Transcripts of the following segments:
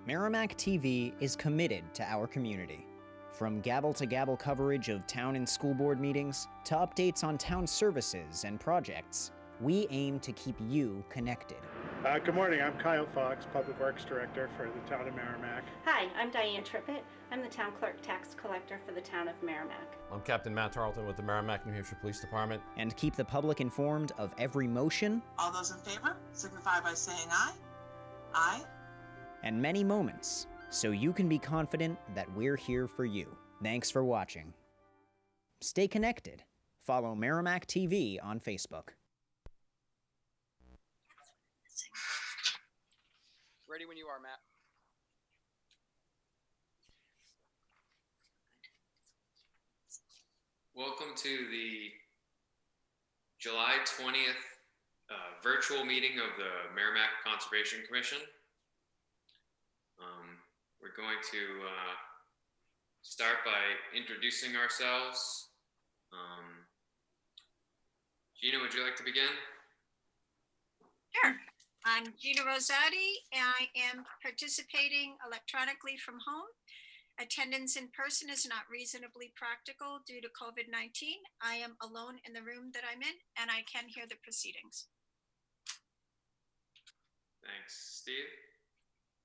Merrimack TV is committed to our community. From gavel-to-gavel coverage of town and school board meetings to updates on town services and projects, we aim to keep you connected. Good morning, I'm Kyle Fox, Public Works Director for the town of Merrimack. Hi, I'm Diane Trippett. I'm the town clerk tax collector for the town of Merrimack. I'm Captain Matt Tarleton with the Merrimack, New Hampshire Police Department. And keep the public informed of every motion. All those in favor signify by saying aye. Aye. And many moments, so you can be confident that we're here for you. Thanks for watching. Stay connected. Follow Merrimack TV on Facebook. Ready when you are, Matt. Welcome to the July 20th virtual meeting of the Merrimack Conservation Commission. We're going to start by introducing ourselves. Gina, would you like to begin? Sure. I'm Gina Rosati. I am participating electronically from home. Attendance in person is not reasonably practical due to COVID-19. I am alone in the room that I'm in, and I can hear the proceedings. Thanks. Steve?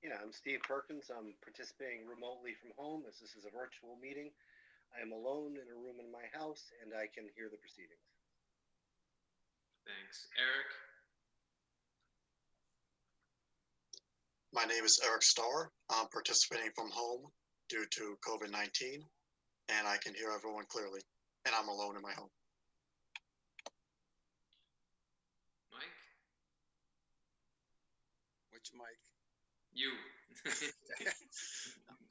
Yeah, I'm Steve Perkins. I'm participating remotely from home as this is a virtual meeting. I am alone in a room in my house, and I can hear the proceedings. Thanks. Eric? My name is Eric Starr. I'm participating from home due to COVID-19, and I can hear everyone clearly, and I'm alone in my home. Mike? Which Mike? You.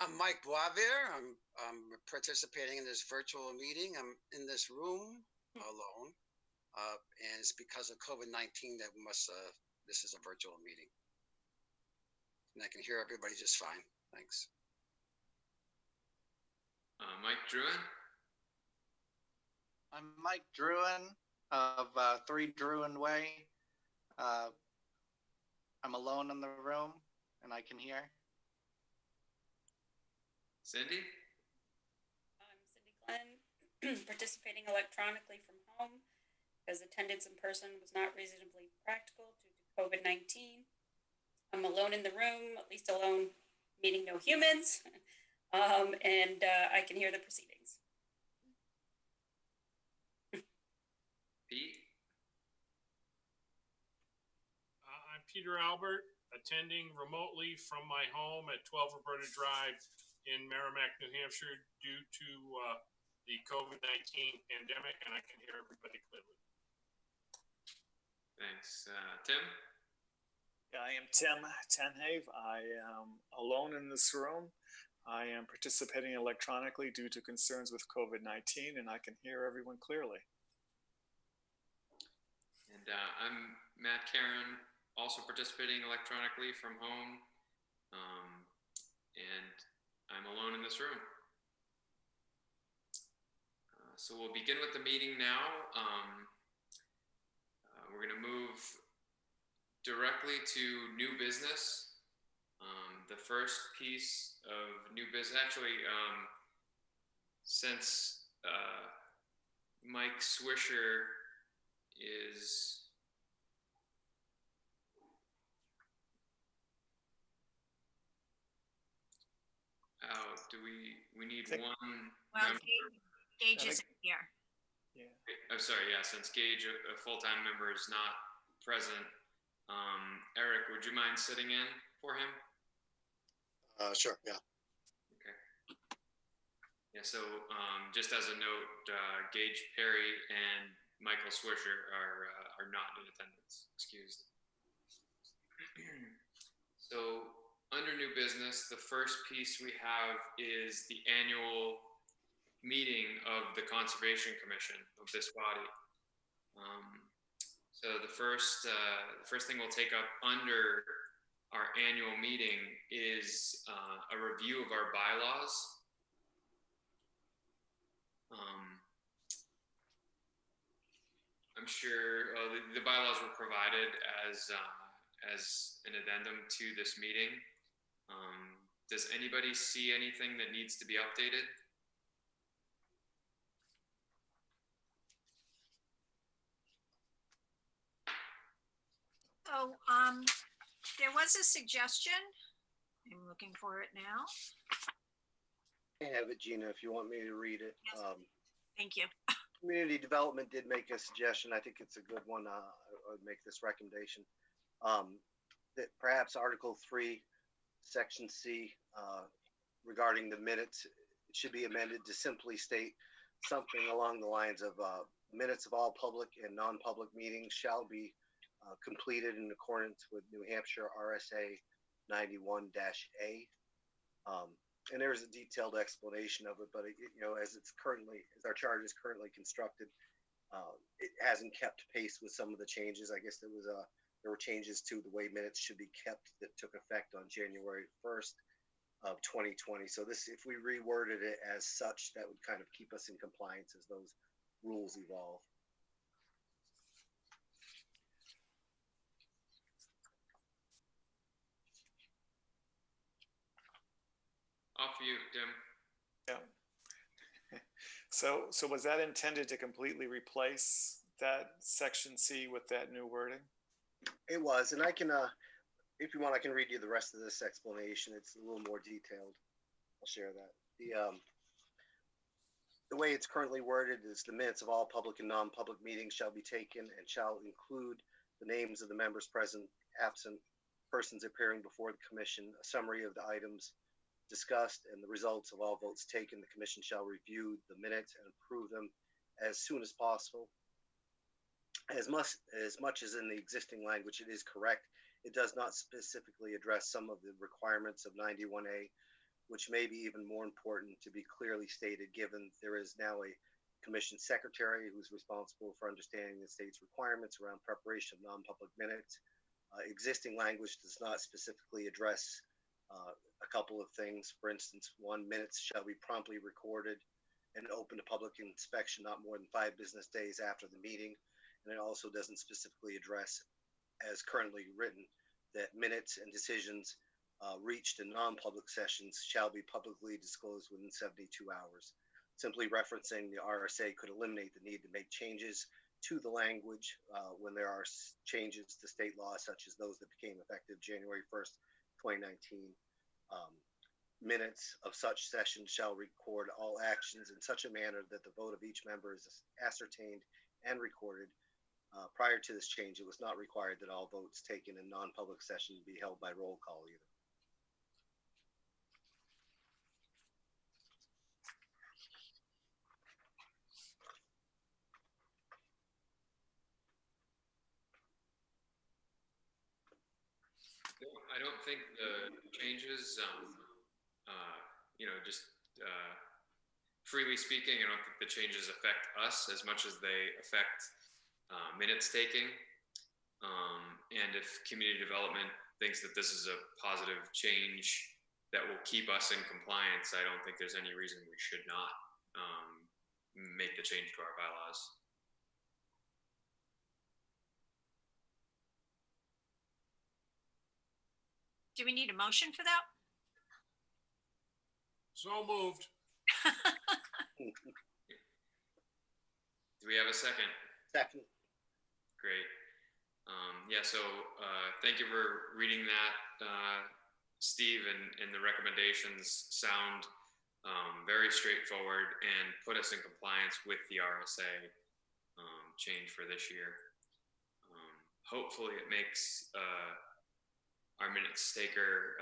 I'm Mike Boisvert. I'm participating in this virtual meeting. I'm in this room alone, and it's because of COVID-19 that this is a virtual meeting. And I can hear everybody just fine. Thanks. Mike Druin? I'm Mike Druin of 3 Druin Way. I'm alone in the room, and I can hear. Cindy? I'm Cindy Glenn, participating electronically from home because attendance in person was not reasonably practical due to COVID-19. I'm alone in the room, at least alone, meeting no humans, and I can hear the proceedings. Pete? I'm Peter Albert, attending remotely from my home at 12 Roberta Drive in Merrimack, New Hampshire, due to the COVID-19 pandemic, and I can hear everybody clearly. Thanks. Tim? Yeah, I am Tim Tenhave. I am alone in this room. I am participating electronically due to concerns with COVID-19, and I can hear everyone clearly. And I'm Matt Caron, also participating electronically from home, and I'm alone in this room. So we'll begin with the meeting now. We're going to move directly to new business. The first piece of new business, actually, since Mike Swisher is out, we need one Well, member. Gage isn't here. Yeah. I'm sorry, yeah, since Gage, a full-time member, is not present, Eric, would you mind sitting in for him? Sure, yeah. Okay. Yeah, so just as a note, Gage Perry and Michael Swisher are not in attendance, excused. So under new business, the first piece we have is the annual meeting of the Conservation Commission of this body. So the first thing we'll take up under our annual meeting is a review of our bylaws. I'm sure the bylaws were provided as an addendum to this meeting. Does anybody see anything that needs to be updated? Oh, there was a suggestion. I'm looking for it now. I have it, Gina, if you want me to read it. Yes. Thank you. Community Development did make a suggestion. I think it's a good one. I would make this recommendation. That perhaps Article 3, Section C, regarding the minutes, it should be amended to simply state something along the lines of minutes of all public and non-public meetings shall be completed in accordance with New Hampshire RSA 91-A. And there's a detailed explanation of it, but as our charter is currently constructed, it hasn't kept pace with some of the changes. I guess there were changes to the way minutes should be kept that took effect on January 1st of 2020. So if we reworded it as such, that would kind of keep us in compliance as those rules evolve. Off you, Tim. Yeah. So was that intended to completely replace that section C with that new wording? It was, and I can, if you want, I can read you the rest of this explanation. It's a little more detailed. I'll share that. The way it's currently worded is the minutes of all public and non-public meetings shall be taken and shall include the names of the members present, absent, persons appearing before the commission, a summary of the items discussed, and the results of all votes taken. The commission shall review the minutes and approve them as soon as possible. As much as in the existing language it is correct, it does not specifically address some of the requirements of 91A, which may be even more important to be clearly stated, given there is now a commission secretary who's responsible for understanding the state's requirements around preparation of non-public minutes. Existing language does not specifically address a couple of things. For instance, one, minutes shall be promptly recorded and open to public inspection not more than 5 business days after the meeting. And it also doesn't specifically address, as currently written, that minutes and decisions reached in non-public sessions shall be publicly disclosed within 72 hours. Simply referencing the RSA could eliminate the need to make changes to the language when there are changes to state law, such as those that became effective January 1st, 2019. Minutes of such sessions shall record all actions in such a manner that the vote of each member is ascertained and recorded. Prior to this change, it was not required that all votes taken in non-public session be held by roll call either. I don't think the changes, just freely speaking, I don't think the changes affect us as much as they affect minutes taking. And if community development thinks that this is a positive change that will keep us in compliance, I don't think there's any reason we should not make the change to our bylaws. Do we need a motion for that? So moved. Do we have a second? Second. Great. So thank you for reading that, Steve, and the recommendations sound very straightforward and put us in compliance with the RSA change for this year. Hopefully it makes our minutes taker,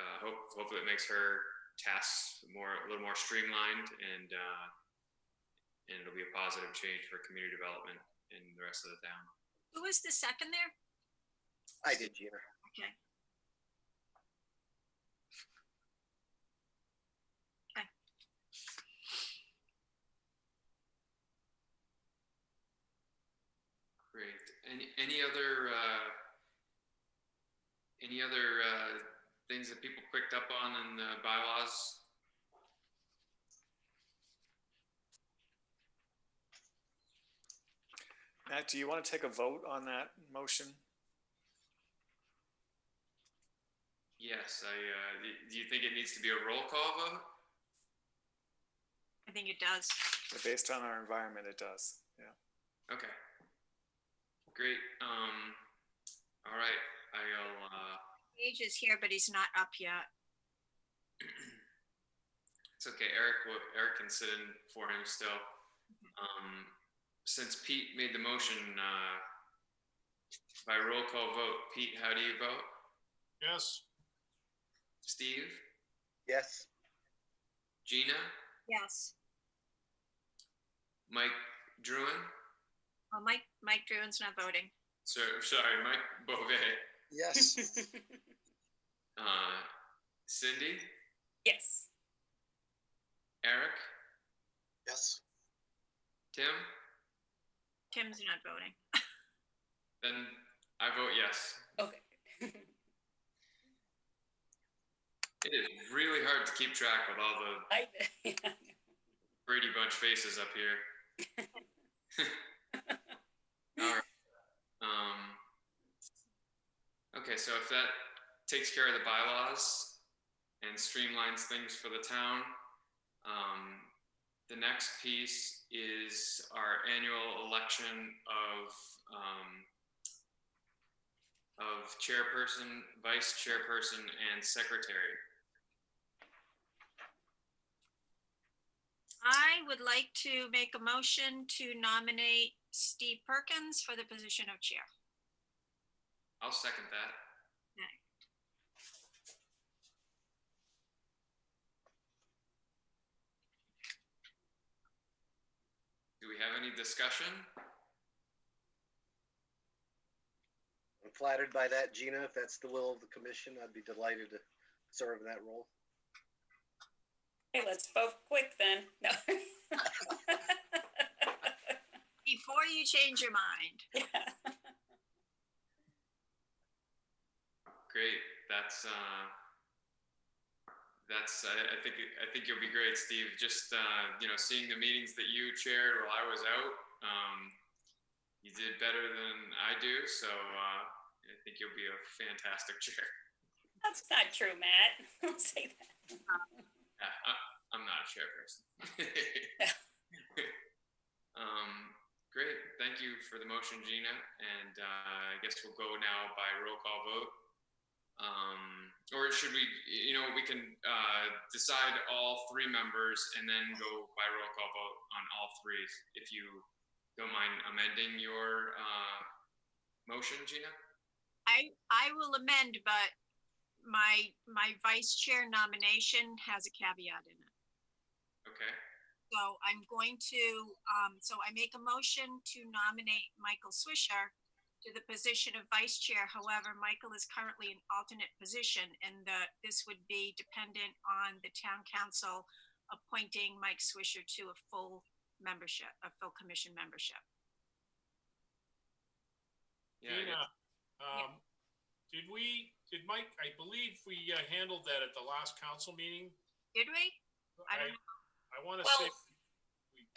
hopefully it makes her tasks a little more streamlined, and it'll be a positive change for community development in the rest of the town. Who was the second there? I did, Gina. Okay. Okay. Great. Any other things that people picked up on in the bylaws? Matt, do you want to take a vote on that motion? Yes, do you think it needs to be a roll call vote? I think it does. Based on our environment, it does. Yeah. Okay. Great. All right. I'll. Gage is here, but he's not up yet. It's okay. Eric can sit in for him still. Since Pete made the motion by roll call vote, Pete, how do you vote? Yes. Steve? Yes. Gina? Yes. Mike Druin? Well, Mike Druin's not voting. Sorry, Mike Beauvais. Yes. Cindy? Yes. Eric? Yes. Tim? Tim's not voting. Then I vote yes. Okay. It is really hard to keep track with all the Brady Bunch faces up here. All right. Okay, so if that takes care of the bylaws and streamlines things for the town, the next piece is our annual election of chairperson, vice chairperson, and secretary. I would like to make a motion to nominate Steve Perkins for the position of chair. I'll second that. Okay. Do we have any discussion? I'm flattered by that, Gina. If that's the will of the commission, I'd be delighted to serve in that role. Hey, let's vote quick then. No. Before you change your mind. Yeah. Great. That's I think you'll be great, Steve. Just seeing the meetings that you chaired while I was out, you did better than I do. So I think you'll be a fantastic chair. That's not true, Matt. Don't say that. I'm not a chairperson. Great. Thank you for the motion, Gina. And I guess we'll go now by roll call vote. Or should we, we can decide all three members and then go by roll call vote on all three, if you don't mind amending your motion, Gina? I will amend, but my vice chair nomination has a caveat in it. Okay. So I'm going to, so I make a motion to nominate Michael Swisher to the position of vice chair. However, Michael is currently an alternate position, and this would be dependent on the town council appointing Mike Swisher to a full membership, a full commission membership. Yeah, Gina, did Mike, I believe we handled that at the last council meeting. Did we? I don't know. I want to say.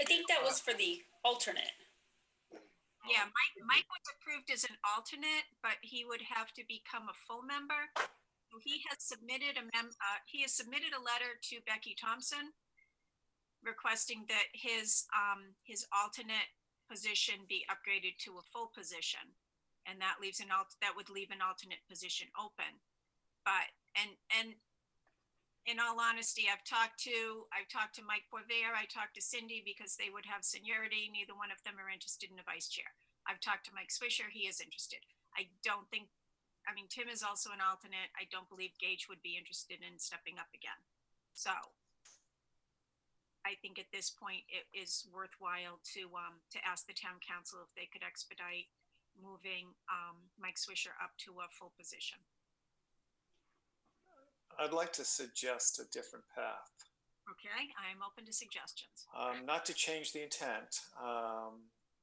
I think that was for the alternate. Yeah, Mike was approved as an alternate, but he would have to become a full member. So he has submitted a letter to Becky Thompson requesting that his alternate position be upgraded to a full position, and that would leave an alternate position open. But and in all honesty, I've talked to Mike Poirier, I talked to Cindy because they would have seniority. Neither one of them are interested in a vice chair. I've talked to Mike Swisher, he is interested. Tim is also an alternate. I don't believe Gage would be interested in stepping up again. So I think at this point it is worthwhile to ask the town council if they could expedite moving Mike Swisher up to a full position. I'd like to suggest a different path. Okay, I am open to suggestions. Not to change the intent,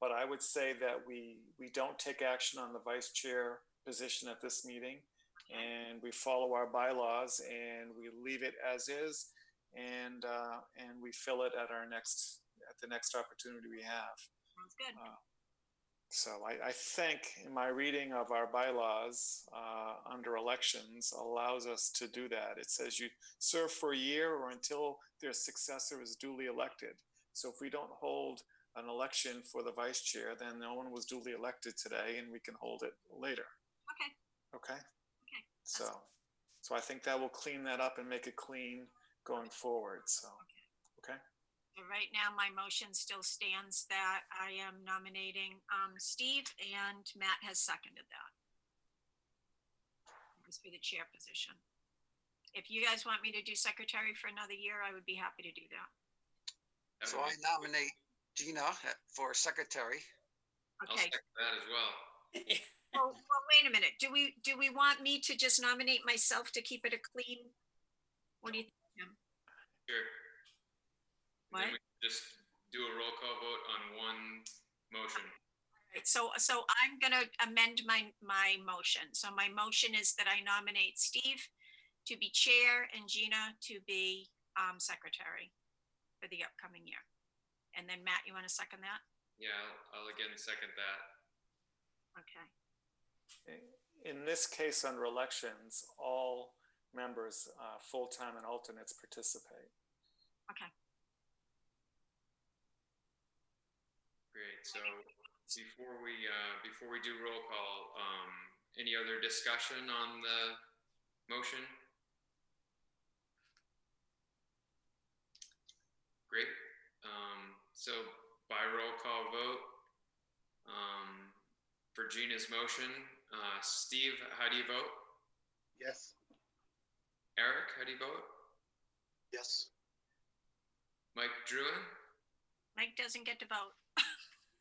but I would say that we don't take action on the vice chair position at this meeting, and we follow our bylaws and we leave it as is, and we fill it at the next opportunity we have. Sounds good. So I think in my reading of our bylaws under elections allows us to do that. It says you serve for a year or until their successor is duly elected. So if we don't hold an election for the vice chair, then no one was duly elected today and we can hold it later. Okay. Okay. Okay. So I think that will clean that up and make it clean going forward. So, okay. So right now, my motion still stands that I am nominating Steve, and Matt has seconded that. It was for the chair position. If you guys want me to do secretary for another year, I would be happy to do that. So I nominate Gina for secretary. Okay. I'll second that as well. Well, wait a minute. Do we want me to just nominate myself to keep it a clean? What do you think, Jim? Sure. What? Then we can just do a roll call vote on one motion. Right, so I'm gonna amend my motion. So my motion is that I nominate Steve to be chair and Gina to be secretary for the upcoming year. And then Matt, you want to second that? Yeah, I'll again second that. Okay. In this case, under elections, all members, full-time and alternates, participate. Okay. Great. So before we do roll call, any other discussion on the motion? Great. So by roll call vote, for Gina's motion, Steve, how do you vote? Yes. Eric, how do you vote? Yes. Mike Druin? Mike doesn't get to vote.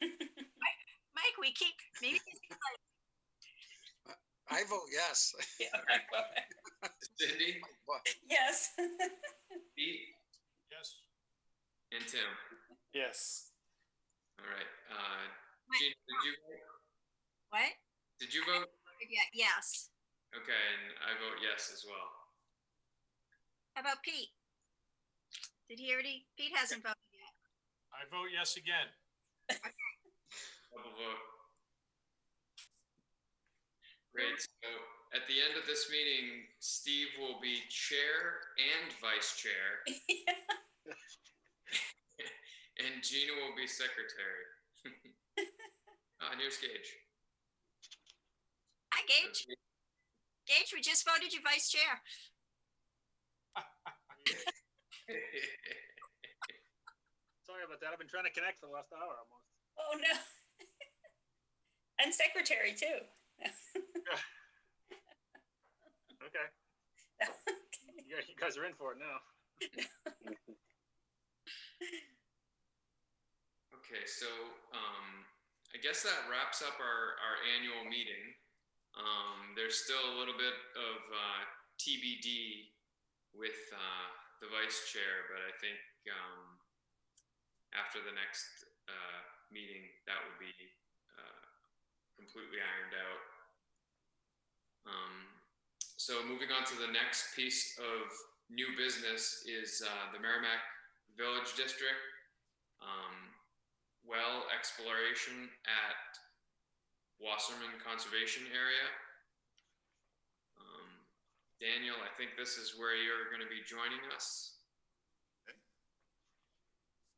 Mike, we keep maybe. I vote yes. Cindy? Yes. Pete? Yes. And Tim? Yes. All right. Gina, did you vote? What? Did you vote? Yeah. Yes. Okay, and I vote yes as well. How about Pete? Did he already? Pete hasn't voted yet. I vote yes again. Double vote. Great. So at the end of this meeting, Steve will be chair and vice chair. And Gina will be secretary. And here's Gage. Hi, Gage. Gage, we just voted you vice chair. Sorry about that. I've been trying to connect for the last hour almost. Oh no. And secretary too. Okay. You guys are in for it now. Okay, so I guess that wraps up our annual meeting. There's still a little bit of TBD with the vice chair, but I think after the next meeting, that will be completely ironed out. So moving on to the next piece of new business is the Merrimack Village District well exploration at Wasserman Conservation Area. Daniel, I think this is where you're going to be joining us. Okay.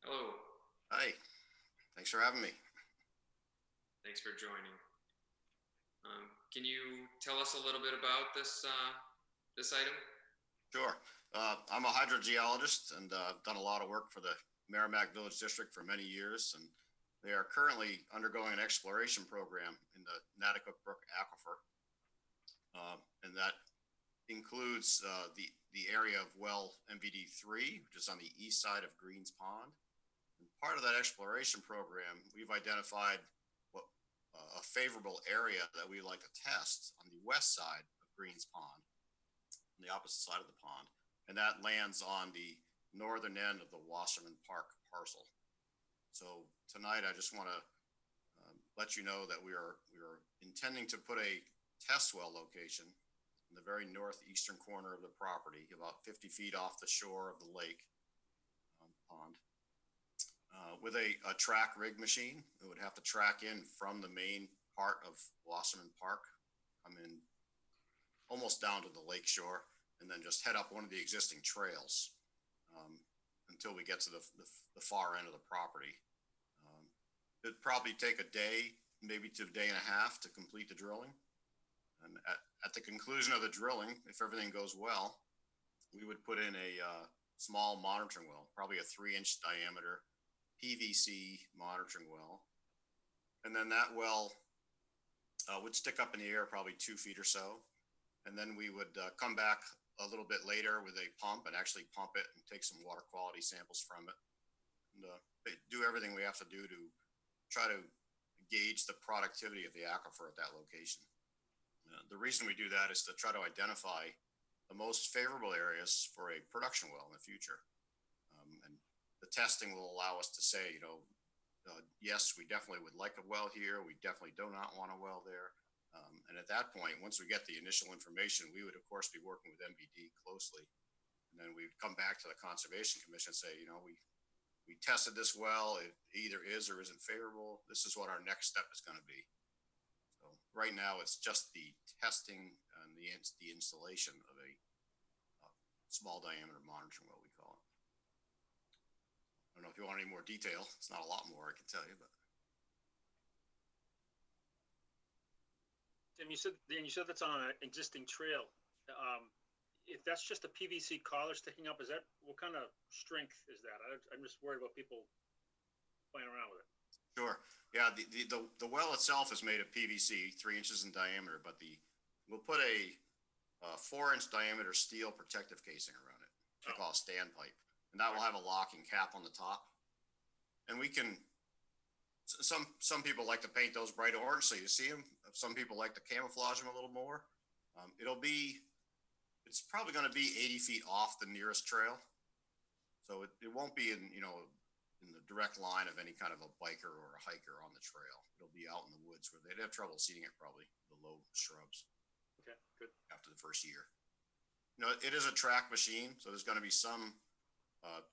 Hello. Hi. Thanks for having me. Thanks for joining. Can you tell us a little bit about this this item? Sure. I'm a hydrogeologist and done a lot of work for the Merrimack Village District for many years, and they are currently undergoing an exploration program in the Natticook Brook Aquifer, and that includes the area of well MVD3, which is on the east side of Greens Pond. And part of that exploration program, we've identified what a favorable area that we like to test on the west side of Greens Pond, on the opposite side of the pond, and that lands on the northern end of the Wasserman Park parcel. So tonight, I just want to let you know that we are intending to put a test well location in the very northeastern corner of the property, about 50 feet off the shore of the lake pond. With a track rig machine, it would have to track in from the main part of Wasserman Park, come in almost down to the lake shore, and then just head up one of the existing trails until we get to the far end of the property. It'd probably take a day, maybe to a day and a half to complete the drilling. And at the conclusion of the drilling, if everything goes well, we would put in a small monitoring well, probably a 3-inch diameter PVC monitoring well. And then that well would stick up in the air probably 2 feet or so. And then we would come back a little bit later with a pump and actually pump it and take some water quality samples from it. And do everything we have to do to try to gauge the productivity of the aquifer at that location. The reason we do that is to try to identify the most favorable areas for a production well in the future. And the testing will allow us to say, yes, we definitely would like a well here. We definitely do not want a well there. And at that point, once we get the initial information, we would, of course, be working with MBD closely. And then we'd come back to the Conservation Commission and say, we tested this well. It either is or isn't favorable. This is what our next step is going to be. So right now, it's just the testing and the installation of a small diameter monitoring well, we call it. I don't know if you want any more detail. It's not a lot more I can tell you, but. And you said that's on an existing trail. If that's just a PVC collar sticking up, what kind of strength is that? I'm just worried about people playing around with it. Sure. Yeah. The well itself is made of PVC, 3 inches in diameter, but we'll put a 4-inch diameter steel protective casing around it. They call a standpipe, and that will have a locking cap on the top. And we can. Some people like to paint those bright orange so you see them. Some people like to camouflage them a little more. It's probably going to be 80 feet off the nearest trail. So it won't be in the direct line of any kind of a biker or a hiker on the trail. It'll be out in the woods where they'd have trouble seeing it, probably the low shrubs. Okay, good. After the first year. It is a track machine, so there's going to be some,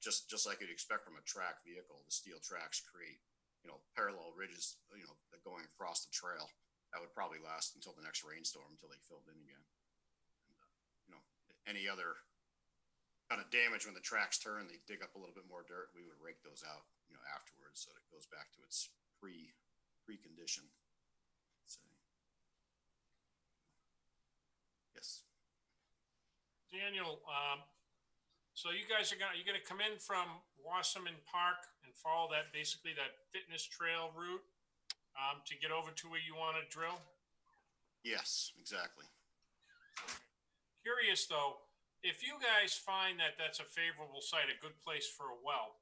just like you'd expect from a track vehicle, the steel tracks create parallel ridges, going across the trail. That would probably last until the next rainstorm, until they filled in again. And, any other kind of damage when the tracks turn, they dig up a little bit more dirt. We would rake those out, afterwards, so it goes back to its pre-condition. So, yes. Daniel, so you guys are gonna come in from Wasserman Park and follow that fitness trail route to get over to where you want to drill? Yes, exactly. Curious though, if you guys find that that's a favorable site, a good place for a well,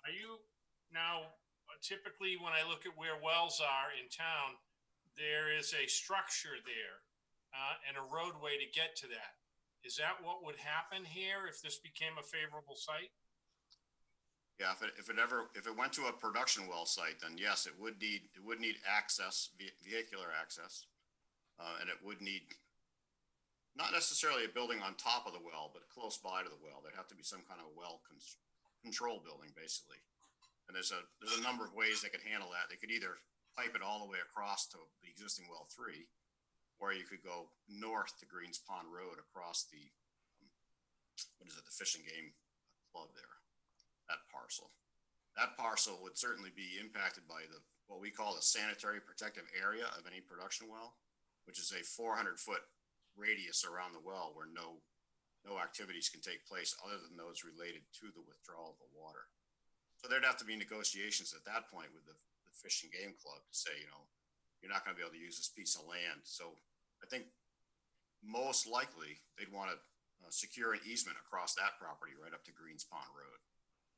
are you now typically when I look at where wells are in town, there is a structure there and a roadway to get to that. Is that what would happen here if this became a favorable site? Yeah, if it went to a production well site, then yes, it would need access, vehicular access, and it would need not necessarily a building on top of the well, but close by to the well. There'd have to be some kind of well control building, basically. And there's a number of ways they could handle that. They could either pipe it all the way across to the existing well 3, or you could go north to Greens Pond Road across the Fish and Game Club there. That parcel would certainly be impacted by what we call the sanitary protective area of any production well, which is a 400-foot radius around the well where no activities can take place other than those related to the withdrawal of the water. So there'd have to be negotiations at that point with the Fish and Game Club to say, you're not going to be able to use this piece of land. So I think most likely they'd want to secure an easement across that property right up to Greens Pond Road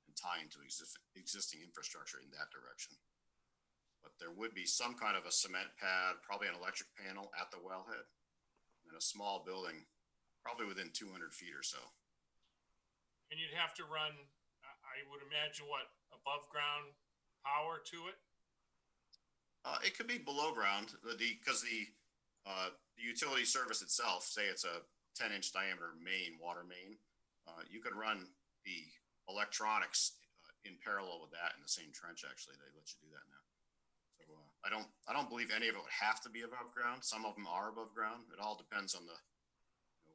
and tie into existing infrastructure in that direction. But there would be some kind of a cement pad, probably an electric panel at the wellhead, and a small building, probably within 200 feet or so. And you'd have to run, I would imagine, above ground power to it? It could be below ground because the utility service itself, say it's a 10-inch diameter water main, you could run the electronics in parallel with that in the same trench. Actually, they let you do that now. So I don't believe any of it would have to be above ground. Some of them are above ground. It all depends on the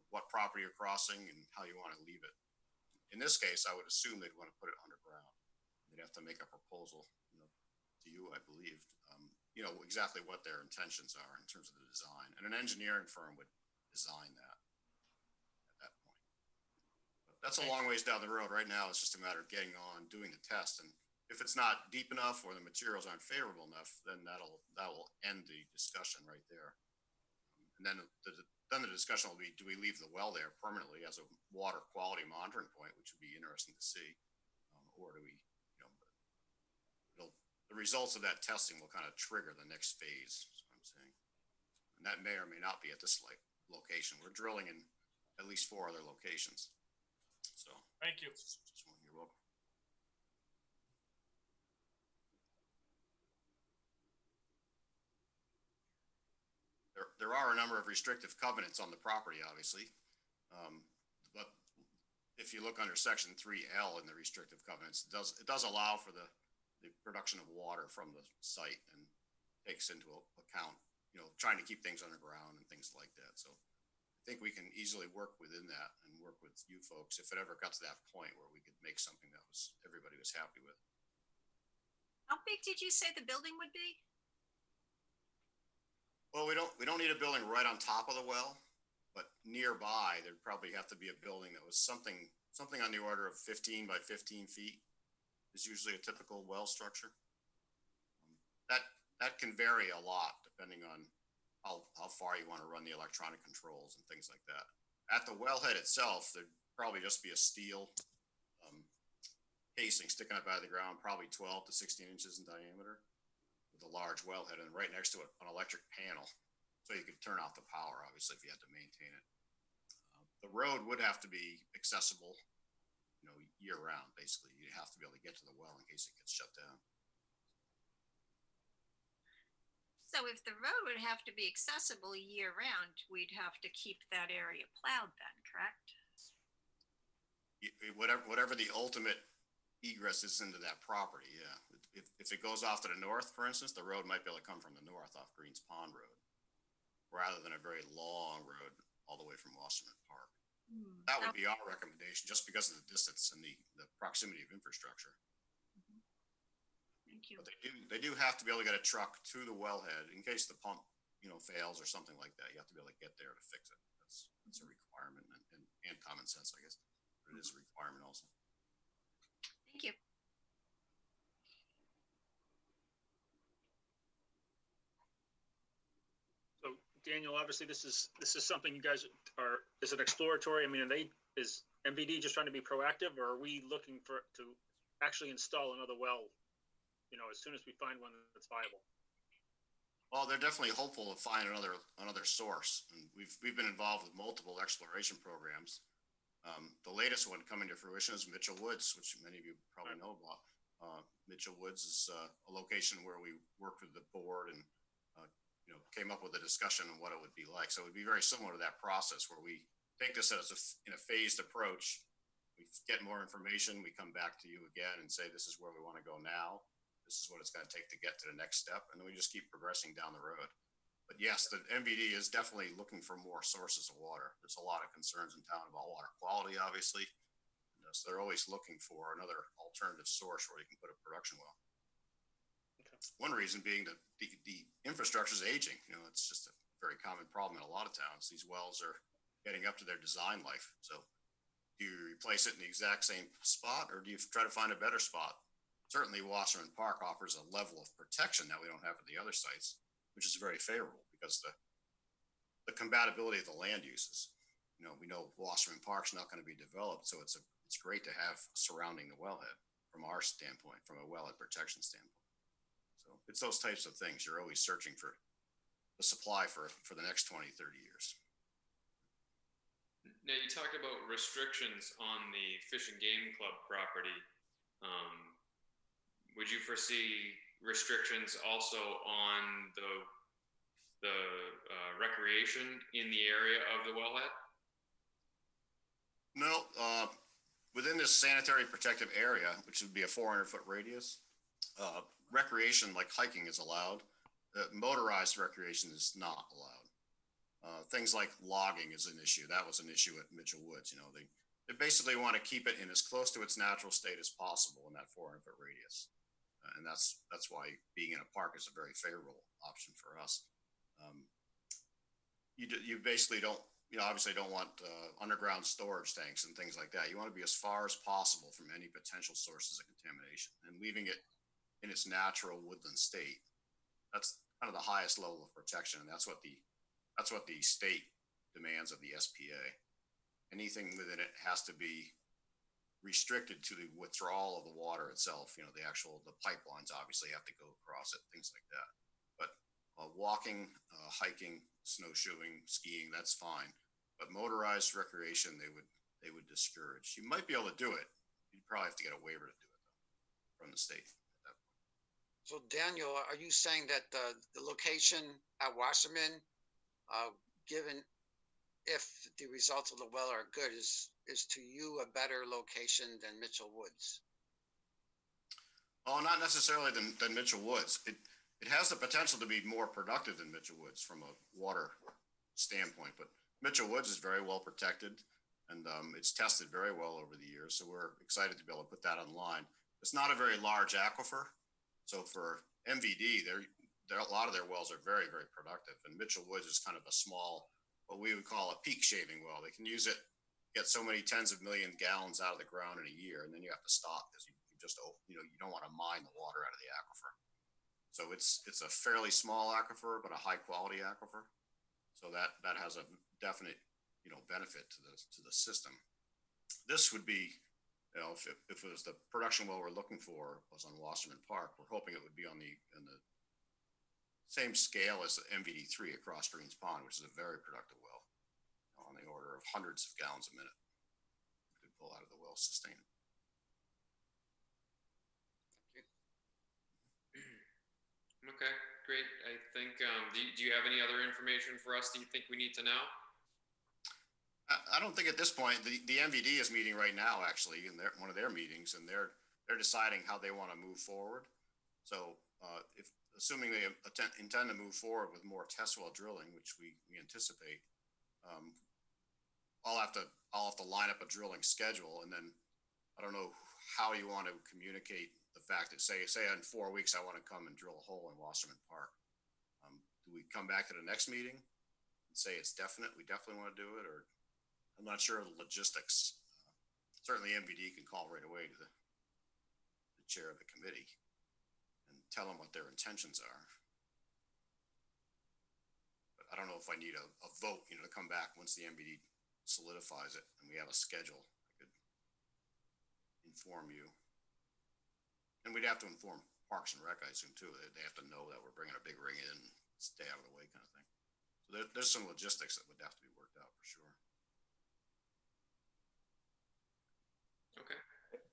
what property you're crossing and how you want to leave it. In this case, I would assume they'd want to put it underground. They'd have to make a proposal, to you, I believe, exactly what their intentions are in terms of the design. And an engineering firm would design that at that point. But that's a long ways down the road. Right now, it's just a matter of getting on, doing the test. And if it's not deep enough or the materials aren't favorable enough, then that will end the discussion right there. And then the discussion will be, do we leave the well there permanently as a water quality monitoring point, which would be interesting to see, or do we, the results of that testing will kind of trigger the next phase, is what I'm saying. And that may or may not be at this location. We're drilling in at least 4 other locations. So thank you. You're welcome. There are a number of restrictive covenants on the property, obviously. But if you look under section 3L in the restrictive covenants, it does allow for the production of water from the site and takes into account, trying to keep things underground and things like that. So I think we can easily work within that and work with you folks if it ever got to that point where we could make something that everybody was happy with. How big did you say the building would be? Well, we don't need a building right on top of the well, but nearby there'd probably have to be a building that was something on the order of 15 by 15 feet. Is usually a typical well structure. That can vary a lot depending on how far you want to run the electronic controls and things like that. At the wellhead itself, there'd probably just be a steel casing sticking up out of the ground, probably 12 to 16 inches in diameter, with a large wellhead, and right next to it, an electric panel, so you could turn off the power, obviously, if you had to maintain it. The road would have to be accessible year round. Basically, you have to be able to get to the well in case it gets shut down. So if the road would have to be accessible year round, we'd have to keep that area plowed then, correct? Whatever the ultimate egress is into that property, yeah. If it goes off to the north, for instance, the road might be able to come from the north off Greens Pond Road, rather than a very long road all the way from Wasserman Park. That would be our recommendation, just because of the distance and the proximity of infrastructure. Thank you. But they do have to be able to get a truck to the wellhead in case the pump, fails or something like that. You have to be able to get there to fix it. That's a requirement and common sense, I guess. But it is a requirement also. Thank you. So Daniel, obviously this is something you guys is it exploratory? I mean, is MVD just trying to be proactive, or are we looking to actually install another well, as soon as we find one that's viable? Well, they're definitely hopeful to find another source. And we've been involved with multiple exploration programs. The latest one coming to fruition is Mitchell Woods, which many of you probably know about. Mitchell Woods is a location where we worked with the board and came up with a discussion on what it would be like. So it would be very similar to that process where we take this in a phased approach. We get more information, we come back to you again and say, this is where we want to go now. This is what it's going to take to get to the next step. And then we just keep progressing down the road. But yes, the MVD is definitely looking for more sources of water. There's a lot of concerns in town about water quality, obviously. And so they're always looking for another alternative source where you can put a production well. One reason being that the infrastructure is aging. It's just a very common problem in a lot of towns. These wells are getting up to their design life. So do you replace it in the exact same spot, or do you try to find a better spot? Certainly Wasserman Park offers a level of protection that we don't have at the other sites, which is very favorable because the compatibility of the land uses. We know Wasserman Park's not going to be developed, so it's great to have surrounding the wellhead from our standpoint, from a wellhead protection standpoint. So it's those types of things. You're always searching for the supply for the next 20, 30 years. Now, you talked about restrictions on the Fish and Game Club property. Would you foresee restrictions also on the recreation in the area of the wellhead? No, within this sanitary protective area, which would be a 400-foot radius, recreation like hiking is allowed. Motorized recreation is not allowed. Things like logging is an issue. That was an issue at Mitchell Woods. You know, they basically want to keep it in as close to its natural state as possible in that 400-foot radius. And that's why being in a park is a very favorable option for us. You basically don't, obviously don't want underground storage tanks and things like that. You want to be as far as possible from any potential sources of contamination and leaving it in its natural woodland state. That's kind of the highest level of protection, and that's what the state demands of the SPA. Anything within it has to be restricted to the withdrawal of the water itself. You know, the pipelines obviously have to go across it, things like that. But walking, hiking, snowshoeing, skiing, that's fine. But motorized recreation, they would discourage. You might be able to do it. You'd probably have to get a waiver to do it though, from the state. So Daniel, are you saying that the location at Wasserman, given if the results of the well are good, is to you a better location than Mitchell Woods? Oh, not necessarily than Mitchell Woods. It has the potential to be more productive than Mitchell Woods from a water standpoint, but Mitchell Woods is very well protected, and it's tested very well over the years. So we're excited to be able to put that online. It's not a very large aquifer, so for MVD, a lot of their wells are very, very productive, and Mitchell Woods is kind of a small, what we would call a peak shaving well. They can use it, get so many tens of million gallons out of the ground in a year, and then you have to stop because you don't want to mine the water out of the aquifer. So it's a fairly small aquifer, but a high quality aquifer. So that has a definite benefit to the system. This would be, if it was the production well we're looking for was on Wasserman Park, we're hoping it would be in the same scale as the MVD3 across Greens Pond, which is a very productive well, on the order of hundreds of gallons a minute we could pull out of the well sustain. Okay, great. I think, do you have any other information for us that you think we need to know? I don't think at this point. The MVD is meeting right now, actually, in one of their meetings, and they're deciding how they want to move forward. So assuming they intend to move forward with more test well drilling, which we anticipate, I'll have to line up a drilling schedule, and then I don't know how you want to communicate the fact that say in 4 weeks I want to come and drill a hole in Wasserman Park. Do we come back to the next meeting and say it's definite? We definitely want to do it, or I'm not sure of the logistics. Certainly MVD can call right away to the chair of the committee and tell them what their intentions are. But I don't know if I need a vote, to come back once the MVD solidifies it and we have a schedule. I could inform you. And we'd have to inform Parks and Rec, I assume, too. They have to know that we're bringing a big ring in, stay out of the way kind of thing. So there's some logistics that would have to be worked out for sure. Okay.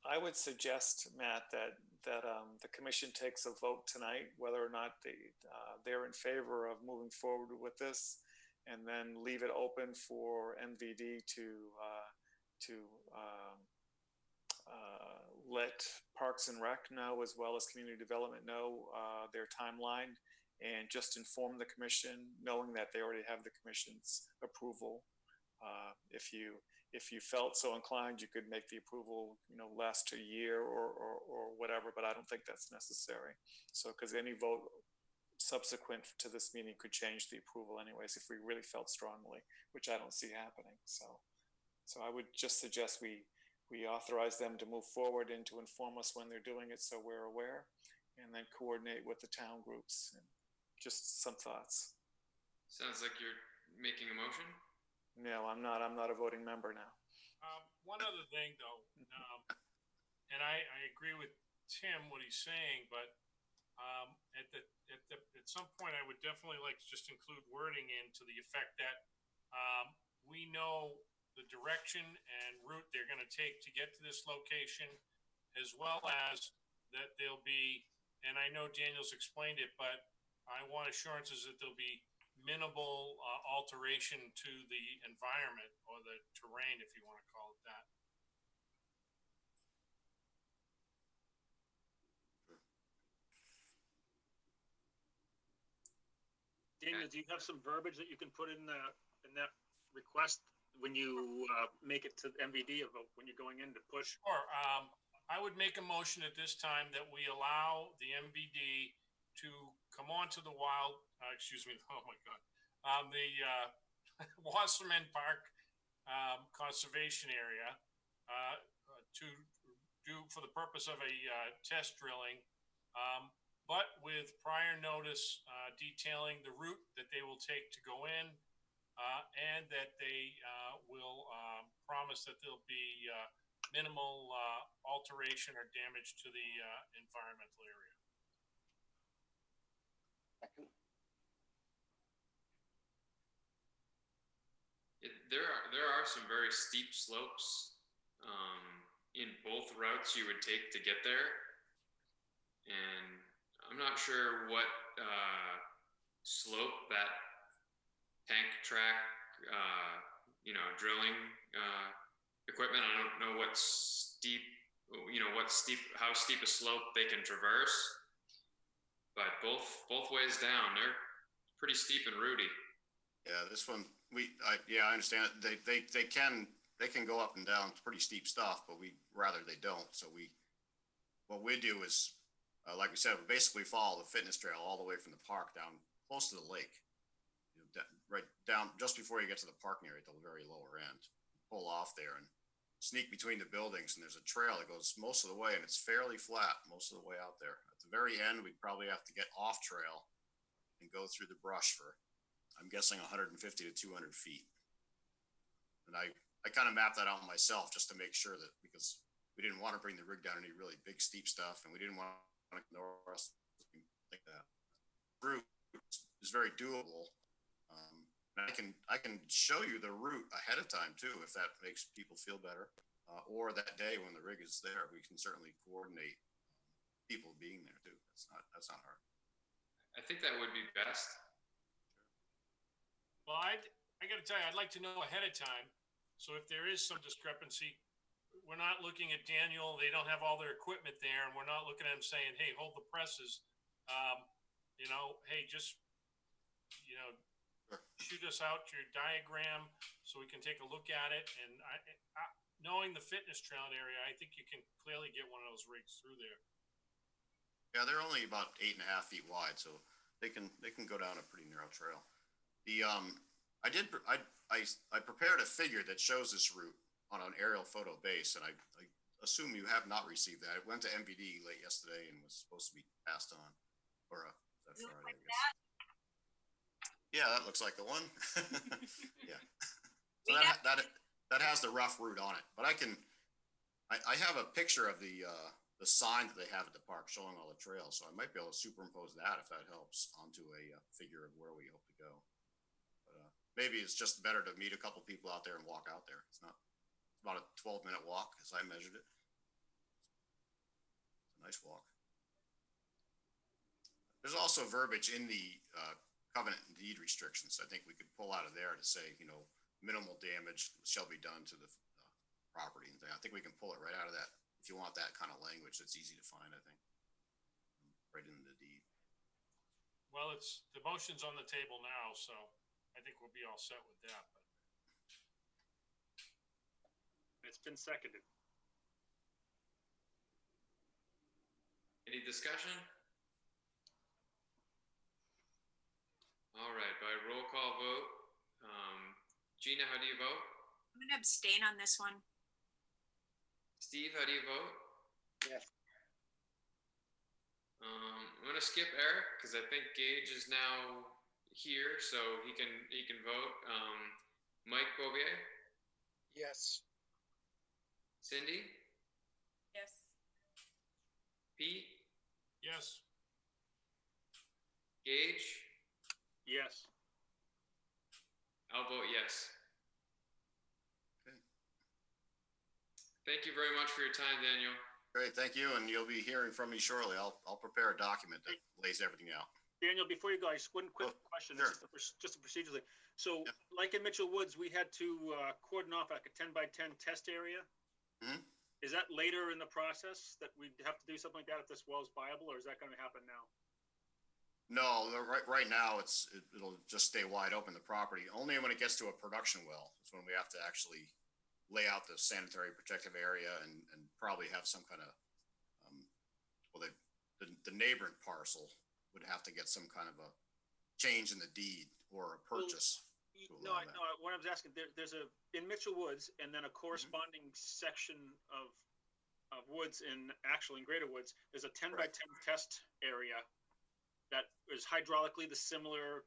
I would suggest, Matt, that the commission takes a vote tonight, whether or not they're in favor of moving forward with this, and then leave it open for MVD to let Parks and Rec know, as well as Community Development know their timeline, and just inform the commission, knowing that they already have the commission's approval. If you felt so inclined, you could make the approval, last a year or whatever, but I don't think that's necessary. So, because any vote subsequent to this meeting could change the approval anyways, if we really felt strongly, which I don't see happening. So I would just suggest we authorize them to move forward and to inform us when they're doing it, so we're aware, and then coordinate with the town groups. And just some thoughts. Sounds like you're making a motion. No, I'm not. I'm not a voting member now. One other thing, though, and I agree with Tim what he's saying, but at some point I would definitely like to just include wording in to the effect that we know the direction and route they're going to take to get to this location, as well as that there'll be, and I know Daniel's explained it, but I want assurances that there'll be minimal alteration to the environment or the terrain, if you want to call it that. Daniel, do you have some verbiage that you can put in that request when you make it to MVD of when you're going in to push? Sure. I would make a motion at this time that we allow the MVD to come onto the oh my God, the Wasserman Park conservation area to do for the purpose of a test drilling, but with prior notice detailing the route that they will take to go in, and that they will promise that there'll be minimal alteration or damage to the environmental area. There are some very steep slopes in both routes you would take to get there, and I'm not sure what slope that tank track drilling equipment. I don't know how steep a slope they can traverse, but both ways down, they're pretty steep and rooty. Yeah, this one I understand it. They can go up and down. It's pretty steep stuff, but they don't. So what we do is, like we said, we basically follow the fitness trail all the way from the park down close to the lake, right down just before you get to the parking area at the very lower end. Pull off there and sneak between the buildings, and there's a trail that goes most of the way, and it's fairly flat most of the way out there. At the very end, we'd probably have to get off trail and go through the brush for, I'm guessing, 150 to 200 feet. And I kind of mapped that out myself just to make sure that, because we didn't want to bring the rig down any really big steep stuff, and we didn't want to ignore us like that. Route is very doable. I can show you the route ahead of time too, if that makes people feel better. Or that day when the rig is there, we can certainly coordinate people being there too. That's not hard. I think that would be best. Well, I got to tell you, I'd like to know ahead of time. So if there is some discrepancy, we're not looking at Daniel. They don't have all their equipment there, and we're not looking at him saying, "Hey, hold the presses." Hey, just shoot us out your diagram so we can take a look at it. And knowing the fitness trail area, I think you can clearly get one of those rigs through there. Yeah, they're only about 8.5 feet wide, so they can go down a pretty narrow trail. I prepared a figure that shows this route on an aerial photo base, and I assume you have not received that. It went to MVD late yesterday and was supposed to be passed on, or that Friday, I guess. Yeah, that looks like the one. Yeah. So that has the rough route on it, but I have a picture of the sign that they have at the park showing all the trails, so I might be able to superimpose that if that helps onto a figure of where we hope to go. But maybe it's just better to meet a couple people out there and walk out there. It's about a 12-minute walk as I measured it. It's a nice walk. There's also verbiage in the covenant and deed restrictions. I think we could pull out of there to say, minimal damage shall be done to the property. And I think we can pull it right out of that. If you want that kind of language, that's easy to find, I think, right in the deed. Well, the motion's on the table now, so I think we'll be all set with that. But it's been seconded. Any discussion? All right, by roll call vote. Gina, how do you vote? I'm going to abstain on this one. Steve, how do you vote? Yes. I'm going to skip Eric because I think Gage is now here, so he can vote. Mike Bouvier? Yes. Cindy? Yes. Pete? Yes. Gage? Yes. I'll vote yes. Okay. Thank you very much for your time, Daniel. Great, thank you, and you'll be hearing from me shortly. I'll prepare a document that lays everything out. Daniel, before you go, just one quick question. Sure. Just procedurally. So, like in Mitchell Woods, we had to cordon off like a 10-by-10 test area. Mm-hmm. Is that later in the process that we'd have to do something like that if this well is viable, or is that going to happen now? No, right now it'll just stay wide open, the property. Only when it gets to a production well is when we have to actually lay out the sanitary protective area and probably have some kind of, well, the neighboring parcel would have to get some kind of a change in the deed or a purchase. No, what I was asking, there's in Mitchell Woods, and then a corresponding section of woods in Greater Woods. There's a 10 by 10 test area that is hydraulically the similar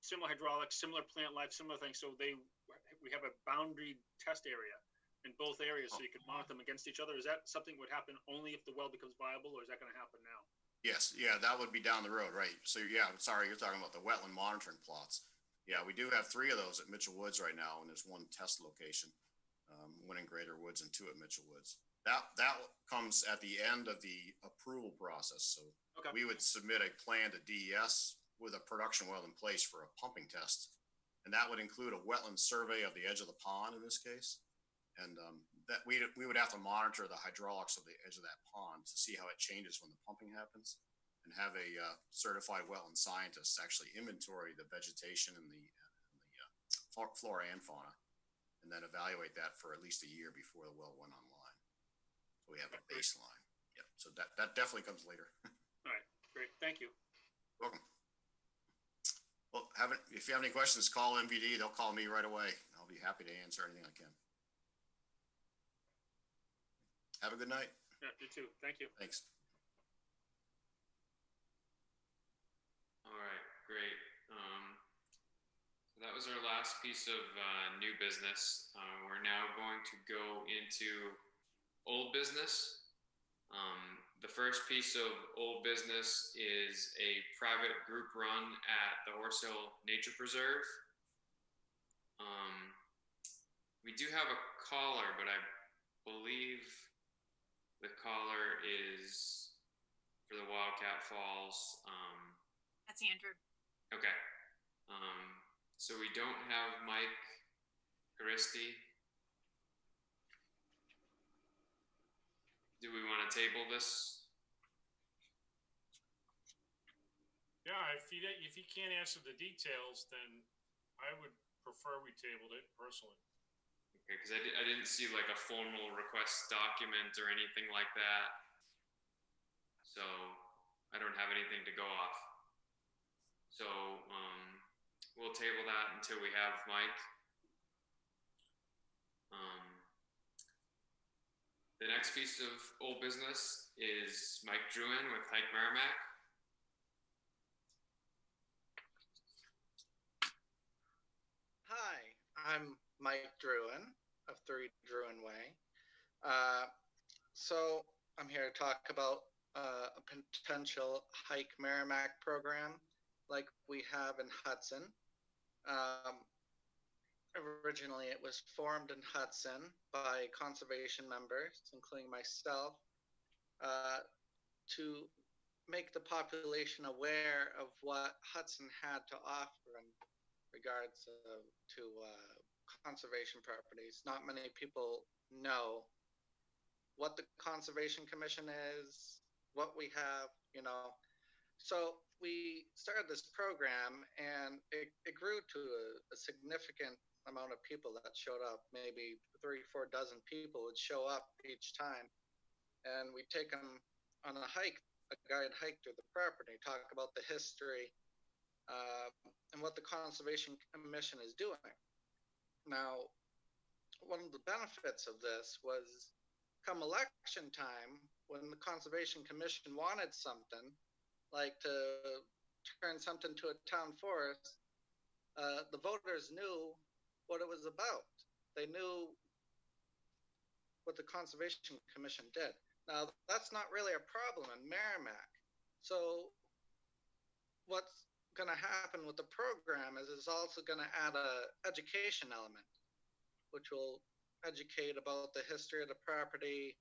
hydraulics, similar plant life, similar things. So we have a boundary test area in both areas, so you can monitor them against each other. Is that something that would happen only if the well becomes viable, or is that going to happen now? Yes, yeah, that would be down the road, right? So yeah, sorry, you're talking about the wetland monitoring plots. Yeah, we do have 3 of those at Mitchell Woods right now, and there's 1 test location, 1 in Greater Woods and 2 at Mitchell Woods. That comes at the end of the approval process. So we would submit a plan to DES with a production well in place for a pumping test, and that would include a wetland survey of the edge of the pond in this case, and that we would have to monitor the hydraulics of the edge of that pond to see how it changes when the pumping happens, and have a certified wetland scientist actually inventory the vegetation and the flora and fauna, and then evaluate that for at least a year before the well went online. So we have a baseline. Yep. So that definitely comes later. All right, great. Thank you. Welcome. Well, if you have any questions, call MVD. They'll call me right away. I'll be happy to answer anything I can. Have a good night. Yeah, you too. Thank you. Thanks. All right, great. So that was our last piece of new business. We're now going to go into old business. The first piece of old business is a private group run at the Horse Hill Nature Preserve. We do have a caller, but I believe the caller is for the Wildcat Falls. That's Andrew. Okay. So we don't have Mike Christie. Do we want to table this? Yeah, if he can't answer the details, then I would prefer we tabled it personally. Okay, because I didn't see like a formal request document or anything like that. So I don't have anything to go off. So we'll table that until we have Mike. The next piece of old business is Mike Druin with Hike Merrimack. Hi, I'm Mike Druin of 3 Druin Way. So I'm here to talk about a potential Hike Merrimack program like we have in Hudson. Originally, it was formed in Hudson by conservation members, including myself, to make the population aware of what Hudson had to offer in regards to conservation properties. Not many people know what the Conservation Commission is, what we have, So we started this program, and it grew to a significant amount of people that showed up. Maybe 3-4 dozen people would show up each time, and we'd take them on a guided hike through the property, talk about the history and what the Conservation Commission is doing. Now, one of the benefits of this was come election time, when the Conservation Commission wanted something, like to turn something to a town forest, the voters knew what it was about. They knew what the Conservation Commission did. Now, that's not really a problem in Merrimack. So what's going to happen with the program is it's also going to add a education element, which will educate about the history of the property,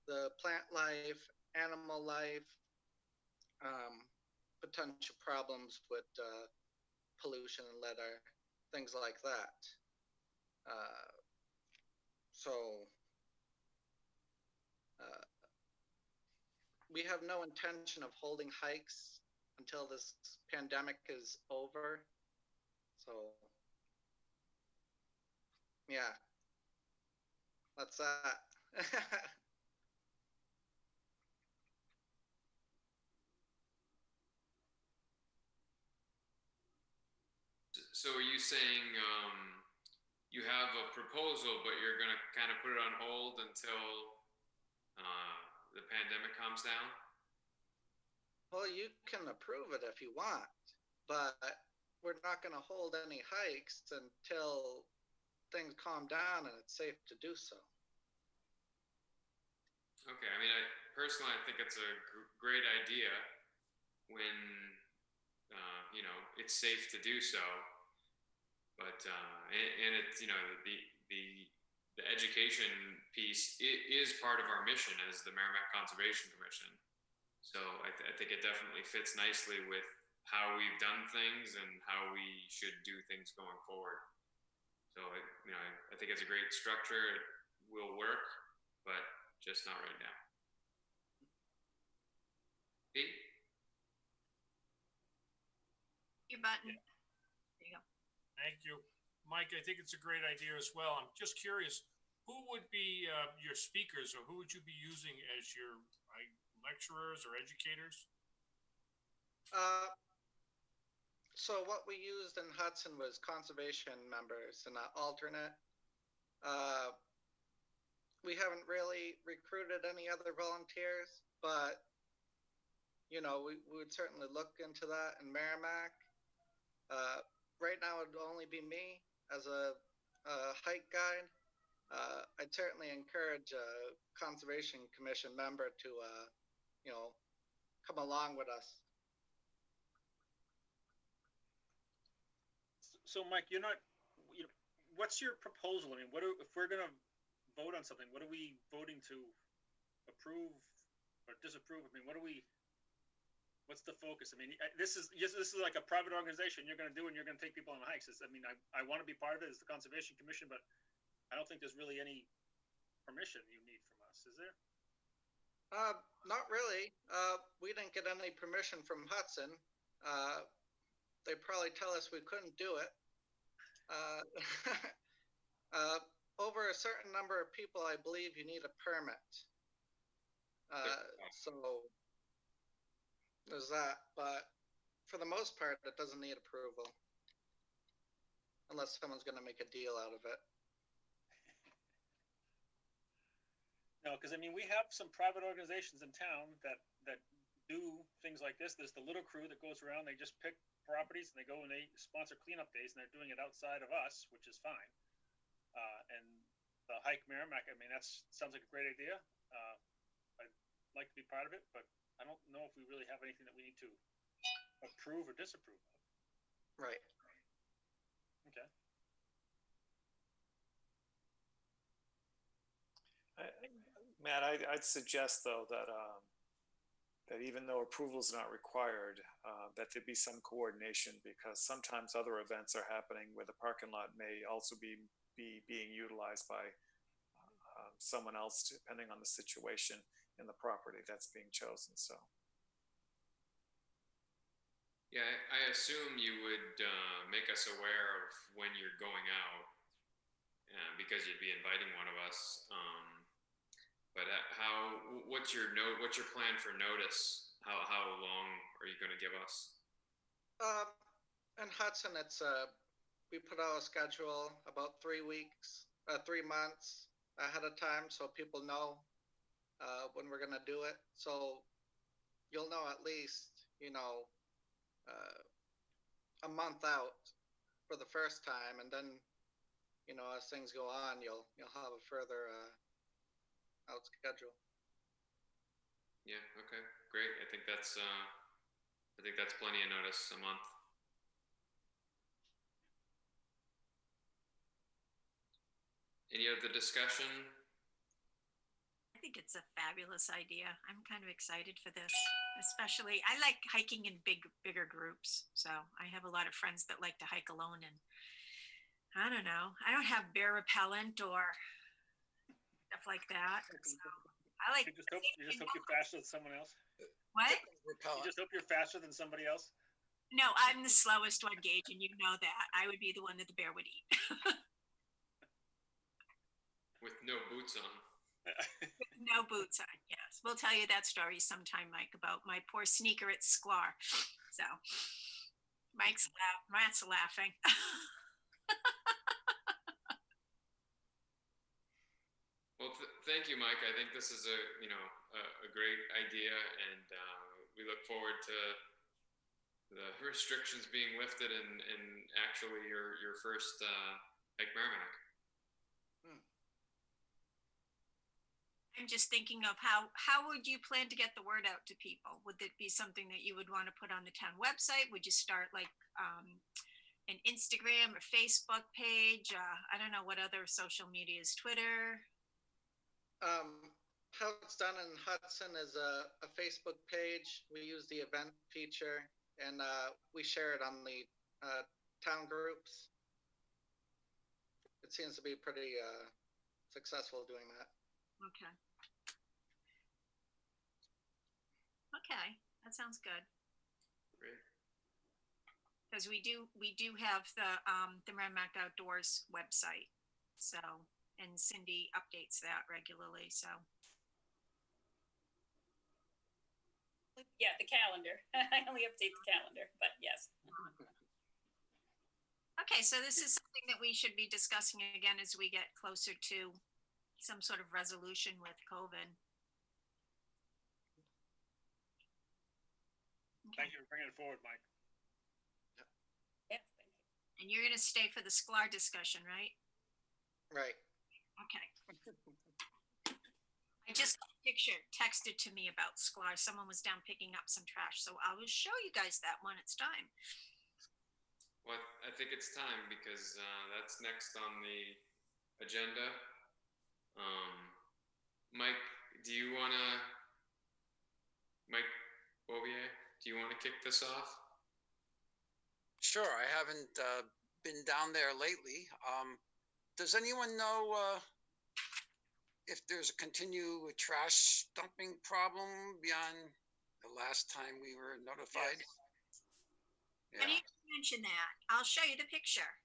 the plant life, animal life, potential problems with pollution and litter, things like that. We have no intention of holding hikes until this pandemic is over. So, yeah, that's that. So are you saying you have a proposal, but you're going to kind of put it on hold until the pandemic calms down? Well, you can approve it if you want, but we're not going to hold any hikes until things calm down and it's safe to do so. Okay, I mean, personally, I think it's a great idea when, you know, it's safe to do so. But, and it's, you know, the education piece is part of our mission as the Merrimack Conservation Commission. So I think it definitely fits nicely with how we've done things and how we should do things going forward. So, you know, I think it's a great structure. It will work, but just not right now. Pete? Your button. Yeah. There you go. Thank you. Mike, I think it's a great idea as well. I'm just curious, who would be your speakers, or who would you be using as your lecturers or educators? So what we used in Hudson was conservation members and an alternate. We haven't really recruited any other volunteers, but you know, we would certainly look into that in Merrimack. Right now, it'd only be me as a hike guide. I'd certainly encourage a Conservation Commission member to, you know, come along with us. So, Mike, you're not. You know, what's your proposal? I mean, if we're going to vote on something? What are we voting to approve or disapprove? I mean, what's the focus? I mean, this is like a private organization you're going to do, and you're going to take people on hikes. I mean, I want to be part of it as the Conservation Commission, but I don't think there's really any permission you need from us, is there? Not really. We didn't get any permission from Hudson. They probably tell us we couldn't do it. Over a certain number of people, I believe you need a permit. So there's that, but for the most part, it doesn't need approval unless someone's going to make a deal out of it. No, because I mean, we have some private organizations in town that do things like this. There's the little crew that goes around. They just pick properties and they go and they sponsor cleanup days, and they're doing it outside of us, which is fine. And the hike Merrimack, I mean, that sounds like a great idea. I'd like to be part of it, but I don't know if we really have anything that we need to approve or disapprove of. Right. Okay. Matt, I'd suggest though that that even though approval is not required, that there be some coordination, because sometimes other events are happening where the parking lot may also be being utilized by someone else, depending on the situation in the property that's being chosen. So. Yeah, I assume you would make us aware of when you're going out, because you'd be inviting one of us. But what's your plan for notice? How long are you going to give us? In Hudson, it's we put out a schedule about 3 months ahead of time, so people know when we're going to do it. So you'll know at least, you know, a month out for the first time, and then, you know, as things go on, you'll have a further out schedule. Yeah. Okay. Great. I think that's plenty of notice, a month. Any other discussion? I think it's a fabulous idea. I'm kind of excited for this, especially I like hiking in bigger groups. So I have a lot of friends that like to hike alone, and I don't know, I don't have bear repellent or stuff like that. So I like. You just hope you're faster than someone else. What? You just hope you're faster than somebody else. No, I'm the slowest one, Gage, and you know that. I would be the one that the bear would eat. With no boots on. No boots on, yes. We'll tell you that story sometime, Mike, about my poor sneaker at Sklar. So, Matt's laughing. Well, thank you, Mike. I think this is a great idea, and we look forward to the restrictions being lifted and actually your first Lake Merrimack. I'm just thinking of how would you plan to get the word out to people? Would it be something that you would want to put on the town website? Would you start like an Instagram or Facebook page? I don't know what other social media is, Twitter. How it's done in Hudson is a Facebook page. We use the event feature and we share it on the town groups. It seems to be pretty successful doing that. Okay. Okay, that sounds good. Great. Because we do have the Merrimack Outdoors website, so, and Cindy updates that regularly. So. Yeah, the calendar. I only update the calendar, but yes. Okay, so this is something that we should be discussing again as we get closer to some sort of resolution with COVID. Okay. Thank you for bringing it forward, Mike. Yeah, thank you. And you're going to stay for the Sklar discussion, right? Right. Okay. I just got a picture texted to me about Sklar. Someone was down picking up some trash, so I will show you guys that when it's time. Well, I think it's time because that's next on the agenda. Mike, Mike Bouvier, do you want to kick this off? Sure. I haven't been down there lately. Does anyone know if there's a continued trash dumping problem beyond the last time we were notified? Yes. Yeah. I need to mention that. I'll show you the picture.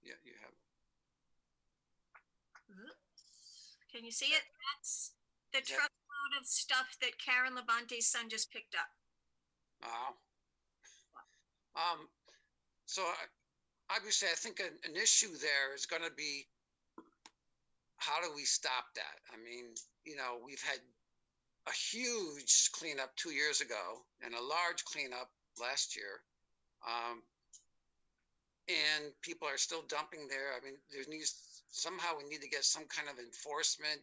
Yeah, you have. Can you see it? That's the truckload of stuff that Karen Levante's son just picked up. Wow. So obviously, I think an issue there is going to be how do we stop that? I mean, we've had a huge cleanup 2 years ago and a large cleanup last year. And people are still dumping there. I mean, somehow we need to get some kind of enforcement,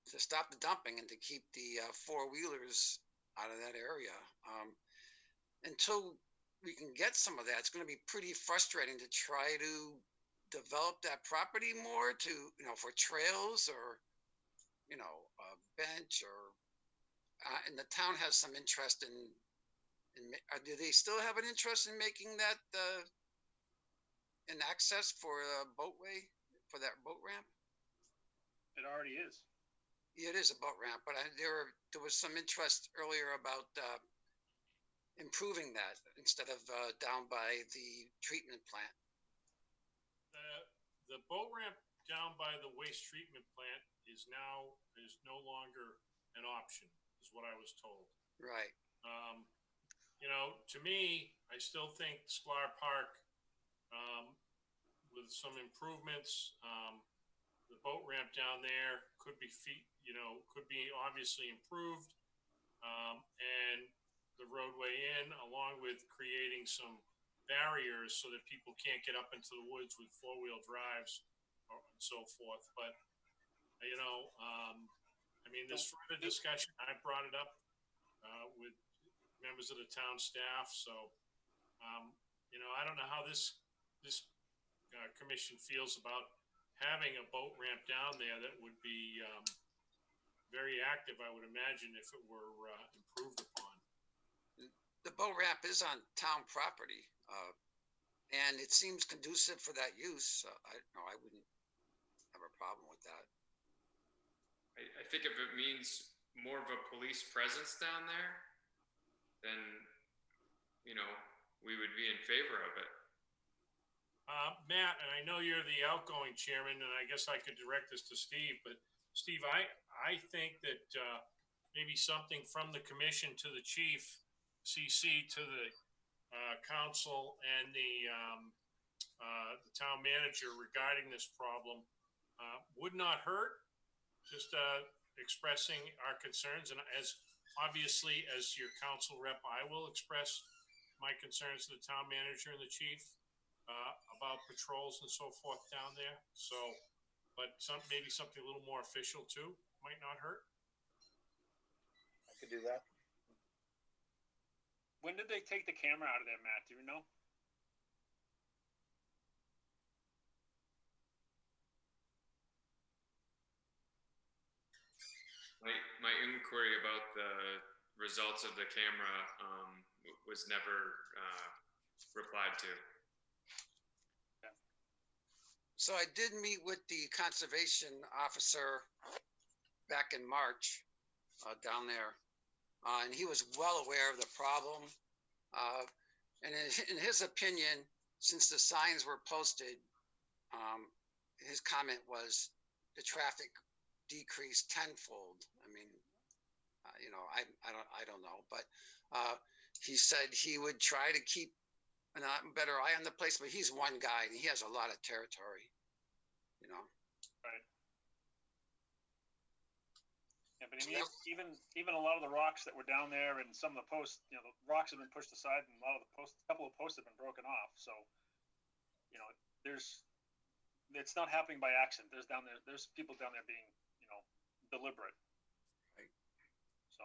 to stop the dumping and to keep the four-wheelers out of that area. Until we can get some of that, it's going to be pretty frustrating to try to develop that property more for trails or, a bench and the town has some interest in do they still have an interest in making that an access for a boatway for that boat ramp? It already is. Yeah, it is a boat ramp, but there was some interest earlier about improving that instead of down by the treatment plant. The boat ramp down by the waste treatment plant is no longer an option, is what I was told. Right. To me, I still think Sklar Park, with some improvements, the boat ramp down there could be obviously improved, and the roadway in, along with creating some barriers so that people can't get up into the woods with four-wheel drives and so forth. But this further discussion, I brought it up with members of the town staff. So, I don't know how this commission feels about having a boat ramp down there that would be very active, I would imagine, if it were improved upon. The boat ramp is on town property. and it seems conducive for that use. I wouldn't have a problem with that. I think if it means more of a police presence down there, then, you know, we would be in favor of it. Matt, and I know you're the outgoing chairman, and I guess I could direct this to Steve, but Steve, I think that maybe something from the commission to the chief, CC to the council and the town manager regarding this problem would not hurt. Just expressing our concerns, and as obviously as your council rep, I will express my concerns to the town manager and the chief about patrols and so forth down there. So, but maybe something a little more official too might not hurt. I could do that. When did they take the camera out of there, Matt? Do you know? My inquiry about the results of the camera was never replied to. So I did meet with the conservation officer back in March down there, and he was well aware of the problem. And in his opinion, since the signs were posted, his comment was the traffic decreased tenfold. I mean, you know, I don't know, but he said he would try to keep a better eye on the place, but he's one guy and he has a lot of territory, you know. Right. Yeah, but I mean, even a lot of the rocks that were down there and some of the posts, you know, the rocks have been pushed aside and a lot of the posts, a couple of posts have been broken off. So, you know, it's not happening by accident. There's people down there being, you know, deliberate. Right. So.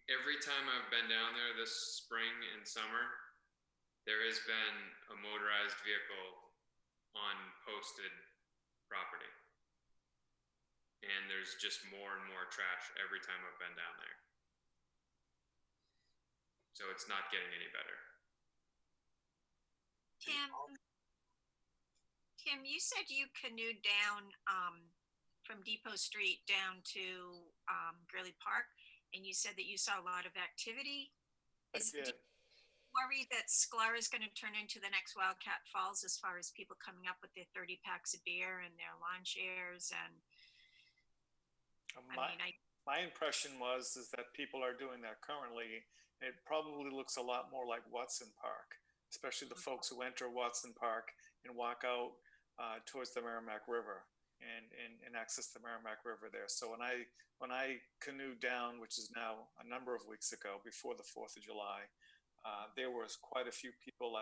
Every time I've been down there this spring and summer, there has been a motorized vehicle on posted property. And there's just more and more trash every time I've been down there. So it's not getting any better. Tim, you said you canoed down from Depot Street down to Gurley Park, and you said that you saw a lot of activity. I did. Worry that Sklar is going to turn into the next Wildcat Falls as far as people coming up with their 30 packs of beer and their lawn chairs and my impression is that people are doing that currently. It probably looks a lot more like Watson Park, especially the folks who enter Watson Park and walk out towards the Merrimack River and access the Merrimack River there. So when I canoed down, which is now a number of weeks ago, before the 4th of July, there was quite a few people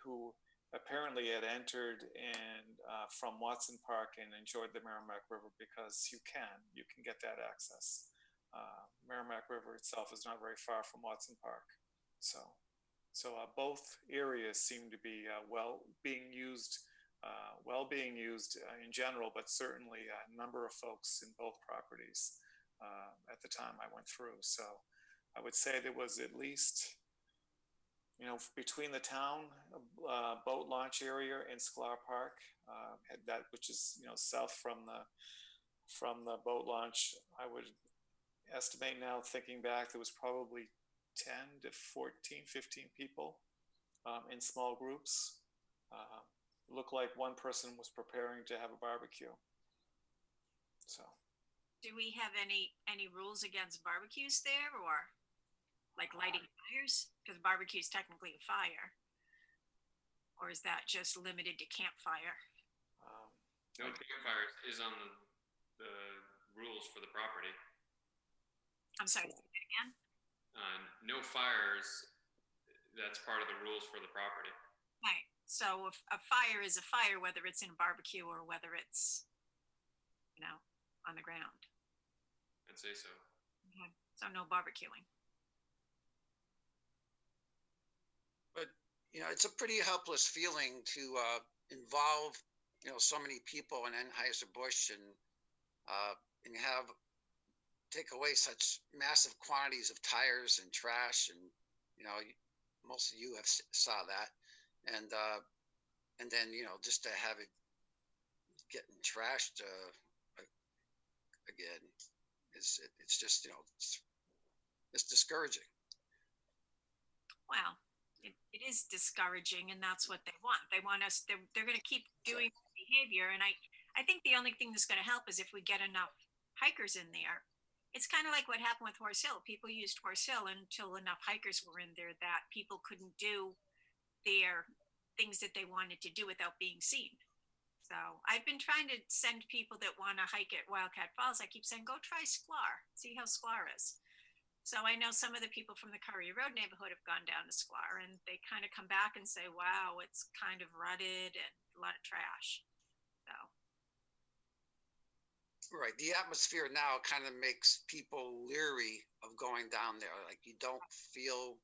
who apparently had entered and from Watson Park and enjoyed the Merrimack River because you can get that access. Merrimack River itself is not very far from Watson Park, so both areas seem to be being used in general, but certainly a number of folks in both properties at the time I went through. So I would say there was at least, you know, between the town boat launch area and Sklar Park, which is, you know, south from the boat launch, I would estimate now, thinking back, there was probably 10 to 14, 15 people in small groups. Looked like one person was preparing to have a barbecue. So. Do we have any rules against barbecues there, or like lighting fires? Because barbecue is technically a fire. Or is that just limited to campfire? No, campfire is on the rules for the property. I'm sorry, say that again? No fires, that's part of the rules for the property. Right. So if a fire is a fire, whether it's in a barbecue or whether it's, you know, on the ground. I'd say so. Okay. So no barbecuing. But, you know, it's a pretty helpless feeling to involve, you know, so many people in Anheuser-Busch and take away such massive quantities of tires and trash. And, you know, most of you saw that. and then just to have it getting trashed again it's just it's discouraging. Wow. It is discouraging, and that's what they want. They want us, they're going to keep doing behavior. And I think the only thing that's going to help is if we get enough hikers in there. It's kind of like what happened with Horse Hill. People used Horse Hill until enough hikers were in there that people couldn't do their things that they wanted to do without being seen. So I've been trying to send people that want to hike at Wildcat Falls. I keep saying, go try Sklar, see how Sklar is. So I know some of the people from the Curry Road neighborhood have gone down to Sklar, and they kind of come back and say, wow, it's kind of rutted and a lot of trash. So. Right. The atmosphere now kind of makes people leery of going down there. Like you don't feel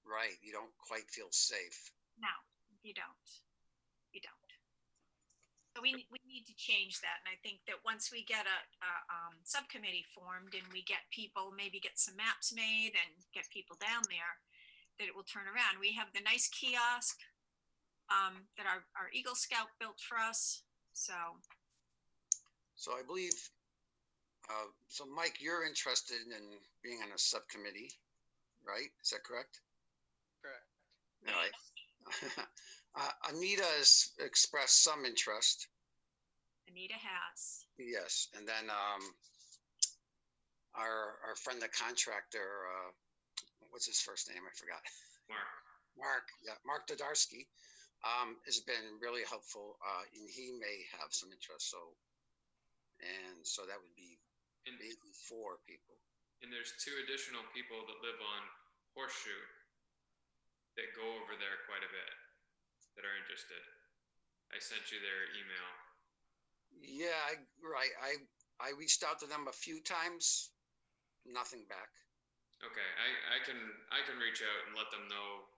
right. You don't quite feel safe. No, you don't. You don't. So we need to change that. And I think that once we get a subcommittee formed and we get people, maybe get some maps made and get people down there, that it will turn around. We have the nice kiosk that our Eagle Scout built for us. So I believe, so Mike, you're interested in being on a subcommittee, right? Is that correct? Correct. All right. Anita has expressed some interest. Anita has. Yes, and then our friend, the contractor, what's his first name? I forgot. Mark. Yeah, Mark Dodarski has been really helpful, and he may have some interest. So that would be maybe 4 people. And there's 2 additional people that live on Horseshoe that go over there quite a bit that are interested. I sent you their email. Yeah, right. I reached out to them a few times, nothing back. Okay, I can reach out and let them know,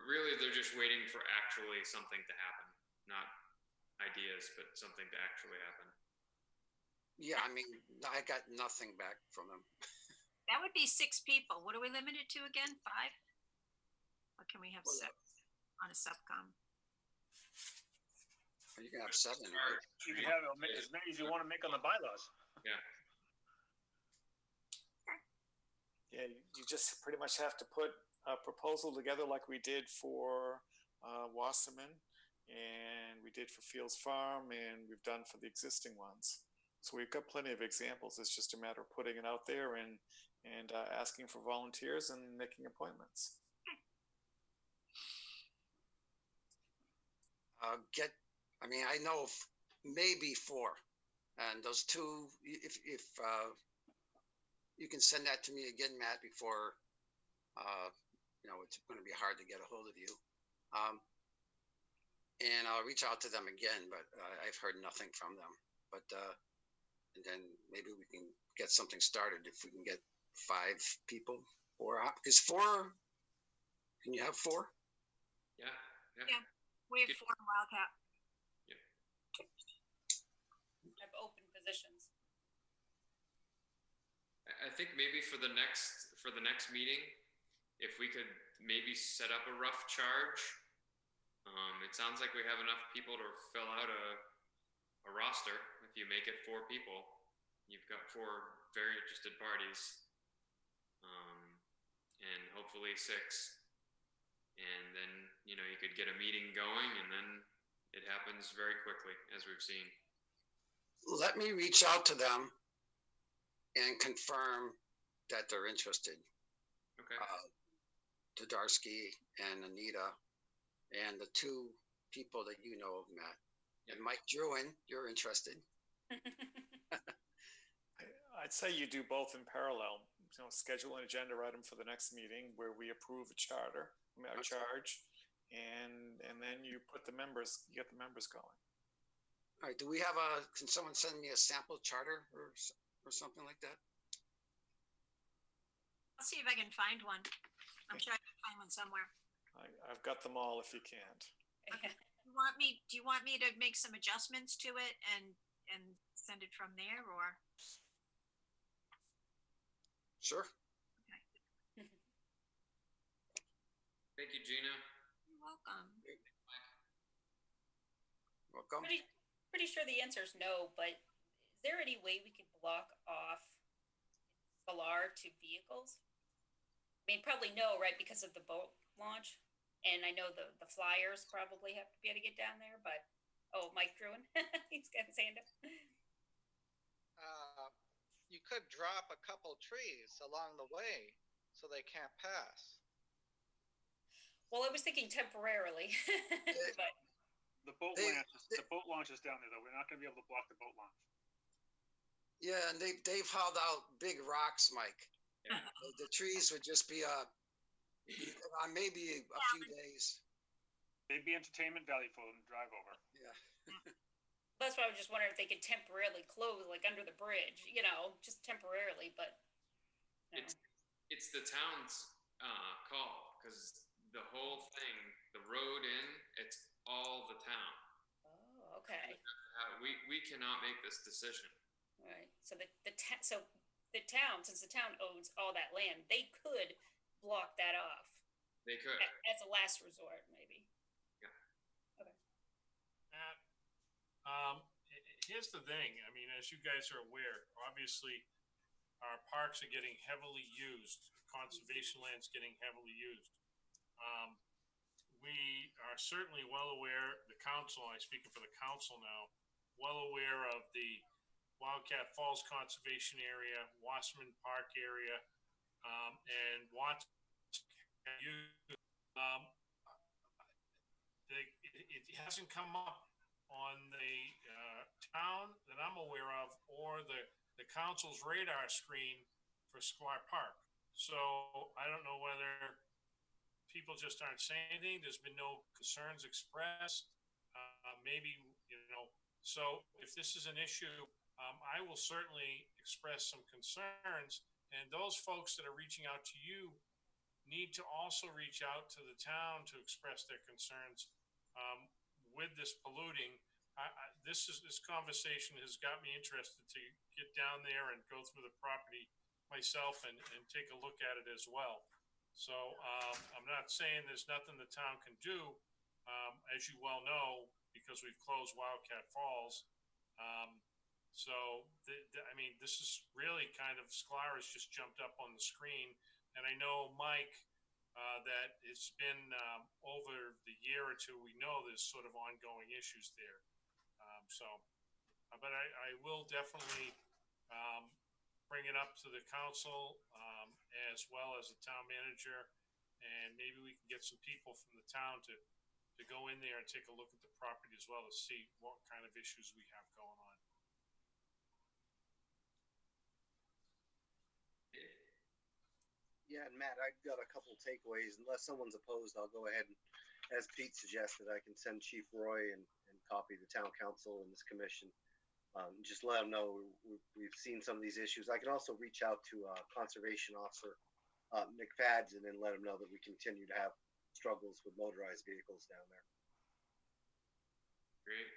really they're just waiting for actually something to happen, not ideas, but something to actually happen. Yeah, I mean, I got nothing back from them. That would be 6 people. What are we limited to again? 5? Or can we have 6 on a subcom? You can have 7, right? You can have as many as you want to make on the bylaws. Yeah. Yeah, you just pretty much have to put a proposal together like we did for Wasserman, and we did for Fields Farm, and we've done for the existing ones. So we've got plenty of examples. It's just a matter of putting it out there and asking for volunteers and making appointments. I know maybe 4, and those 2, if you can send that to me again, Matt, before, it's going to be hard to get a hold of you. And I'll reach out to them again, but I've heard nothing from them. But, and then maybe we can get something started if we can get 5 people, 4 up. Because 4, can you have 4? Yeah. Yeah, we have 4 in Wildcat. Have open positions. I think maybe for the next meeting, if we could maybe set up a rough charge. It sounds like we have enough people to fill out a roster. If you make it 4 people, you've got 4 very interested parties, and hopefully 6. And then you could get a meeting going, and then it happens very quickly, as we've seen. Let me reach out to them and confirm that they're interested. Okay. Dodarski and Anita, and the 2 people that you know of, Matt. And Mike Druin, you're interested. I'd say you do both in parallel. Schedule an agenda item for the next meeting where we approve a charge, and then you get the members going. All right. Do we have can someone send me a sample charter or something like that? I'll see if I can find one. I'm sure I can find one somewhere. I've got them all if you can't. Okay. Do you want me to make some adjustments to it and send it from there, or? Sure. Okay. Thank you, Gina. You're welcome. Welcome. Pretty sure the answer is no, but is there any way we could block off Sklar to vehicles? I mean, probably no, right, because of the boat launch. And I know the flyers probably have to be able to get down there, but, oh, Mike Druin, he's got his hand up. You could drop a couple trees along the way so they can't pass. Well, I was thinking temporarily, but the boat launch is down there, though. We're not going to be able to block the boat launch. Yeah, and they've hauled out big rocks, Mike. Yeah. The trees would just be maybe a few days. They'd be entertainment value for them to drive over. Yeah. That's why I was just wondering if they could temporarily close, like under the bridge, just temporarily. But it's the town's call, because the whole thing, the road in, it's all the town. Oh, okay. We cannot make this decision. Right. So the town, since the town owns all that land, they could block that off. They could. As a last resort, maybe. Yeah. Okay. Matt, here's the thing. I mean, as you guys are aware, obviously our parks are getting heavily used. Conservation land's getting heavily used. We are certainly well aware, the council, I'm speaking for the council now, well aware of the Wildcat Falls Conservation Area, Wasserman Park area, and Watts. It hasn't come up on the town that I'm aware of or the council's radar screen for Sklar Park. So I don't know whether people just aren't saying anything. There's been no concerns expressed. Maybe, so if this is an issue, I will certainly express some concerns, and those folks that are reaching out to you need to also reach out to the town to express their concerns with this polluting. This conversation has got me interested to get down there and go through the property myself and take a look at it as well. So I'm not saying there's nothing the town can do, as you well know, because we've closed Wildcat Falls. I mean, this is really kind of, Sklar has just jumped up on the screen. And I know, Mike, that it's been over the year or two, we know there's sort of ongoing issues there. But I will definitely bring it up to the council as well as the town manager. And maybe we can get some people from the town to go in there and take a look at the property as well to see what kind of issues we have going on. Yeah, and Matt, I've got a couple takeaways. Unless someone's opposed, I'll go ahead and, as Pete suggested, I can send Chief Roy and copy the town council and this commission. Just let them know we've seen some of these issues. I can also reach out to Conservation Officer McFadden and then let them know that we continue to have struggles with motorized vehicles down there. Great.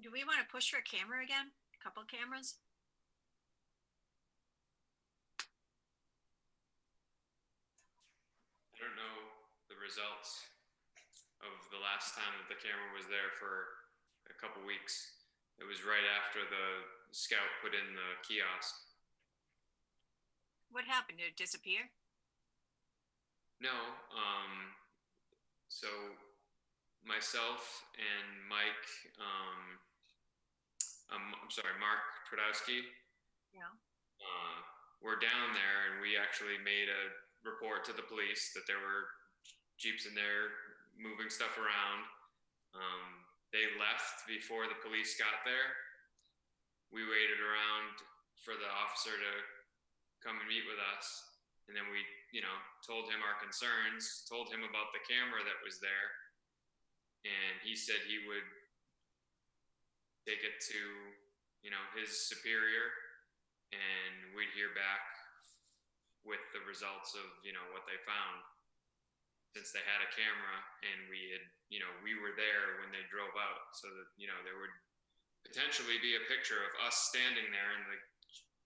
Do we want to push for a camera again? A couple cameras? I don't know the results of the last time that the camera was there for a couple weeks. It was right after the scout put in the kiosk. What happened? Did it disappear? No. So myself and Mike, I'm sorry, Mark Trudowski. Yeah. We're down there, and we actually made a report to the police that there were Jeeps in there moving stuff around. They left before the police got there. We waited around for the officer to come and meet with us. And then we, told him our concerns, told him about the camera that was there. And he said he would take it to, his superior, and we'd hear back with the results of, what they found. Since they had a camera and we had, we were there when they drove out, so that, there would potentially be a picture of us standing there and the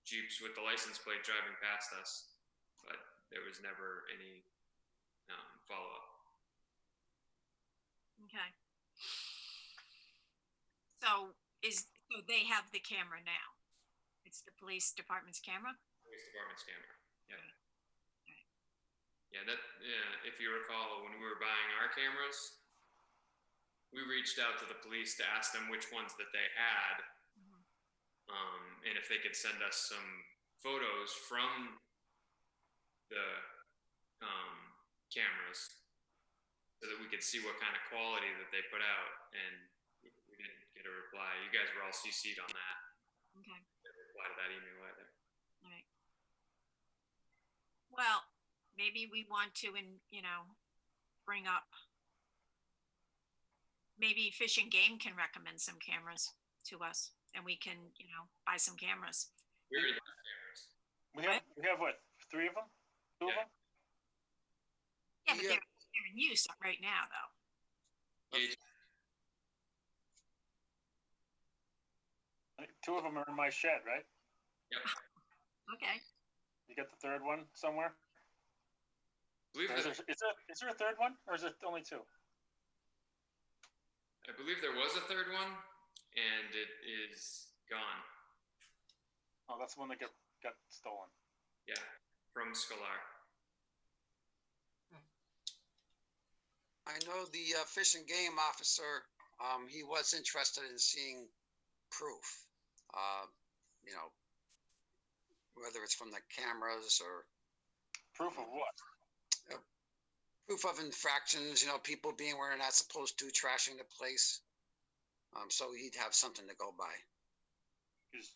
Jeeps with the license plate driving past us. but there was never any follow-up. Okay. So they have the camera now? It's the police department's camera? Police department's camera, yeah. Yeah, if you recall, when we were buying our cameras, we reached out to the police to ask them which ones that they had, and if they could send us some photos from the cameras so that we could see what kind of quality that they put out, and we didn't get a reply. You guys were all CC'd on that. Okay. Didn't reply to that email either. All right. Well, maybe we want to, bring up, maybe Fish and Game can recommend some cameras to us, and we can, buy some cameras. We already got cameras. We have what, 3 of them? 2 of them? Yeah, but they're in use right now, though. Yeah. 2 of them are in my shed, right? Yep. Okay. You got the 3rd one somewhere? Is there a 3rd one, or is it only 2? I believe there was a 3rd one, and it is gone. Oh, that's the one that got stolen. Yeah, from Sklar. I know the Fish and Game officer, he was interested in seeing proof, whether it's from the cameras or. Proof of what? Proof of infractions, people being where they're not supposed to, trashing the place. So he'd have something to go by. Because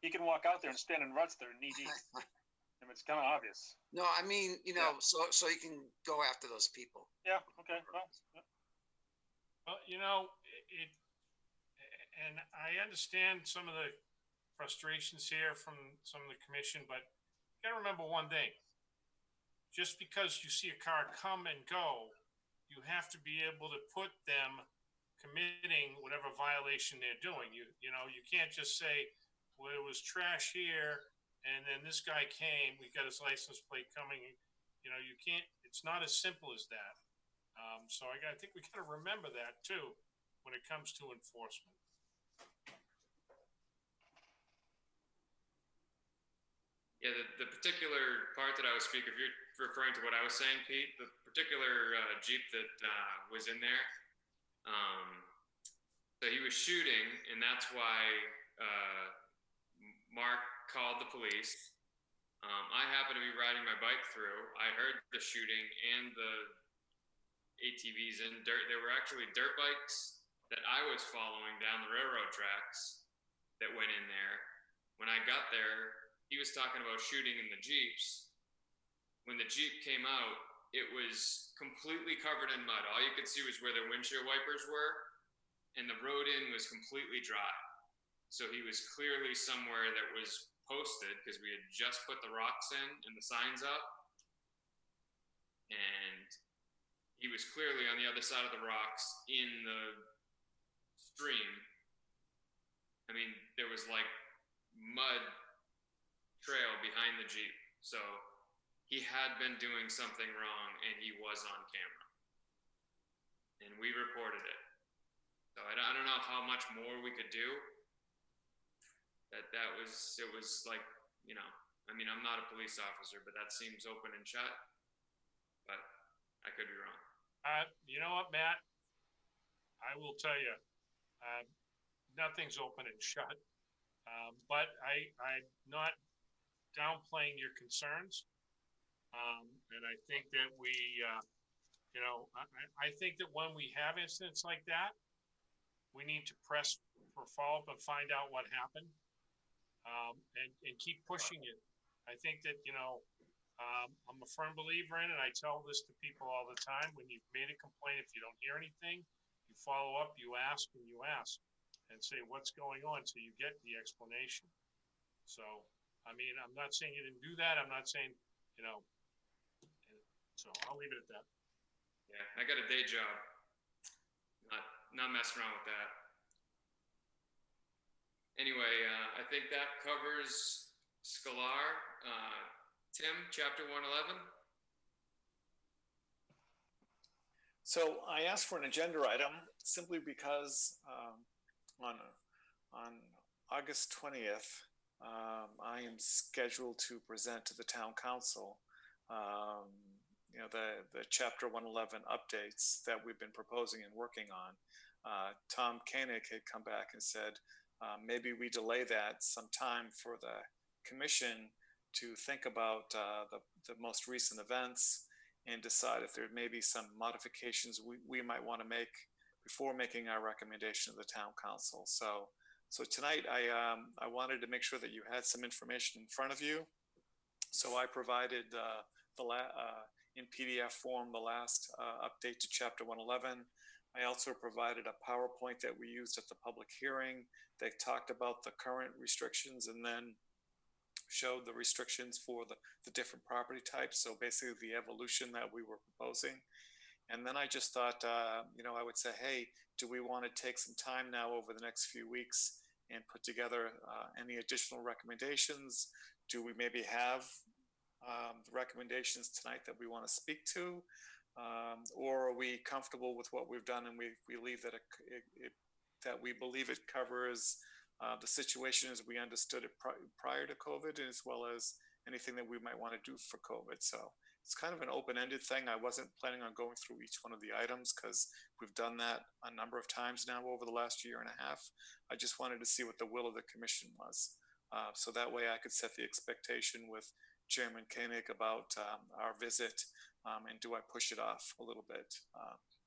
he can walk out there and stand in ruts there knee deep. I mean, it's kind of obvious. No, I mean, so you can go after those people. Yeah. Okay. Well, Well, and I understand some of the frustrations here from some of the commission, but you got to remember one thing. Just because you see a car come and go, you have to be able to put them committing whatever violation they're doing. You can't just say, well, it was trash here, and then this guy came, we got his license plate coming. You can't, it's not as simple as that. So I think we got to remember that too, when it comes to enforcement. Yeah, the particular part that I was speaking, if you're referring to what I was saying, Pete, the particular Jeep that was in there, so he was shooting, and that's why Mark called the police. I happened to be riding my bike through. I heard the shooting and the ATVs in dirt. There were actually dirt bikes that I was following down the railroad tracks that went in there. When I got there, he was talking about shooting in the Jeeps. When the Jeep came out, it was completely covered in mud. All you could see was where the windshield wipers were, and the road in was completely dry. So he was clearly somewhere that was posted, because we had just put the rocks in and the signs up. And he was clearly on the other side of the rocks in the stream. I mean, there was like mud trail behind the Jeep. So he had been doing something wrong, and he was on camera. And we reported it. So I don't know how much more we could do. It was like, I mean, I'm not a police officer, but that seems open and shut. But I could be wrong. You know what, Matt? I will tell you, nothing's open and shut. But I'm not downplaying your concerns. And I think that I think that when we have incidents like that, we need to press for follow-up and find out what happened, and keep pushing it. I think that, I'm a firm believer in it. I tell this to people all the time. When you've made a complaint, if you don't hear anything, you follow up, you ask, and say what's going on so you get the explanation. So, I mean, I'm not saying you didn't do that. I'm not saying, so I'll leave it at that. Yeah, I got a day job. Not messing around with that. Anyway, I think that covers Sklar. Tim, chapter 111. So I asked for an agenda item simply because on August 20th, I am scheduled to present to the town council, the Chapter 111 updates that we've been proposing and working on. Tom Koenig had come back and said, maybe we delay that some time for the commission to think about the most recent events and decide if there may be some modifications we might want to make before making our recommendation to the town council. So tonight I wanted to make sure that you had some information in front of you. So I provided in PDF form the last update to Chapter 111. I also provided a PowerPoint that we used at the public hearing. They talked about the current restrictions and then showed the restrictions for the different property types. So basically the evolution that we were proposing. And then I just thought, I would say, hey, do we want to take some time now over the next few weeks and put together any additional recommendations? Do we maybe have the recommendations tonight that we want to speak to? Or are we comfortable with what we've done and we believe that that we believe it covers the situation as we understood it prior to COVID, as well as anything that we might want to do for COVID. So it's kind of an open-ended thing. I wasn't planning on going through each one of the items because we've done that a number of times now over the last year and a half. I just wanted to see what the will of the commission was. So that way I could set the expectation with Chairman Koenig about our visit, and do I push it off a little bit?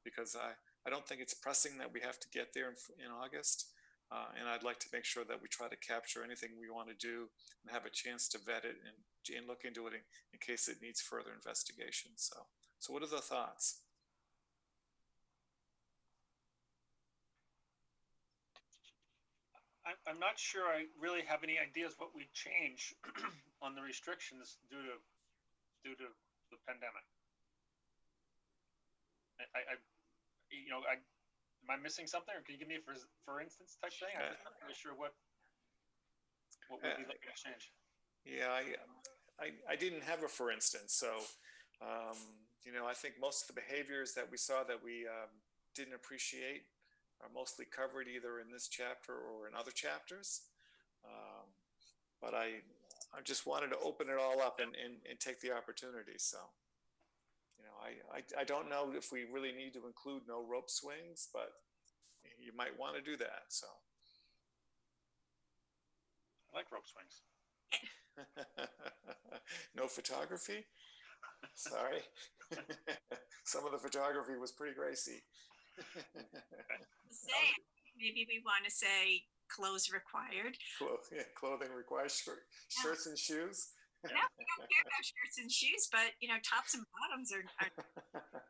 Because I don't think it's pressing that we have to get there in August. And I'd like to make sure that we try to capture anything we want to do and have a chance to vet it and look into it in case it needs further investigation. So what are the thoughts? I'm not sure I really have any ideas what we'd change on the restrictions due to the pandemic. Am I missing something, or can you give me a for instance type thing? I'm just not really sure what would be looking to change. Yeah, I didn't have a for instance. So, I think most of the behaviors that we saw that we didn't appreciate are mostly covered either in this chapter or in other chapters. But I just wanted to open it all up and take the opportunity. So, I don't know if we really need to include no rope swings, but you might want to do that. So I like rope swings. No photography? Sorry. Some of the photography was pretty racy. Maybe we want to say clothes required. Clothing required, shirts and shoes. No, we don't care about shirts and shoes, but tops and bottoms are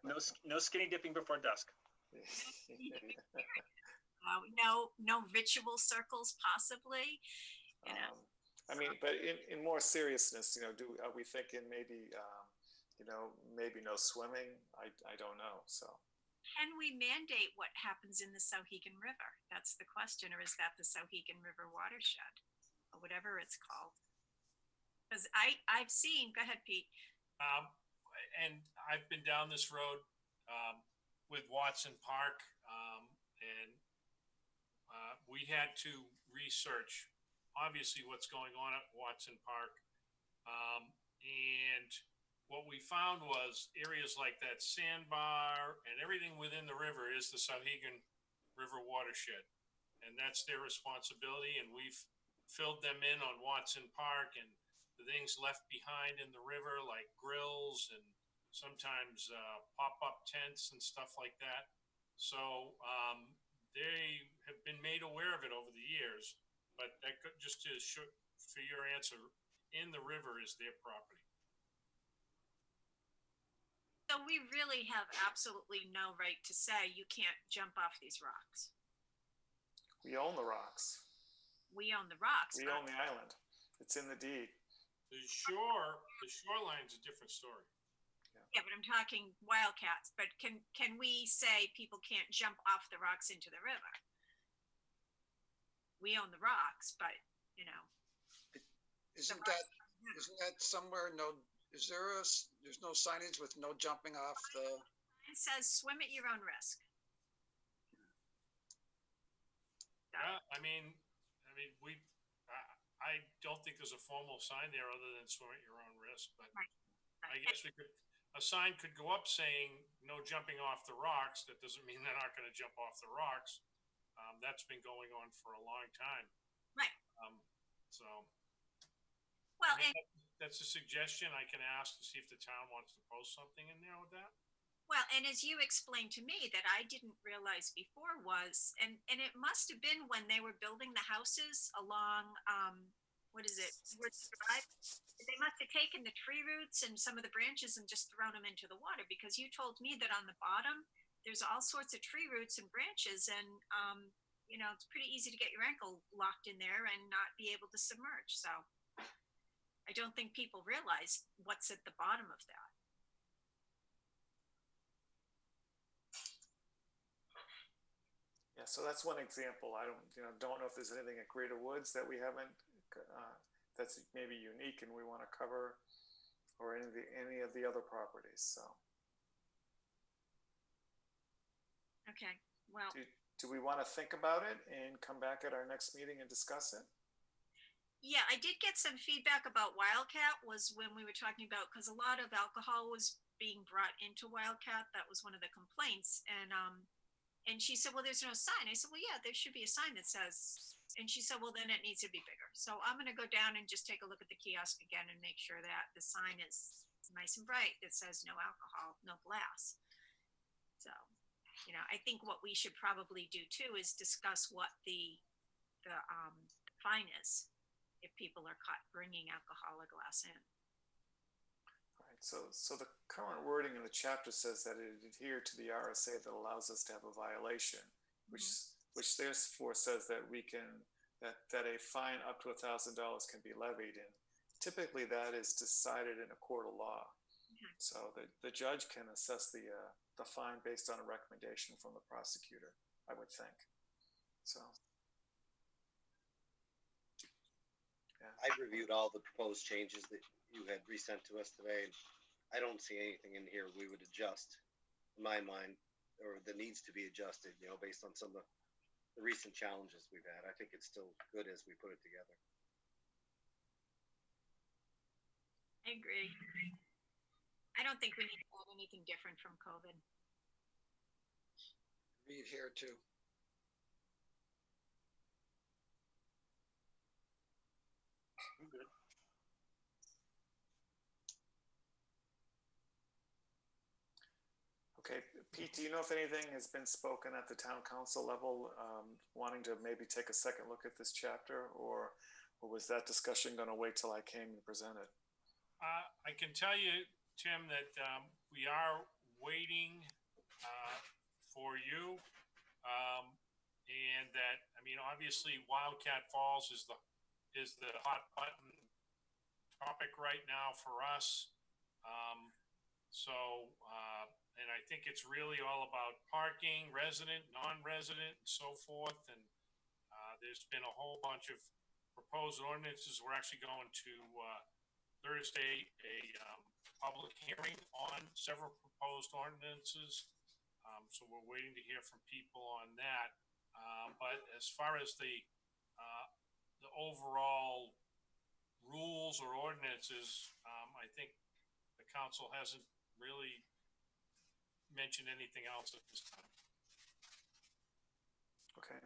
no skinny dipping before dusk. No ritual circles, possibly. But in more seriousness, are we thinking maybe maybe no swimming? I don't know. So can we mandate what happens in the Sauhegan River? That's the question. Or is that the Sauhegan River watershed, or whatever it's called? Because I've seen, go ahead, Pete. And I've been down this road with Watson Park, and we had to research, obviously, what's going on at Watson Park. And what we found was areas like that sandbar and everything within the river is the Sauhegan River watershed. And that's their responsibility. And we've filled them in on Watson Park and the things left behind in the river, like grills and sometimes pop-up tents and stuff like that. So they have been made aware of it over the years, but that could, just to show, for your answer, in the river is their property. So we really have absolutely no right to say you can't jump off these rocks. We own the rocks. We own the rocks. We own the island. It's in the deed. The shoreline's a different story. Yeah, but I'm talking wildcats. But can we say people can't jump off the rocks into the river? We own the rocks, but Isn't that isn't that somewhere? No, is there there's no signage with no jumping off the? It says swim at your own risk. Yeah, I mean, I don't think there's a formal sign there other than swim at your own risk, but I guess a sign could go up saying no jumping off the rocks. That doesn't mean they're not going to jump off the rocks. That's been going on for a long time. Right. So. Well, that's a suggestion. I can ask to see if the town wants to post something in there with that. Well, and as you explained to me that I didn't realize before was, and it must have been when they were building the houses along, what is it, Woods Drive? They must have taken the tree roots and some of the branches and just thrown them into the water, because you told me that on the bottom, there's all sorts of tree roots and branches, and, you know, it's pretty easy to get your ankle locked in there and not be able to submerge. So I don't think people realize what's at the bottom of that. Yeah, so that's one example. I don't know if there's anything at Greater Woods that we haven't, that's maybe unique and we want to cover, or any of the other properties. So. Okay. Well. Do we want to think about it and come back at our next meeting and discuss it? Yeah, I did get some feedback about Wildcat, was when we were talking about, because a lot of alcohol was being brought into Wildcat. That was one of the complaints. And she said, well, there's no sign. I said, well, yeah, there should be a sign that says, and she said, well, then it needs to be bigger. So I'm going to go down and just take a look at the kiosk again and make sure that the sign is nice and bright that says no alcohol, no glass. So, you know, I think what we should probably do too is discuss what the fine is if people are caught bringing alcohol or glass in. So the current wording in the chapter says that it adhered to the RSA that allows us to have a violation, which therefore says that that a fine up to $1,000 can be levied, and typically that is decided in a court of law. So the judge can assess the fine based on a recommendation from the prosecutor, I would think. So. Yeah. I've reviewed all the proposed changes that you had resent to us today. I don't see anything in here we would adjust, in my mind, or that needs to be adjusted, you know, based on some of the recent challenges we've had. I think it's still good as we put it together. I agree. I don't think we need to add anything different from COVID. Read here too. I'm good. Okay, Pete, do you know if anything has been spoken at the town council level, wanting to maybe take a second look at this chapter, or was that discussion going to wait till I came and presented? I can tell you, Tim, that we are waiting for you, and that, I mean, obviously Wildcat Falls is the hot button topic right now for us. And I think it's really all about parking, resident, non-resident, and so forth. And there's been a whole bunch of proposed ordinances. We're actually going to Thursday a public hearing on several proposed ordinances. So we're waiting to hear from people on that. But as far as the overall rules or ordinances, I think the council hasn't really mentioned anything else at this time. Okay.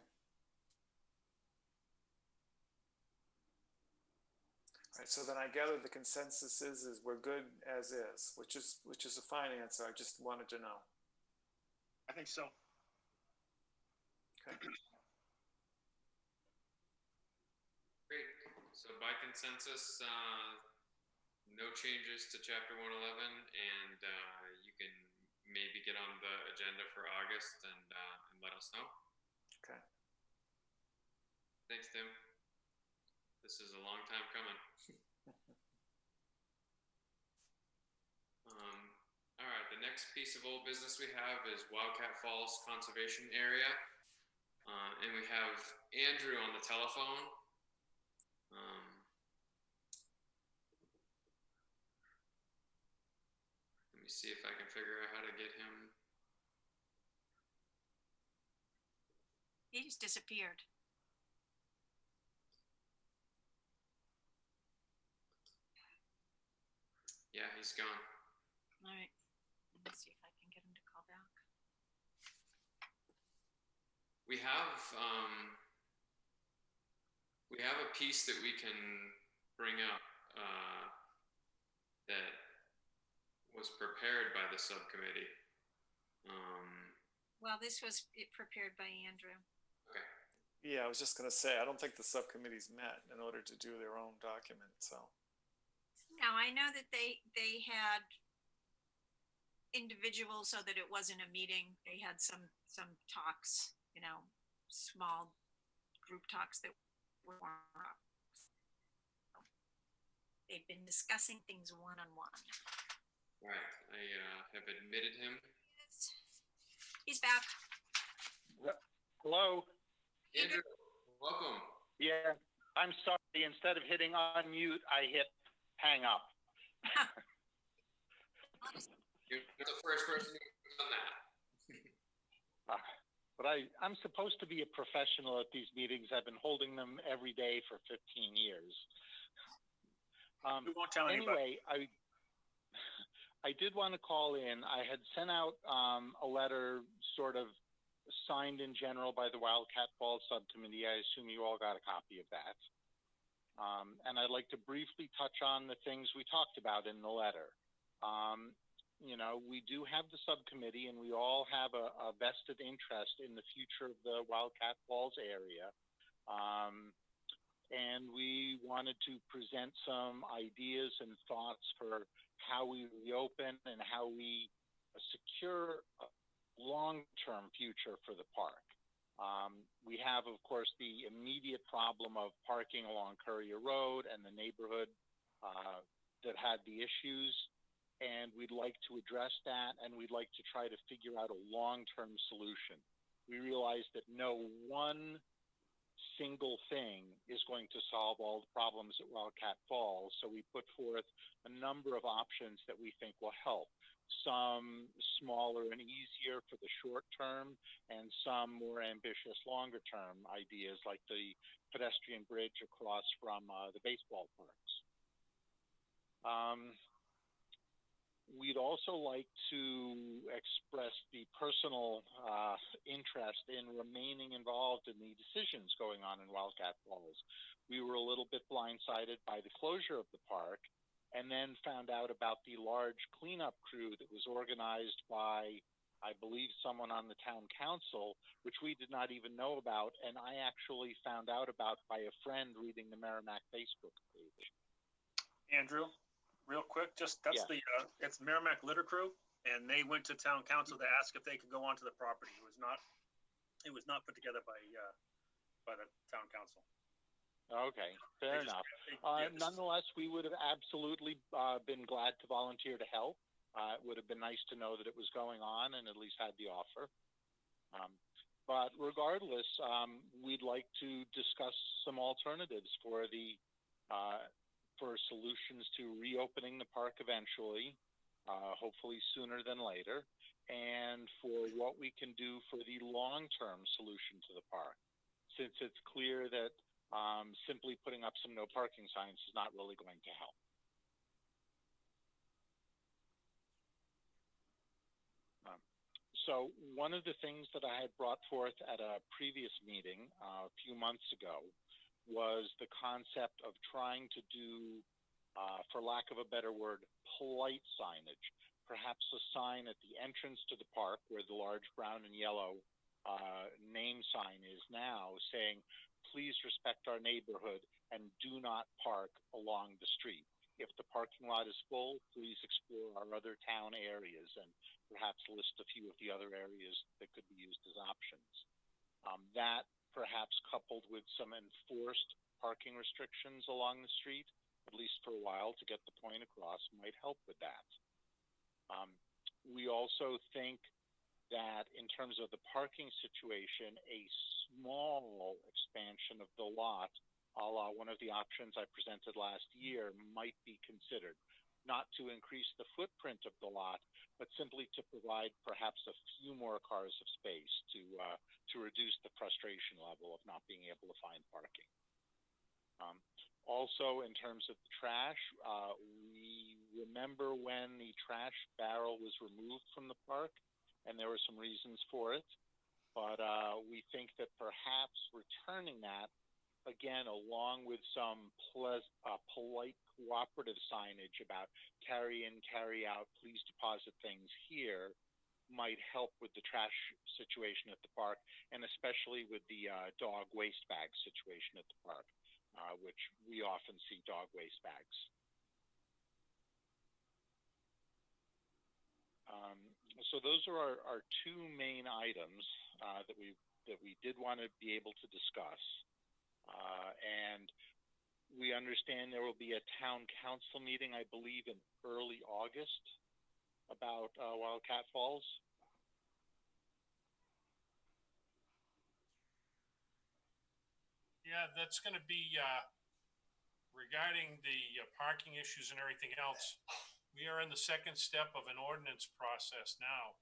All right, so then I gather the consensus is we're good as is, which is a fine answer. I just wanted to know. I think so. Okay. Great. So by consensus, no changes to Chapter 111, and you can maybe get on the agenda for August and let us know. Okay. Thanks, Tim. This is a long time coming. All right, the next piece of old business we have is Wildcat Falls Conservation Area. And we have Andrew on the telephone. me see if I can figure out how to get him. He just disappeared. Yeah, he's gone. All right. Let me see if I can get him to call back. We have a piece that we can bring up that was prepared by the subcommittee. Well, this was prepared by Andrew. Okay. Yeah, I was just going to say, I don't think the subcommittees met in order to do their own document. So Now I know that they had individuals, so that it wasn't a meeting. They had some talks, you know, small group talks that were they've been discussing things one-on-one. Right. I have admitted him. He's back. Hello. Andrew, welcome. Yeah, I'm sorry. Instead of hitting unmute, I hit hang up. You're the first person who's done that. But I'm supposed to be a professional at these meetings. I've been holding them every day for 15 years. We won't tell anybody. Anyway, I did want to call in. I had sent out a letter sort of signed in general by the Wildcat Falls Subcommittee. I assume you all got a copy of that. And I'd like to briefly touch on the things we talked about in the letter. You know, we do have the subcommittee and we all have a vested interest in the future of the Wildcat Falls area. And we wanted to present some ideas and thoughts for how we reopen and how we secure a long-term future for the park. We have, of course, the immediate problem of parking along Courier Road and the neighborhood that had the issues. And we'd like to address that, and we'd like to try to figure out a long-term solution. We realize that no one single thing is going to solve all the problems at Wildcat Falls, so we put forth a number of options that we think will help. Some smaller and easier for the short term, and some more ambitious longer term ideas like the pedestrian bridge across from the baseball parks. We'd also like to express the personal interest in remaining involved in the decisions going on in Wildcat Falls. We were a little bit blindsided by the closure of the park, and then found out about the large cleanup crew that was organized by, I believe, someone on the town council, which we did not even know about, and I actually found out about by a friend reading the Merrimack Facebook page. Andrew, real quick, just that's Yeah. It's Merrimack Litter Crew, and they went to town council to ask if they could go onto the property. It was not put together by the town council. Okay, fair enough. Nonetheless, we would have absolutely been glad to volunteer to help. It would have been nice to know that it was going on and at least had the offer. But regardless, we'd like to discuss some alternatives for solutions to reopening the park eventually, hopefully sooner than later, and for what we can do for the long-term solution to the park, since it's clear that simply putting up some no parking signs is not really going to help. So one of the things that I had brought forth at a previous meeting a few months ago was the concept of trying to do, for lack of a better word, polite signage. Perhaps a sign at the entrance to the park where the large brown and yellow name sign is now, saying, please respect our neighborhood and do not park along the street. If the parking lot is full, please explore our other town areas and perhaps list a few of the other areas that could be used as options. That perhaps coupled with some enforced parking restrictions along the street, at least for a while to get the point across, might help with that. We also think that in terms of the parking situation, a small expansion of the lot, a la one of the options I presented last year, might be considered. not to increase the footprint of the lot, but simply to provide perhaps a few more cars of space to reduce the frustration level of not being able to find parking. Also, in terms of the trash, we remember when the trash barrel was removed from the park, and there were some reasons for it. But we think that perhaps returning that, again, along with some polite cooperative signage about carry in, carry out, please deposit things here, might help with the trash situation at the park, and especially with the dog waste bag situation at the park, which we often see dog waste bags. So those are our two main items that we did want to be able to discuss. And we understand there will be a town council meeting, I believe, in early August about Wildcat Falls. Yeah, that's going to be regarding the parking issues and everything else. We are in the second step of an ordinance process now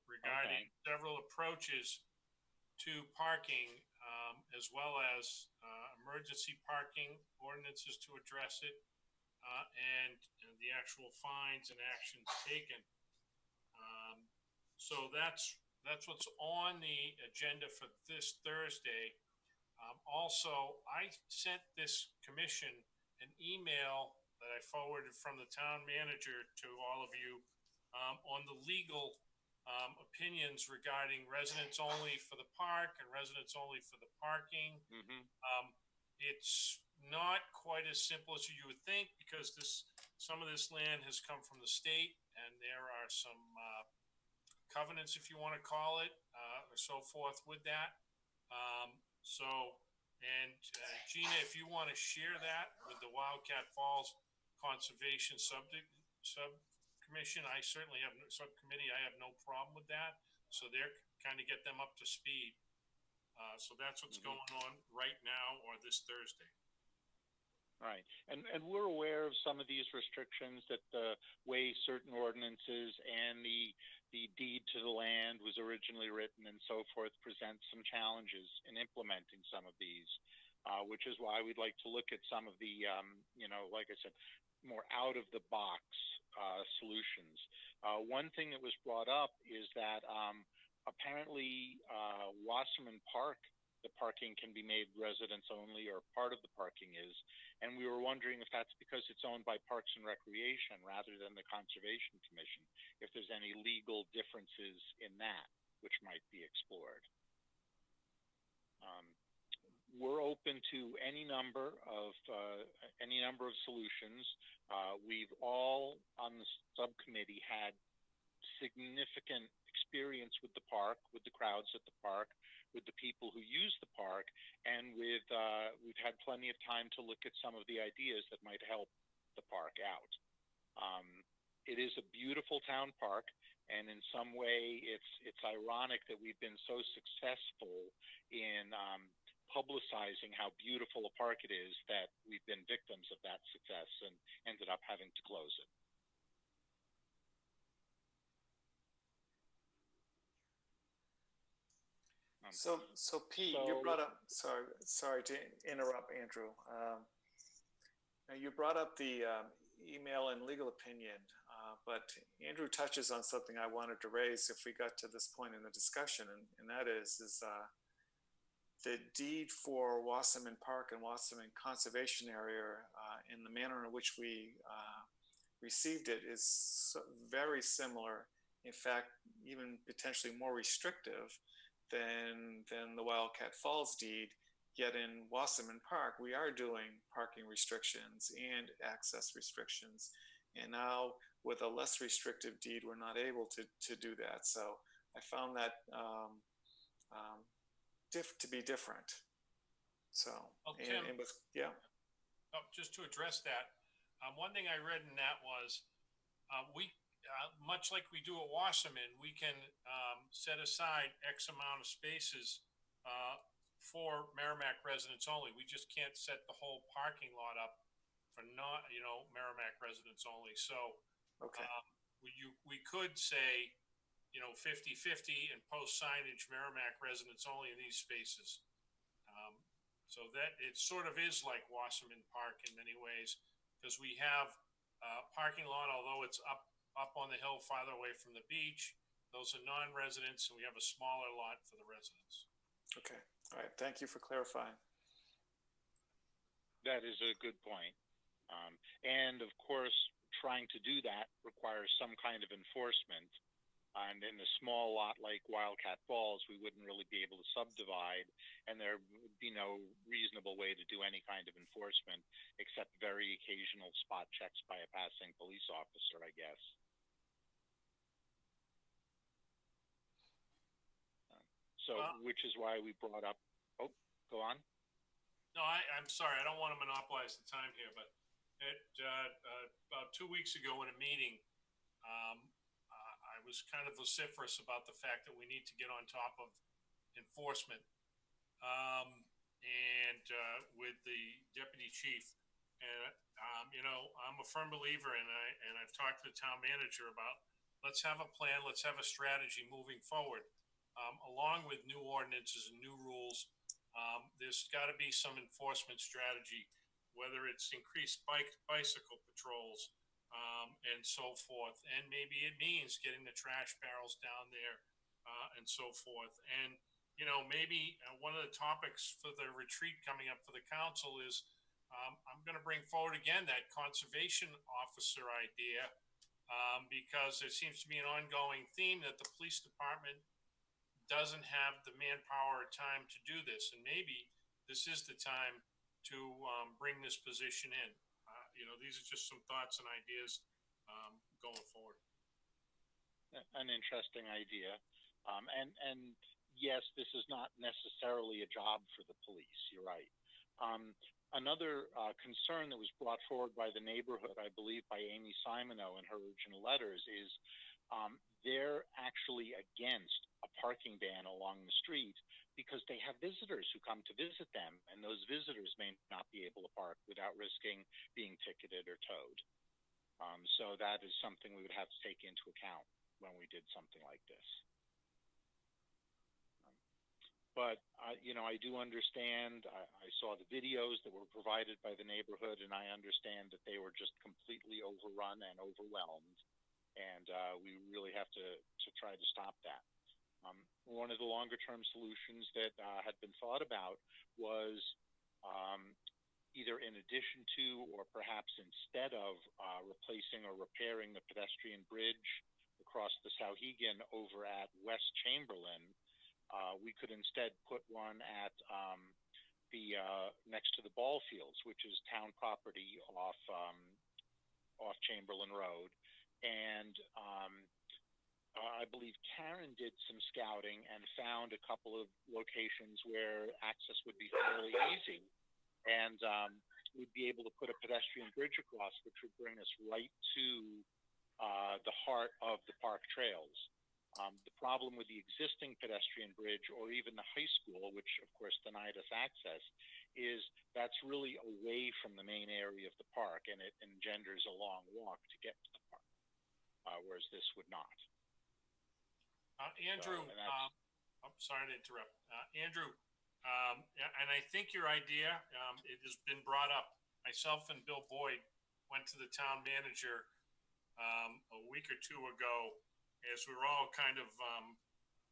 regarding several approaches to parking, as well as emergency parking ordinances to address it, and the actual fines and actions taken. So that's what's on the agenda for this Thursday. Also, I sent this commission an email that I forwarded from the town manager to all of you on the legal opinions regarding residents only for the park and residents only for the parking. It's not quite as simple as you would think, because some of this land has come from the state, and there are some covenants, if you want to call it, or so forth with that. Gina, if you want to share that with the Wildcat Falls Conservation Subcommission, I certainly have subcommittee. I have no problem with that. So they're kind of get them up to speed. So that's what's going on right now, or this Thursday. Right. And we're aware of some of these restrictions, that the way certain ordinances and the deed to the land was originally written and so forth presents some challenges in implementing some of these, which is why we'd like to look at some of the, like I said, more out of the box solutions. One thing that was brought up is that apparently Wasserman Park, the parking can be made residents only, or part of the parking is. And we were wondering if that's because it's owned by Parks and Recreation rather than the Conservation Commission, if there's any legal differences in that, which might be explored. We're open to any number of solutions. We've all on the subcommittee had significant experience with the park, with the crowds at the park, with the people who use the park, and we've had plenty of time to look at some of the ideas that might help the park out. It is a beautiful town park, and in some way it's ironic that we've been so successful in publicizing how beautiful a park it is that we've been victims of that success and ended up having to close it. So Pete, you brought up, sorry to interrupt, Andrew. You brought up the email and legal opinion, but Andrew touches on something I wanted to raise if we got to this point in the discussion, and that is the deed for Wasserman Park and Wasserman Conservation Area, in the manner in which we received it is very similar, in fact, even potentially more restrictive than the Wildcat Falls deed. Yet in Wasserman Park, we are doing parking restrictions and access restrictions. And now with a less restrictive deed, we're not able to do that. So I found that to be different. So, Tim, yeah. Just to address that, one thing I read in that was much like we do at Wasserman, we can set aside X amount of spaces for Merrimack residents only. We just can't set the whole parking lot up for not, Merrimack residents only. So Okay. we could say, 50-50 and post signage Merrimack residents only in these spaces. So that it sort of is like Wasserman Park in many ways, because we have a parking lot, although it's up on the hill farther away from the beach. Those are non-residents, and we have a smaller lot for the residents. Okay. All right. Thank you for clarifying. That is a good point. And of course, trying to do that requires some kind of enforcement. And in a small lot like Wildcat Falls, we wouldn't really be able to subdivide, and there would be no reasonable way to do any kind of enforcement except very occasional spot checks by a passing police officer, I guess. So, which is why we brought up. Oh, go on. No, I'm sorry. I don't want to monopolize the time here, but about 2 weeks ago in a meeting, I was kind of vociferous about the fact that we need to get on top of enforcement, and with the deputy chief. And I'm a firm believer, and I've talked to the town manager about, let's have a plan, let's have a strategy moving forward, along with new ordinances and new rules. There's got to be some enforcement strategy, whether it's increased bicycle patrols, and so forth. And maybe it means getting the trash barrels down there, and so forth. And, maybe one of the topics for the retreat coming up for the council is, I'm going to bring forward again that conservation officer idea, because there seems to be an ongoing theme that the police department doesn't have the manpower or time to do this. And maybe this is the time to bring this position in. These are just some thoughts and ideas going forward. An interesting idea. And yes, this is not necessarily a job for the police. You're right. Another concern that was brought forward by the neighborhood, I believe by Amy Simoneau in her original letters, is they're actually against a parking ban along the street because they have visitors who come to visit them, and those visitors may not be able to park without risking being ticketed or towed. So that is something we would have to take into account when we did something like this. But, I do understand, I saw the videos that were provided by the neighborhood, and I understand that they were just completely overrun and overwhelmed. And we really have to try to stop that. One of the longer term solutions that had been thought about was either in addition to or perhaps instead of replacing or repairing the pedestrian bridge across the Sauhegan over at West Chamberlain, we could instead put one at the next to the ball fields, which is town property off Chamberlain Road. And I believe Karen did some scouting and found a couple of locations where access would be fairly easy, and we'd be able to put a pedestrian bridge across, which would bring us right to the heart of the park trails. The problem with the existing pedestrian bridge, or even the high school, which of course denied us access, is that's really away from the main area of the park, and it engenders a long walk to get to the park, whereas this would not. Andrew, I'm sorry to interrupt. Andrew, and I think your idea, it has been brought up. Myself and Bill Boyd went to the town manager a week or two ago, as we were all kind of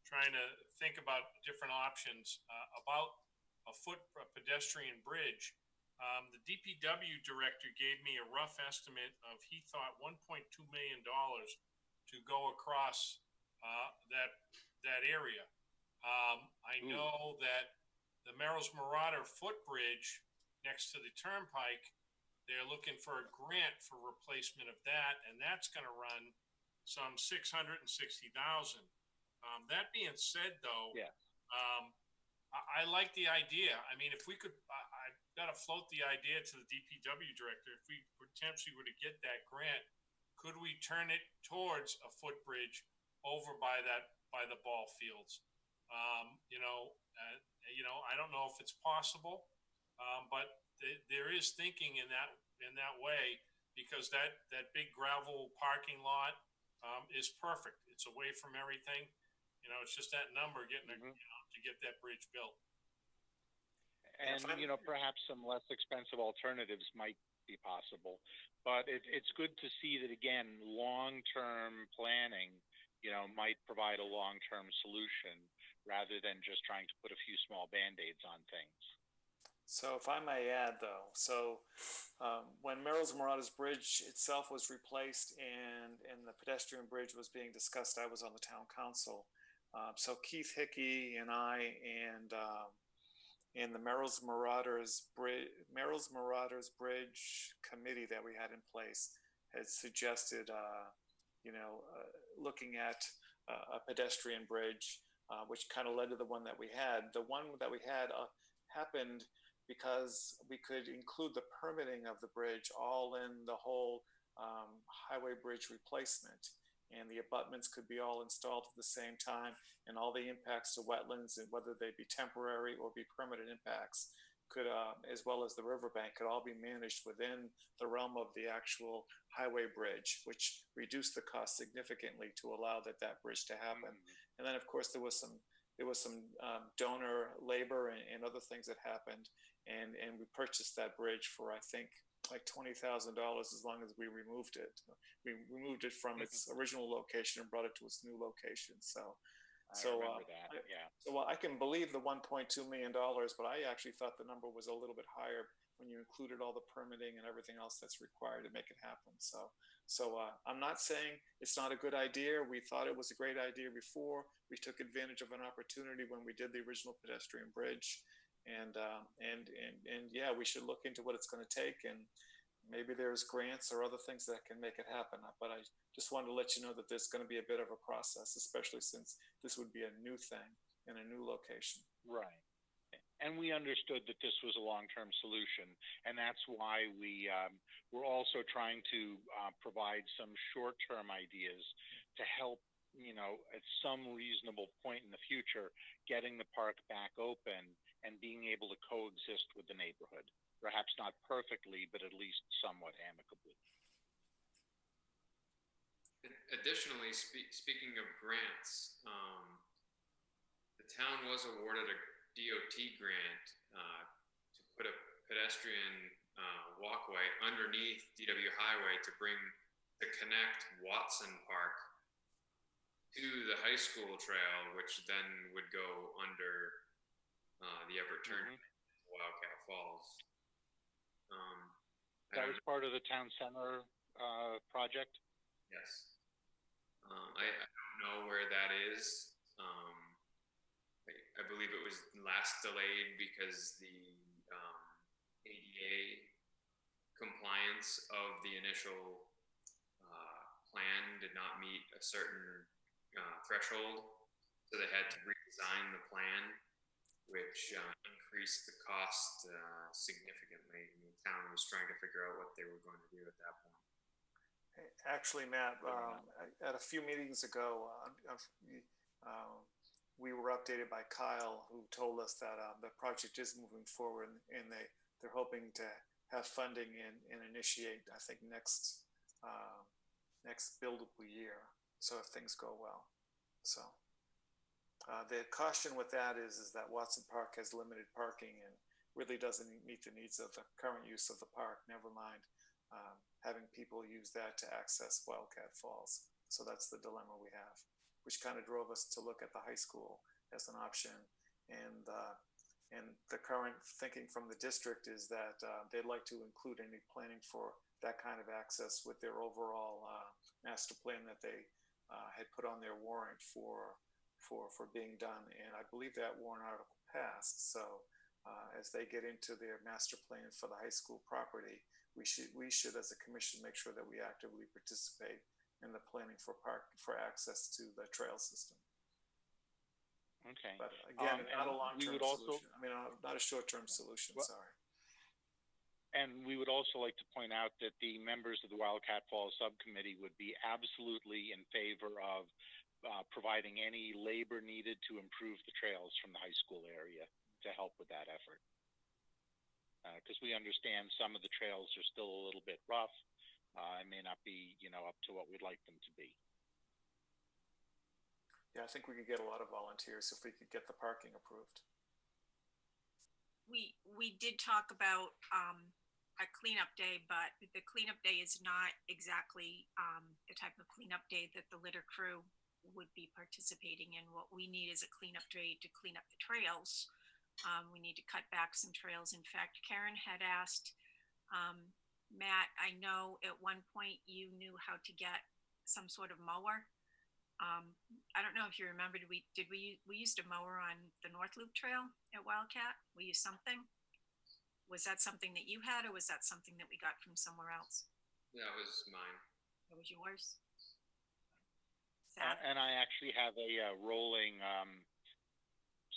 trying to think about different options about a pedestrian bridge. The DPW director gave me a rough estimate of, he thought, $1.2 million to go across that area. I know that the Merrill's Marauder footbridge next to the turnpike, they're looking for a grant for replacement of that, and that's going to run some $660,000. That being said, though, I like the idea. I mean, if we could, I've got to float the idea to the DPW director. If we potentially were to get that grant, could we turn it towards a footbridge over by the ball fields? I don't know if it's possible, but there is thinking in in that way, because that big gravel parking lot is perfect. It's away from everything. You know, it's just that number getting to get that bridge built. And, you know, perhaps some less expensive alternatives might be possible. But it's good to see that, again, long-term planning, you know, might provide a long-term solution rather than just trying to put a few small Band-Aids on things. So if I may add, though, when Merrill's Marauders Bridge itself was replaced and the pedestrian bridge was being discussed, I was on the town council. So Keith Hickey and I and the Merrill's Marauders Bridge committee that we had in place had suggested, looking at a pedestrian bridge, which kind of led to the one that we had. The one that we had happened because we could include the permitting of the bridge all in the whole highway bridge replacement, and the abutments could be all installed at the same time, and all the impacts to wetlands, and whether they be temporary or be permanent impacts, could, as well as the riverbank, could all be managed within the realm of the actual highway bridge, which reduced the cost significantly to allow that bridge to happen. And then, of course, there was some donor labor and other things that happened, and we purchased that bridge for, I think, like $20,000 as long as we removed it. We removed it from its original location and brought it to its new location. So I remember that. Yeah. So I can believe the $1.2 million, but I actually thought the number was a little bit higher when you included all the permitting and everything else that's required to make it happen. So I'm not saying it's not a good idea. We thought it was a great idea before. We took advantage of an opportunity when we did the original pedestrian bridge, and yeah, we should look into what it's going to take, and maybe there's grants or other things that can make it happen. But I just wanted to let you know that there's going to be a bit of a process, especially since this would be a new thing in a new location. Right. And we understood that this was a long-term solution, and that's why we're also trying to provide some short-term ideas to help, you know, at some reasonable point in the future, getting the park back open and being able to coexist with the neighborhood. Perhaps not perfectly, but at least somewhat amicably. Additionally, speaking of grants, the town was awarded a DOT grant to put a pedestrian walkway underneath DW Highway to connect Watson Park to the high school trail, which then would go under the Everett Turn Wildcat Falls. That was part of the town center project? Yes. I don't know where that is. I believe it was last delayed because the ADA compliance of the initial plan did not meet a certain threshold, so they had to redesign the plan, which increased the cost significantly. And the town was trying to figure out what they were going to do at that point. Actually, Matt, at a few meetings ago, we were updated by Kyle, who told us that the project is moving forward, and they're hoping to have funding and initiate, I think, next buildable year. So if things go well, so the caution with that is that Watson Park has limited parking and really doesn't meet the needs of the current use of the park. Never mind having people use that to access Wildcat Falls. So that's the dilemma we have, which kind of drove us to look at the high school as an option. And the current thinking from the district is that they'd like to include any planning for that kind of access with their overall master plan that they had put on their warrant for being done. And I believe that warrant article passed. So as they get into their master plan for the high school property, we should as a commission make sure that we actively participate in the planning for access to the trail system. Okay. But again, not a long-term solution. I mean, not a short-term solution. Well, sorry. And we would also like to point out that the members of the Wildcat Falls subcommittee would be absolutely in favor of providing any labor needed to improve the trails from the high school area to help with that effort. because we understand some of the trails are still a little bit rough. It may not be, up to what we'd like them to be. Yeah, I think we could get a lot of volunteers if we could get the parking approved. We did talk about a cleanup day, but the cleanup day is not exactly the type of cleanup day that the litter crew would be participating in. What we need is a cleanup day to clean up the trails. We need to cut back some trails. In fact, Karen had asked Matt, I know at one point you knew how to get some sort of mower. I don't know if you remember, we used a mower on the North Loop Trail at Wildcat. We used something. Was that something that you had, or was that something that we got from somewhere else? That was mine. That was yours? And I actually have a rolling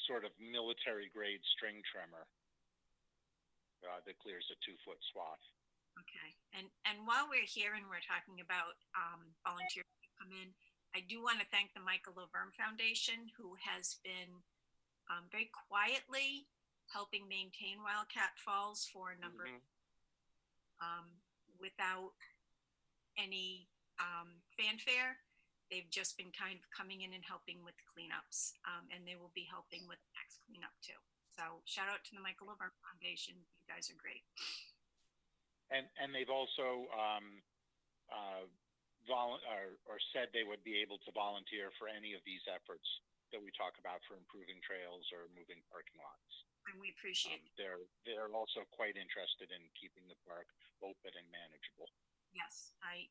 sort of military grade string trimmer that clears a 2-foot swath. Okay. And while we're here and we're talking about volunteers to come in, I do want to thank the Michael Laverne Foundation, who has been very quietly helping maintain Wildcat Falls for a number of without any fanfare. They've just been kind of coming in and helping with cleanups, and they will be helping with the next cleanup too. So shout out to the Michael Laverne Foundation. You guys are great. And they've also said they would be able to volunteer for any of these efforts that we talk about for improving trails or moving parking lots. And we appreciate it. They're also quite interested in keeping the park open and manageable. Yes, I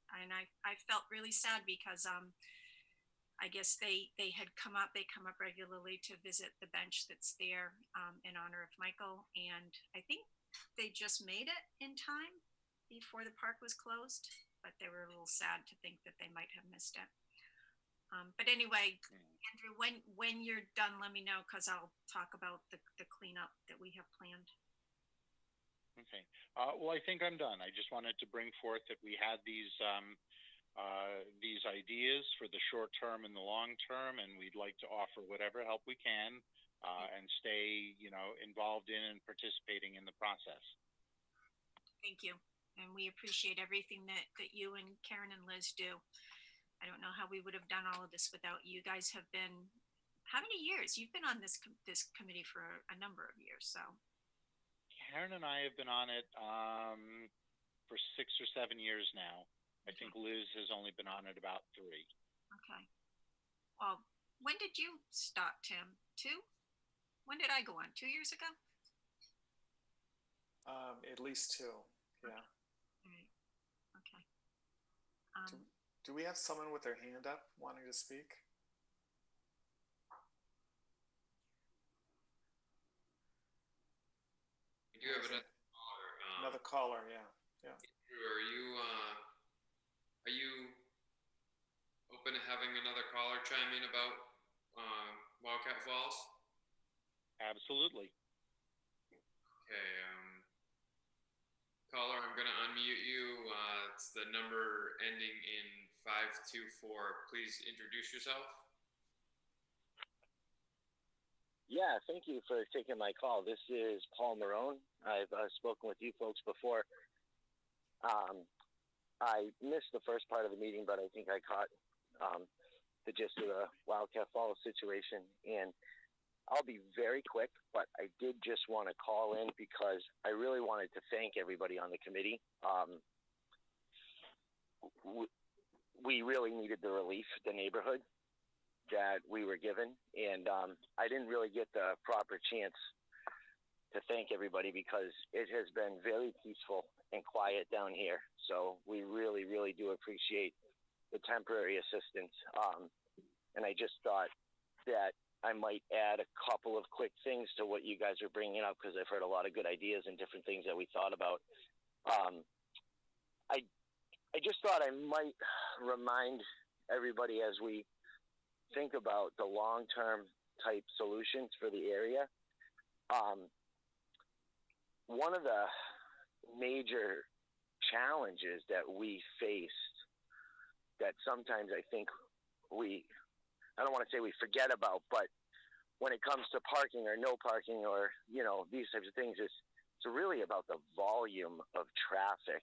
felt really sad because I guess they had come up regularly to visit the bench that's there in honor of Michael, and I think they just made it in time before the park was closed, but they were a little sad to think that they might have missed it. But anyway, Andrew, when you're done, let me know, because I'll talk about the cleanup that we have planned. Okay. Well, I think I'm done. I just wanted to bring forth that we had these ideas for the short term and the long term, and we'd like to offer whatever help we can and stay, involved in and participating in the process. Thank you. And we appreciate everything that you and Karen and Liz do. I don't know how we would have done all of this without you. Guys have been, how many years? You've been on this committee for a number of years, so. Karen and I have been on it for 6 or 7 years now. I think Liz has only been on it about 3. Okay. Well, when did you stop, Tim? 2? When did I go on? 2 years ago? At least 2, yeah. All right. Okay. Do we have someone with their hand up wanting to speak? We do have another caller. Another caller, yeah. Andrew, are you open to having another caller chime in about Wildcat Falls? Absolutely. Okay. Caller, I'm going to unmute you. It's the number ending in 524. Please introduce yourself. Yeah, thank you for taking my call. This is Paul Marone. I've spoken with you folks before. I missed the first part of the meeting, but I think I caught the gist of the Wildcat Falls situation. And I'll be very quick, but I did just want to call in because I really wanted to thank everybody on the committee. We really needed the relief, the neighborhood that we were given, and I didn't really get the proper chance to thank everybody because it has been very peaceful and quiet down here. So we really, really do appreciate the temporary assistance. And I just thought that I might add a couple of quick things to what you guys are bringing up because I've heard a lot of good ideas and different things that we thought about. I just thought I might remind everybody as we think about the long-term type solutions for the area. One of the major challenges that we faced that sometimes I think I don't want to say we forget about, but when it comes to parking or no parking or, these types of things is It's really about the volume of traffic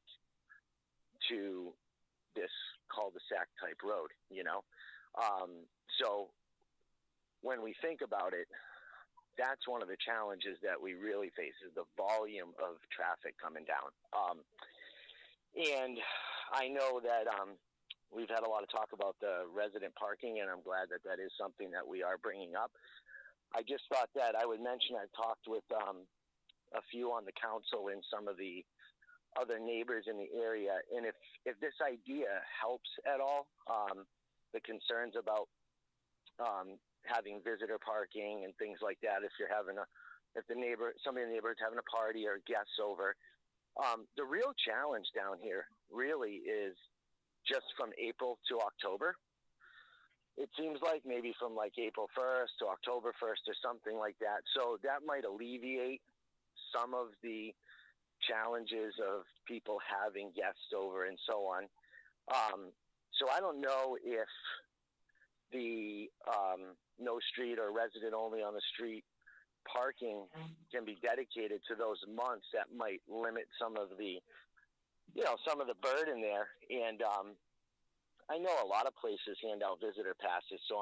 to this cul-de-sac type road, you know? So when we think about it, that's one of the challenges that we really face is the volume of traffic coming down. And I know that we've had a lot of talk about the resident parking, and I'm glad that that is something that we are bringing up. I just thought that I would mention I've talked with a few on the council and some of the other neighbors in the area, and if this idea helps at all, the concerns about having visitor parking and things like that, if somebody in the neighborhood's having a party or guests over, the real challenge down here really is just from April to October. It seems like maybe from like April 1st to October 1st or something like that. So that might alleviate some of the challenges of people having guests over and so on. So I don't know if the no street or resident only on the street parking can be dedicated to those months. That might limit some of the, some of the burden there. And I know a lot of places hand out visitor passes, so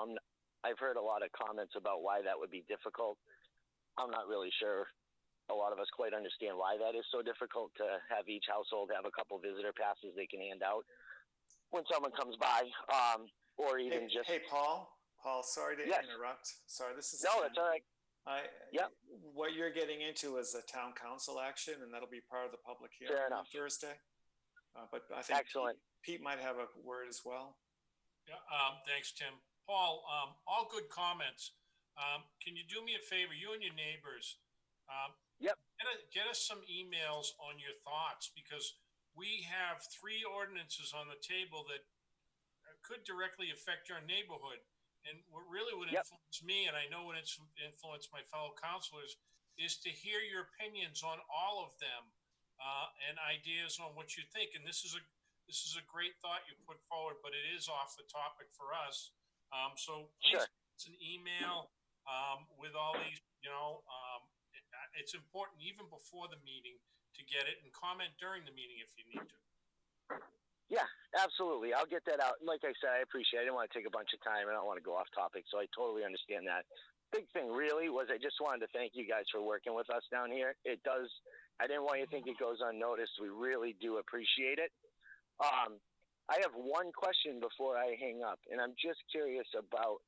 I've heard a lot of comments about why that would be difficult. I'm not really sure a lot of us quite understand why that is so difficult to have each household have a couple visitor passes they can hand out when someone comes by, or even Hey, Paul, sorry to interrupt. Sorry, this is No, it's all right. What you're getting into is a town council action, and that'll be part of the public hearing on Thursday. But I think Excellent. Pete might have a word as well. Yeah, thanks, Tim. Paul, all good comments. Can you do me a favor, you and your neighbors? Get us some emails on your thoughts, because we have 3 ordinances on the table that could directly affect your neighborhood. And what really would influence me, and I know would influence my fellow councilors, is to hear your opinions on all of them and ideas on what you think. And this is a great thought you put forward, but it is off the topic for us. So please, it's an email with all these, it's important even before the meeting to get it, and comment during the meeting if you need to. Yeah, absolutely. I'll get that out. Like I said, I appreciate it. I didn't want to take a bunch of time. I don't want to go off topic, so I totally understand that. Big thing really was I just wanted to thank you guys for working with us down here. I didn't want you to think it goes unnoticed. We really do appreciate it. I have one question before I hang up, and I'm just curious about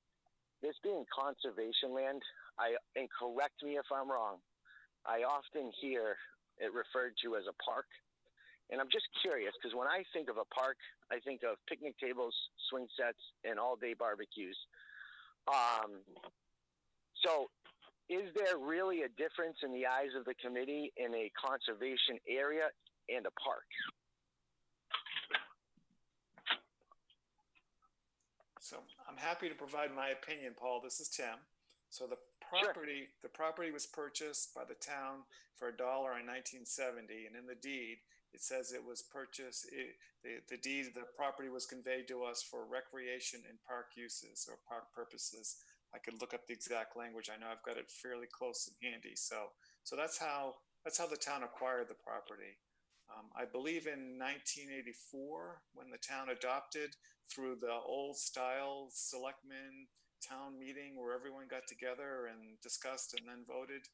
this being conservation land. And correct me if I'm wrong, I often hear it referred to as a park. And I'm just curious, because when I think of a park, I think of picnic tables, swing sets, and all-day barbecues. So is there really a difference in the eyes of the committee in a conservation area and a park? So I'm happy to provide my opinion, Paul. This is Tim. So the property was purchased by the town for $1 in 1970, and in the deed it says it was purchased. The property was conveyed to us for recreation and park uses or park purposes. I could look up the exact language. I know I've got it fairly close and handy. So that's how the town acquired the property. I believe in 1984, when the town adopted through the old style selectmen town meeting where everyone got together and discussed and then voted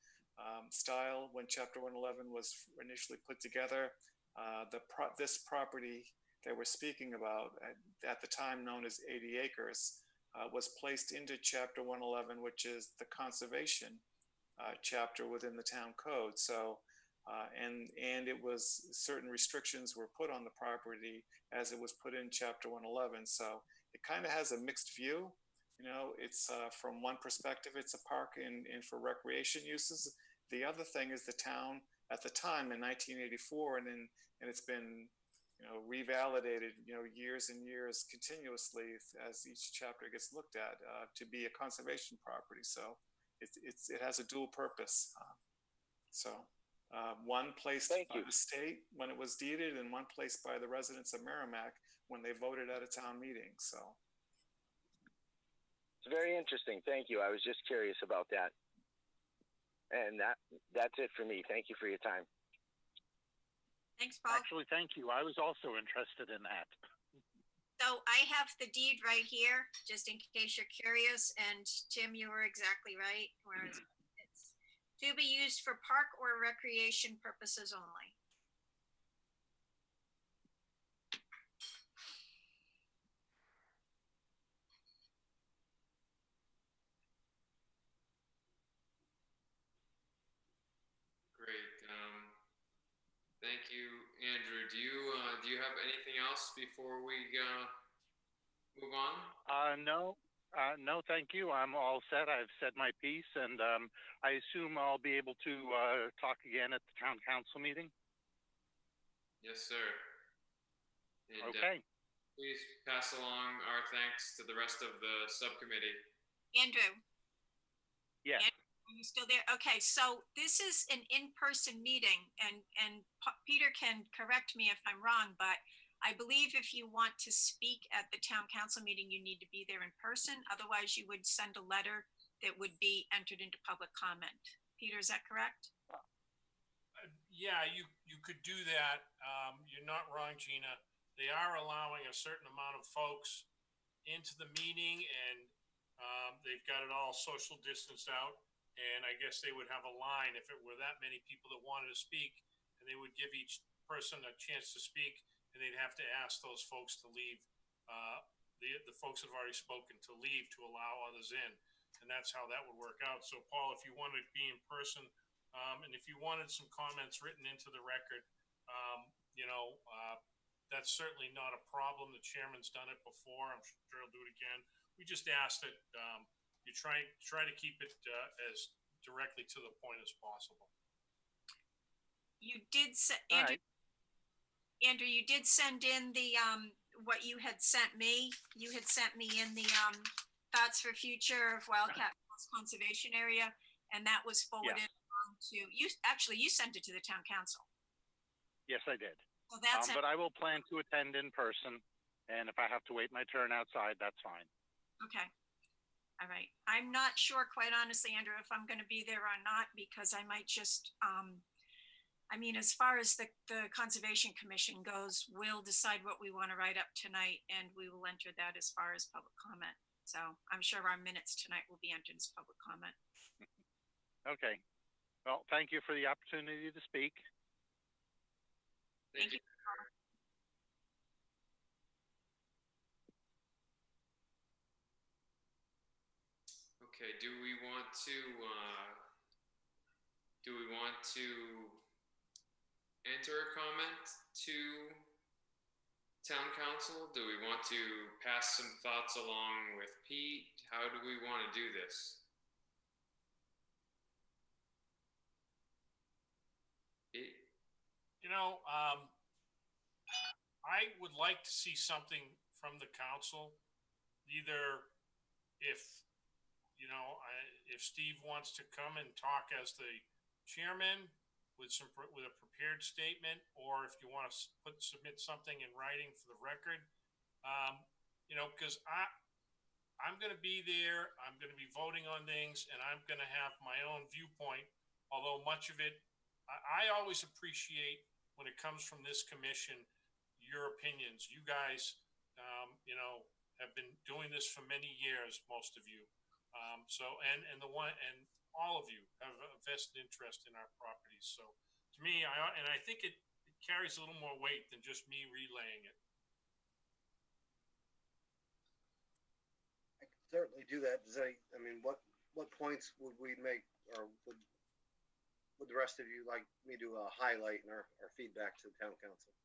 style, when Chapter 111 was initially put together, this property that we're speaking about, at the time known as 80 acres, was placed into Chapter 111, which is the conservation chapter within the town code. So and it was, certain restrictions were put on the property as it was put in Chapter 111. So it kind of has a mixed view. It's from one perspective, it's a park and for recreation uses. The other thing is the town at the time in 1984, and it's been revalidated years and years continuously as each chapter gets looked at to be a conservation property. So it has a dual purpose. One placed by the state when it was deeded, and one placed by the residents of Merrimack when they voted at a town meeting. So it's very interesting. Thank you. I was just curious about that. And that's it for me. Thank you for your time. Thanks, Paul. Actually, thank you. I was also interested in that. So I have the deed right here, just in case you're curious. And Tim, you were exactly right. Where is it? It's to be used for park or recreation purposes only. Great. Thank you, Andrew. Do you have anything else before we move on? No, thank you. I'm all set. I've said my piece, and I assume I'll be able to talk again at the town council meeting. Yes, sir. And, okay. Please pass along our thanks to the rest of the subcommittee. Andrew. Yes. Are you still there? Okay, so this is an in-person meeting, and Peter can correct me if I'm wrong, but I believe if you want to speak at the town council meeting, you need to be there in person. Otherwise, you would send a letter that would be entered into public comment. Peter, is that correct? Yeah, you could do that. You're not wrong, Gina. They are allowing a certain amount of folks into the meeting, and they've got it all social distanced out. And I guess they would have a line if it were that many people that wanted to speak, and they would give each person a chance to speak, and they'd have to ask those folks to leave. The folks that have already spoken to leave to allow others in, and that's how that would work out. So, Paul, if you wanted to be in person, and if you wanted some comments written into the record, that's certainly not a problem. The chairman's done it before. I'm sure he'll do it again. We just ask that you try to keep it as directly to the point as possible. You did Andrew. Right. Andrew, you did send in the what you had sent me. You had sent me in the thoughts for future of Wildcat Conservation Area, and that was forwarded on to you. Actually, you sent it to the town council. Yes, I did. Well, that's but I will plan to attend in person, and if I have to wait my turn outside, that's fine. Okay. All right. I'm not sure, quite honestly, Andrew, if I'm going to be there or not, because I might just, as far as the Conservation Commission goes, we'll decide what we want to write up tonight, and we will enter that as far as public comment. So I'm sure our minutes tonight will be entered as public comment. Okay. Well, thank you for the opportunity to speak. Thank you. Okay, do we want to enter a comment to town council? Do we want to pass some thoughts along with Pete? How do we want to do this? Pete? I would like to see something from the council, either if Steve wants to come and talk as the chairman with a prepared statement, or if you want to submit something in writing for the record, because I'm going to be there, I'm going to be voting on things, and I'm going to have my own viewpoint. Although much of it, I always appreciate when it comes from this commission, your opinions. You guys, have been doing this for many years, most of you. And all of you have a vested interest in our properties. So to me, I think it carries a little more weight than just me relaying it. I can certainly do that. What points would we make, or would the rest of you like me to highlight in our feedback to the town council?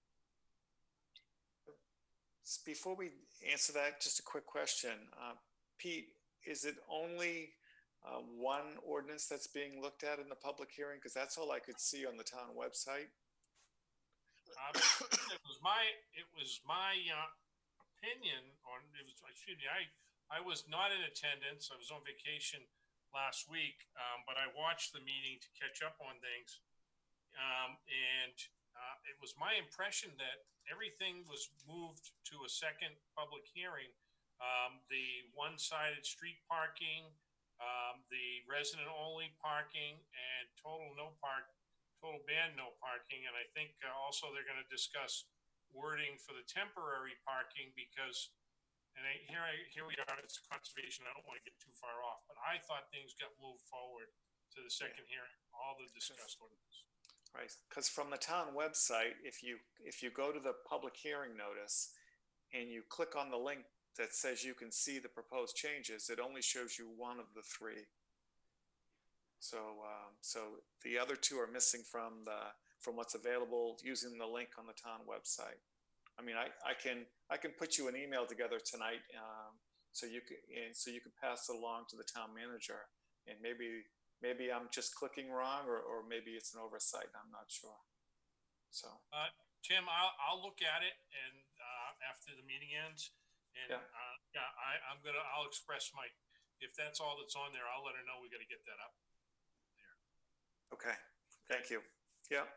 Before we answer that, just a quick question. Pete, is it only one ordinance that's being looked at in the public hearing? Because that's all I could see on the town website. It was my opinion on it. I was not in attendance. I was on vacation last week, but I watched the meeting to catch up on things, and it was my impression that everything was moved to a second public hearing. The one-sided street parking, the resident-only parking, and total total ban no parking, and I think also they're going to discuss wording for the temporary parking because, here we are, it's conservation. I don't want to get too far off, but I thought things got moved forward to the second hearing, all the discussed ordinance. Right, because from the town website, if you go to the public hearing notice and you click on the link that says you can see the proposed changes, it only shows you one of the three. So the other two are missing from what's available using the link on the town website. I mean, I can put you an email together tonight, so you can pass it along to the town manager, and maybe I'm just clicking wrong, or maybe it's an oversight. I'm not sure. So Tim, I'll look at it, and after the meeting ends, and I'll express if that's all that's on there, I'll let her know we got to get that up. Okay, thank you. Yeah.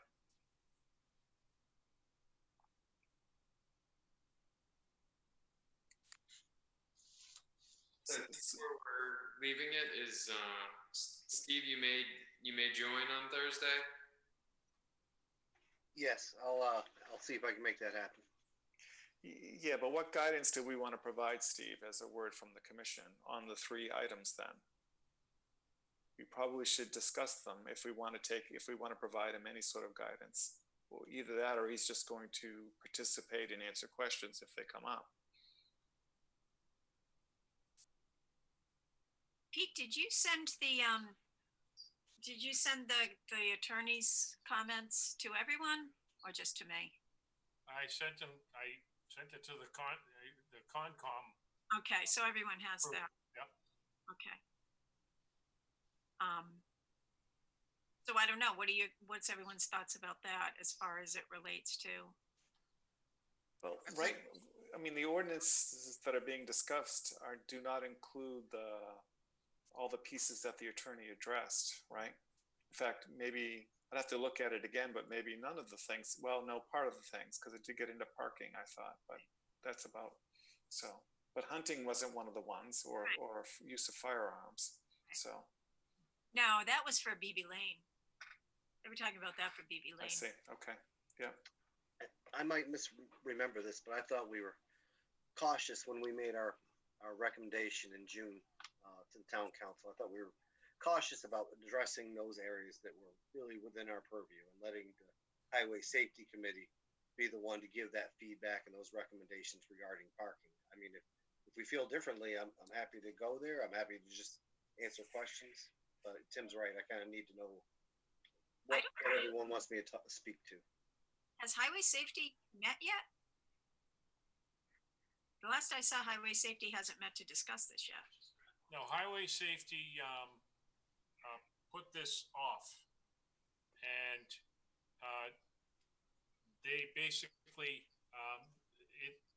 Before we're leaving it, is Steve, you may join on Thursday? Yes, I'll see if I can make that happen. Yeah, but what guidance do we want to provide, Steve, as a word from the commission on the three items then? We probably should discuss them if we want to provide him any sort of guidance. Well, either that or he's just going to participate and answer questions if they come up. Pete, did you send the attorney's comments to everyone or just to me? I sent it to the Concom. Okay, so everyone has that. Yep. Okay. So I don't know. What's everyone's thoughts about that as far as it relates to? Well, right. I mean, the ordinances that are being discussed do not include all the pieces that the attorney addressed, right? In fact, maybe I'd have to look at it again, but maybe none of the things. Well, no, part of the things, because it did get into parking, I thought, but that's about so. But hunting wasn't one of the ones, or use of firearms. So. No, that was for BB Lane. They were talking about that for BB Lane. I see. Okay. Yeah. I might misremember this, but I thought we were cautious when we made our recommendation in June to the town council. I thought we were cautious about addressing those areas that were really within our purview and letting the Highway Safety Committee be the one to give that feedback and those recommendations regarding parking. I mean, if we feel differently, I'm happy to go there. I'm happy to just answer questions. But Tim's right. I kind of need to know what everyone wants me to speak to. Has Highway Safety met yet? The last I saw, Highway Safety hasn't met to discuss this yet. No, Highway Safety put this off, and they basically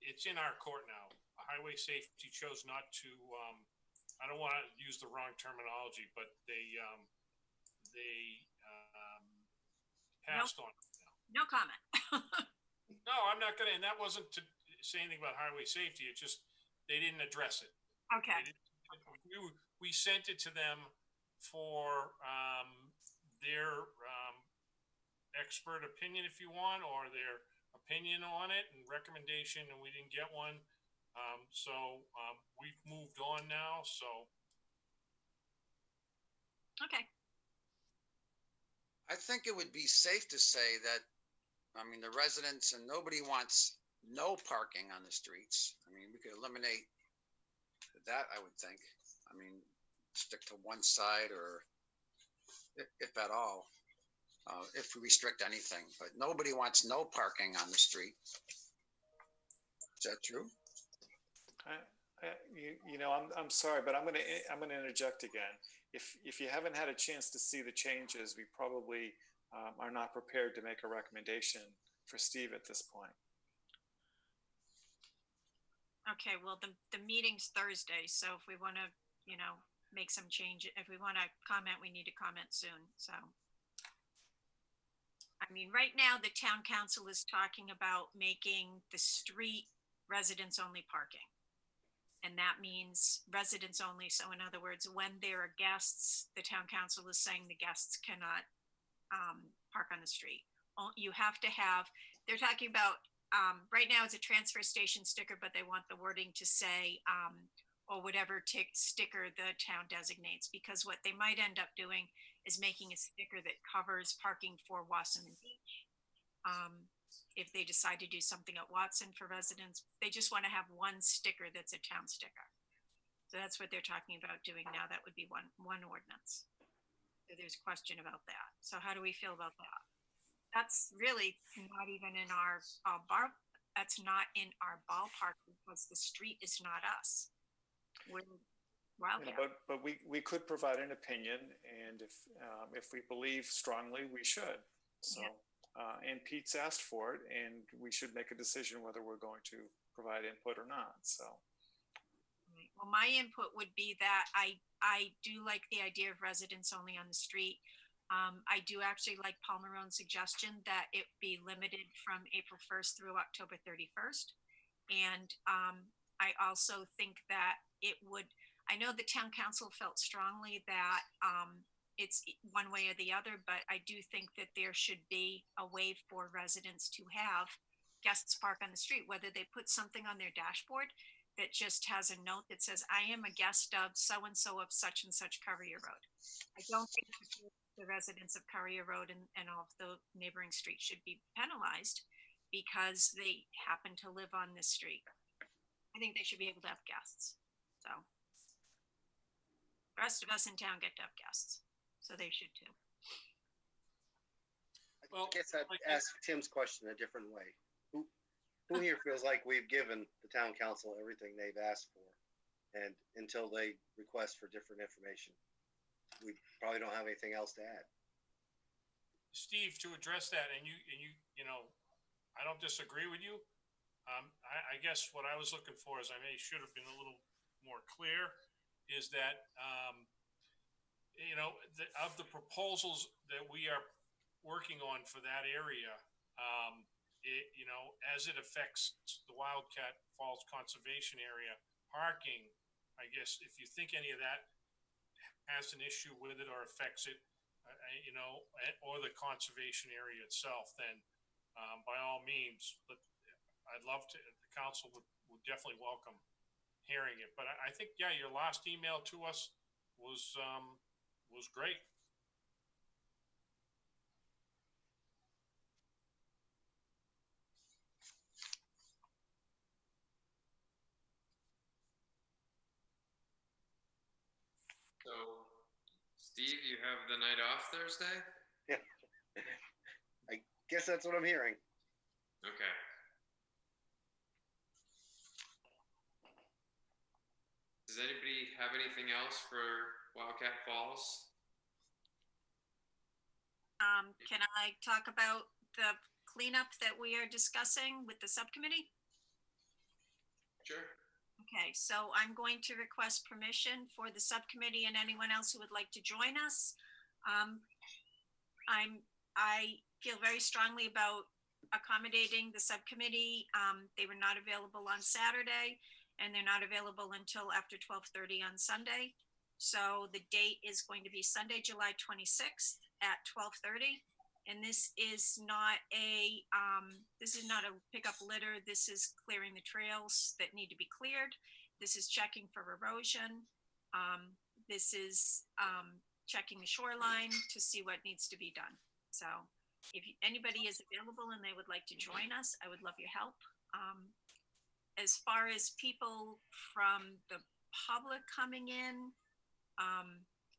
it's in our court now. Highway Safety chose not to. I don't want to use the wrong terminology, but they passed on it now. No comment. No, I'm not gonna, and that wasn't to say anything about Highway Safety. It's just they didn't address it. Okay. We sent it to them for their expert opinion, if you want, or their opinion on it and recommendation, and we didn't get one. So we've moved on now. So. Okay. I think it would be safe to say that, I mean, the residents and nobody wants no parking on the streets. I mean, we could eliminate that, I would think. I mean, stick to one side, or if at all, if we restrict anything, but nobody wants no parking on the street. Is that true? I'm sorry, but I'm gonna interject again. If you haven't had a chance to see the changes, we probably are not prepared to make a recommendation for Steve at this point. Okay, well, the meeting's Thursday, so if we want to, make some change, if we want to comment, we need to comment soon. So, I mean, right now the town council is talking about making the street residents only parking. And that means residents only. So in other words, when there are guests, the town council is saying the guests cannot park on the street. You have to have, they're talking about, right now it's a transfer station sticker, but they want the wording to say, or whatever sticker the town designates, because what they might end up doing is making a sticker that covers parking for Wasserman Beach. If they decide to do something at Watson for residents, they just want to have one sticker that's a town sticker. So that's what they're talking about doing now. That would be one ordinance. So there's a question about that. So how do we feel about that? That's really not even in our bar. That's not in our ballpark because the street is not us. We're Wildcat. But we could provide an opinion, and if we believe strongly, we should. So, and Pete's asked for it, and we should make a decision whether we're going to provide input or not. So. Well, my input would be that I do like the idea of residents only on the street. I do actually like Paul Marone's suggestion that it be limited from April 1st through October 31st. And I also think that it would, I know the town council felt strongly that it's one way or the other, but I do think that there should be a way for residents to have guests park on the street, whether they put something on their dashboard that just has a note that says, I am a guest of so-and-so of such and such Courier Road. I don't think the residents of Courier Road and all of the neighboring streets should be penalized because they happen to live on this street. I think they should be able to have guests. So the rest of us in town get to have guests. So they should too. I guess I'd ask Tim's question a different way. Who here feels like we've given the town council everything they've asked for, and until they request for different information, we probably don't have anything else to add? Steve, to address that, and you know, I don't disagree with you. I guess what I was looking for is should have been a little more clear, is that you know, of the proposals that we are working on for that area, you know, as it affects the Wildcat Falls Conservation Area parking, I guess if you think any of that has an issue with it or affects it, you know, or the conservation area itself, then by all means, I'd love to, the council would definitely welcome hearing it. But I think, yeah, your last email to us was great. So, Steve, you have the night off Thursday? Yeah. I guess that's what I'm hearing. Okay. Does anybody have anything else for Wildcat Falls? Can I talk about the cleanup that we are discussing with the subcommittee? Sure. Okay, so I'm going to request permission for the subcommittee and anyone else who would like to join us. I feel very strongly about accommodating the subcommittee. They were not available on Saturday, and they're not available until after 12:30 on Sunday. So the date is going to be Sunday, July 26th at 12:30. And this is not a pickup litter. This is clearing the trails that need to be cleared. This is checking for erosion. This is checking the shoreline to see what needs to be done. So if anybody is available and they would like to join us, I would love your help. As far as people from the public coming in,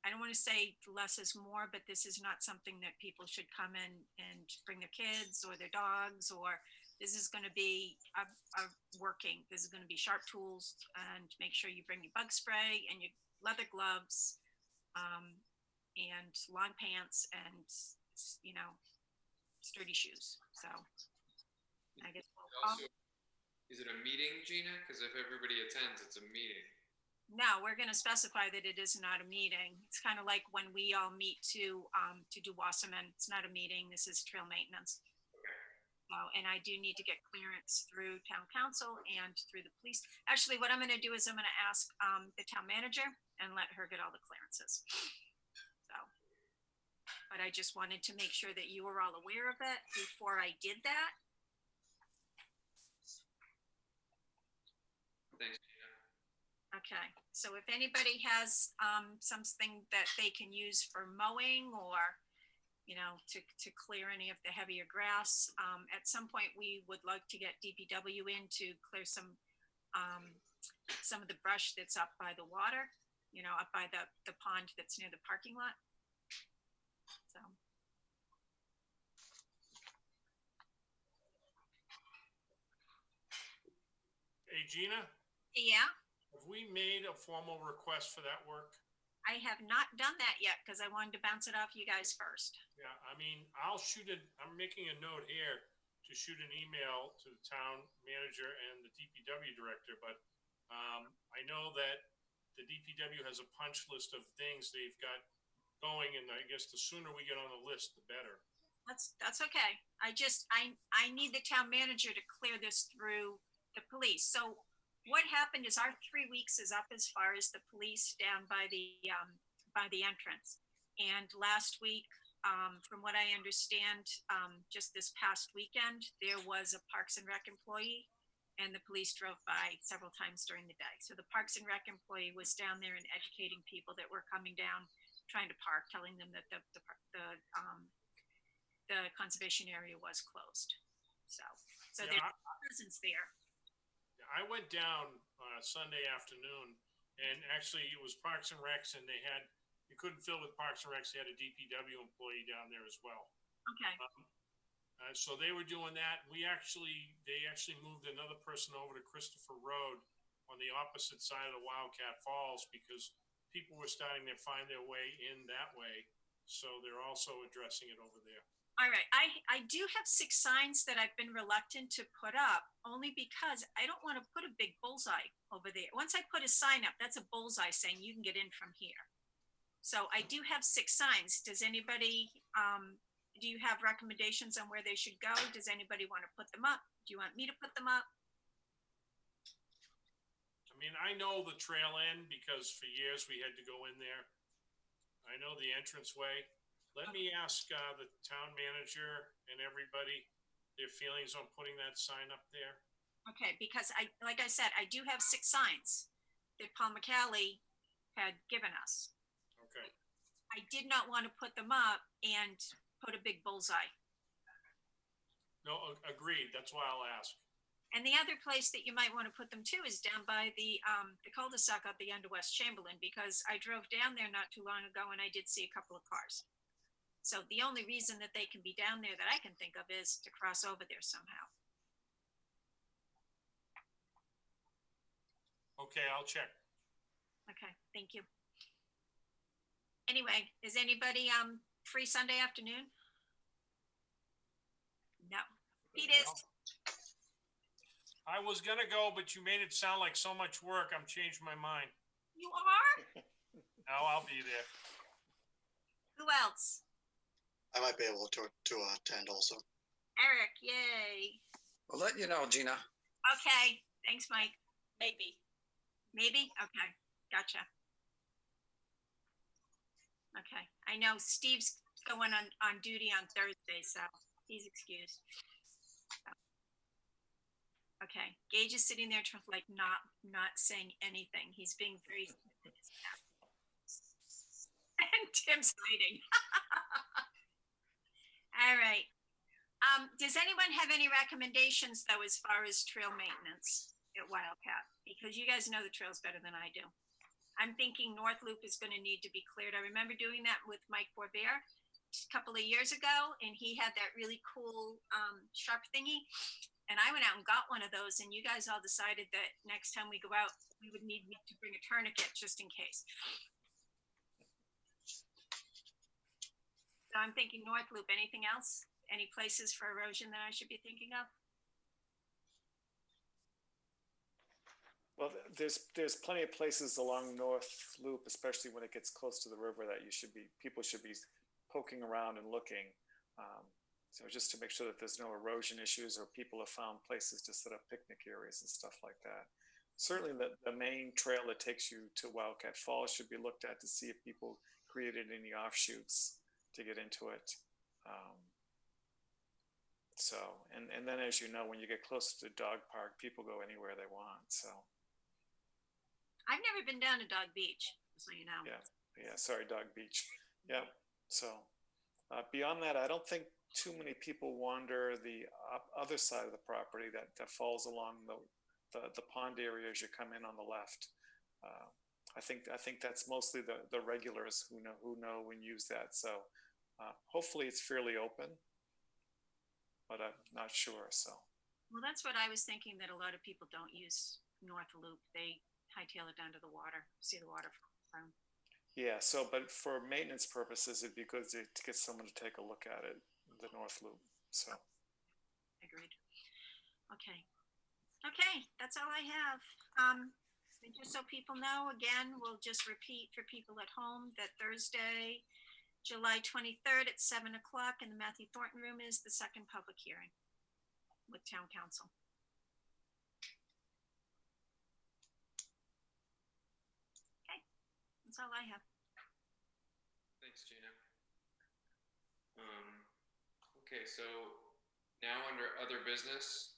I don't want to say less is more, but this is not something that people should come in and bring their kids or their dogs, or this is going to be this is going to be sharp tools, and make sure you bring your bug spray and your leather gloves, and long pants and, you know, sturdy shoes. So I guess. Also, is it a meeting, Gina? Because if everybody attends, it's a meeting. No, we're going to specify that it is not a meeting. It's kind of like when we all meet to do Wasserman. It's not a meeting. This is trail maintenance. So, and I do need to get clearance through town council and through the police. Actually, what I'm going to do is I'm going to ask the town manager and let her get all the clearances. So, but I just wanted to make sure that you were all aware of it before I did that. Thanks. Okay, so if anybody has something that they can use for mowing or, you know, to clear any of the heavier grass, at some point we would like to get DPW in to clear some of the brush that's up by the water, you know, up by the pond that's near the parking lot. So. Hey, Gina? Yeah? Have we made a formal request for that work? I have not done that yet because I wanted to bounce it off you guys first. Yeah, I mean, I'll shoot it. I'm making a note here to shoot an email to the town manager and the DPW director, but I know that the DPW has a punch list of things they've got going, and I guess the sooner we get on the list, the better. That's okay. I need the town manager to clear this through the police. So what happened is our 3 weeks is up as far as the police down by the entrance. And last week, from what I understand, just this past weekend, there was a Parks and Rec employee, and the police drove by several times during the day. So the Parks and Rec employee was down there and educating people that were coming down, trying to park, telling them that the conservation area was closed. So yeah, there's a presence there. I went down on a Sunday afternoon, and actually it was Parks and Recs, and you couldn't fill with Parks and Recs. They had a DPW employee down there as well. Okay. So they were doing that. They actually moved another person over to Christopher Road on the opposite side of the Wildcat Falls because people were starting to find their way in that way. So they're also addressing it over there. All right. I do have 6 signs that I've been reluctant to put up only because I don't want to put a big bullseye over there. Once I put a sign up, that's a bullseye saying you can get in from here. So I do have 6 signs. Does anybody, do you have recommendations on where they should go? Does anybody want to put them up? Do you want me to put them up? I mean, I know the trail end because for years we had to go in there. I know the entranceway. Let me ask the town manager and everybody their feelings on putting that sign up there. Okay, because like I said, I do have 6 signs that Paul McCallie had given us. Okay. I did not want to put them up and put a big bullseye. No, agreed. That's why I'll ask. And the other place that you might want to put them too is down by the cul-de-sac at the end of West Chamberlain, because I drove down there not too long ago and I did see a couple of cars. So the only reason that they can be down there that I can think of is to cross over there somehow. Okay, I'll check. Okay, thank you. Anyway, is anybody free Sunday afternoon? No. Pete is. I was gonna go, but you made it sound like so much work. I'm changing my mind. You are? Oh, I'll be there. Who else? I might be able to attend also. Eric, yay. We'll let you know, Gina. Okay, thanks, Mike. Maybe. Maybe? Okay, gotcha. Okay, I know Steve's going on duty on Thursday, so he's excused. Okay, Gage is sitting there like not saying anything. He's being very and Tim's hiding. All right. Does anyone have any recommendations though as far as trail maintenance at Wildcat? Because you guys know the trails better than I do. I'm thinking North Loop is going to need to be cleared. I remember doing that with Mike Borbert a couple of years ago, and he had that really cool sharp thingy. And I went out and got one of those, and you guys all decided that next time we go out, we would need me to bring a tourniquet just in case. So I'm thinking North Loop. Anything else? Any places for erosion that I should be thinking of? Well, there's plenty of places along North Loop, especially when it gets close to the river, that people should be poking around and looking. So just to make sure that there's no erosion issues, or people have found places to set up picnic areas and stuff like that. Certainly the main trail that takes you to Wildcat Falls should be looked at to see if people created any offshoots. to get into it. So, and then as you know, when you get closer to the dog park, people go anywhere they want. So I've never been down to Dog Beach, so you know. yeah, sorry, Dog Beach. Yeah. So beyond that, I don't think too many people wander the other side of the property that falls along the pond area as you come in on the left. I think that's mostly the regulars who know and use that. So hopefully it's fairly open, but I'm not sure. So. Well, that's what I was thinking, that a lot of people don't use North Loop. They hightail it down to the water, see the waterfront. Yeah. So, but for maintenance purposes, it'd be good to get someone to take a look at it, the North Loop. So. Agreed. Okay. That's all I have. And just so people know, again, we'll just repeat for people at home that Thursday, July 23rd at 7 o'clock in the Matthew Thornton Room is the second public hearing with Town Council. Okay, that's all I have. Thanks, Gina. Okay, so now under other business,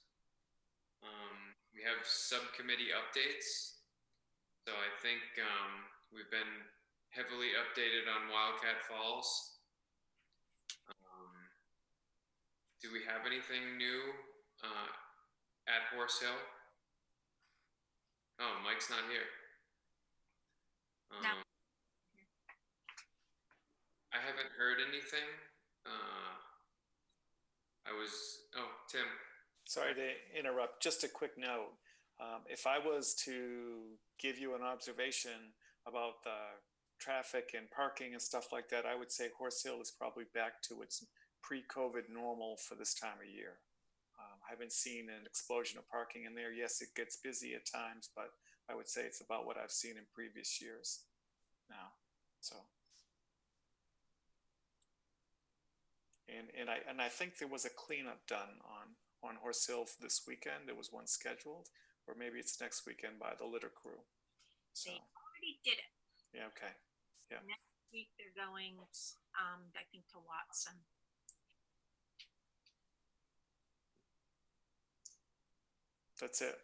we have subcommittee updates. So I think we've been heavily updated on Wildcat Falls. Do we have anything new at Horse Hill? Oh, Mike's not here. No. I haven't heard anything. Tim. Sorry to interrupt. Just a quick note. If I was to give you an observation about the traffic and parking and stuff like that, I would say Horse Hill is probably back to its pre-COVID normal for this time of year. I haven't seen an explosion of parking in there. Yes, it gets busy at times, but I would say it's about what I've seen in previous years now. So, and I think there was a cleanup done on Horse Hill this weekend. There was one scheduled, or maybe it's next weekend by the litter crew. So. They already did it. Yeah. Okay. Yeah. Next week they're going, I think, to Watson. That's it.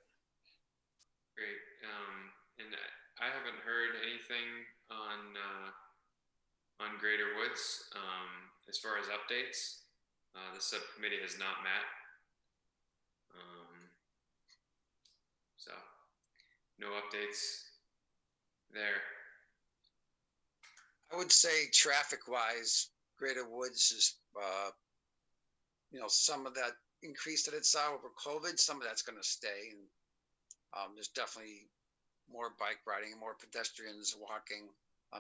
Great. And I haven't heard anything on Greater Woods as far as updates. The subcommittee has not met. So no updates there. I would say traffic-wise, Greater Woods is, some of that increase that it saw over COVID, some of that's going to stay. And there's definitely more bike riding, more pedestrians walking.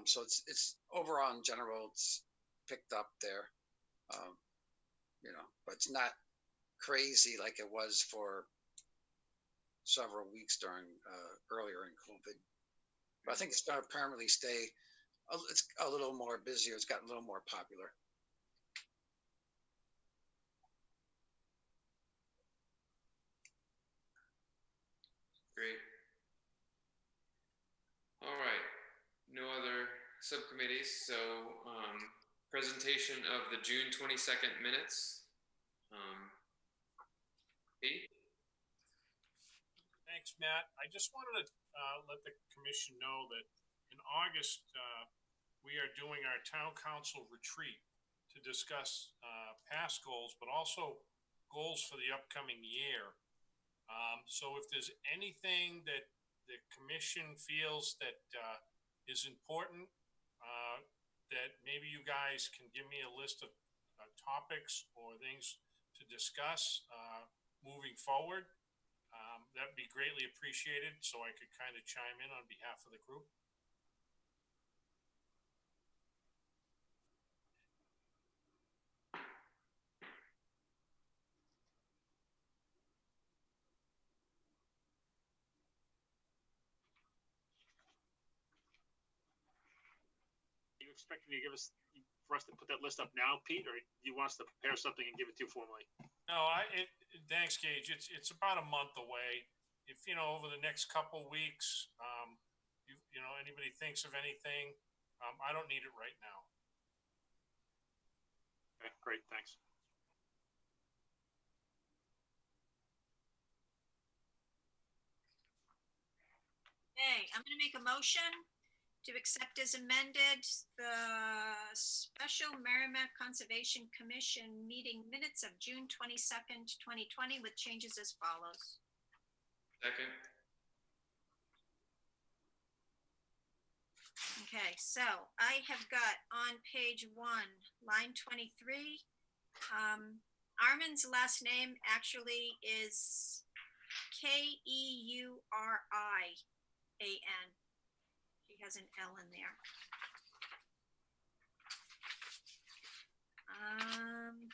So it's overall in general, it's picked up there. But it's not crazy like it was for several weeks during earlier in COVID. But I think it's going to permanently stay. It's a little more busier. It's gotten a little more popular. Great. All right. No other subcommittees. So presentation of the June 22nd minutes. Pete? Thanks, Matt. I just wanted to let the commission know that in August, we are doing our town council retreat to discuss past goals, but also goals for the upcoming year. So if there's anything that the commission feels that is important, that maybe you guys can give me a list of topics or things to discuss moving forward, that'd be greatly appreciated, so I could kind of chime in on behalf of the group. Are you expecting to give us, for us to put that list up now, Pete, or do you want us to prepare something and give it to you formally? No, thanks, Gage. It's about a month away. If over the next couple weeks, anybody thinks of anything, I don't need it right now. Okay, great, thanks. Okay, I'm going to make a motion to accept as amended the special Merrimack Conservation Commission meeting minutes of June 22nd, 2020 with changes as follows. Second. Okay, so I have got on page 1, line 23, Armin's last name actually is Keurian. She has an L in there.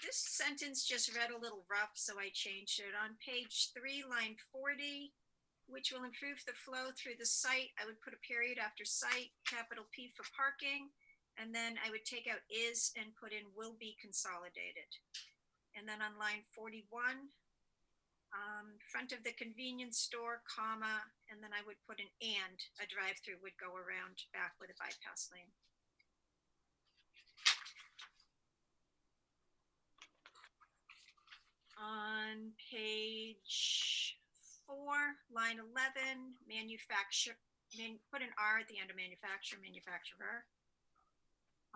This sentence just read a little rough, so I changed it. On page 3, line 40, which will improve the flow through the site, I would put a period after site, capital P for parking, and then I would take out is and put in will be consolidated. And then on line 41, front of the convenience store, comma, and then I would put an and, a drive-through would go around back with a bypass lane. On page 4, line 11, put an R at the end of manufacturer, manufacturer.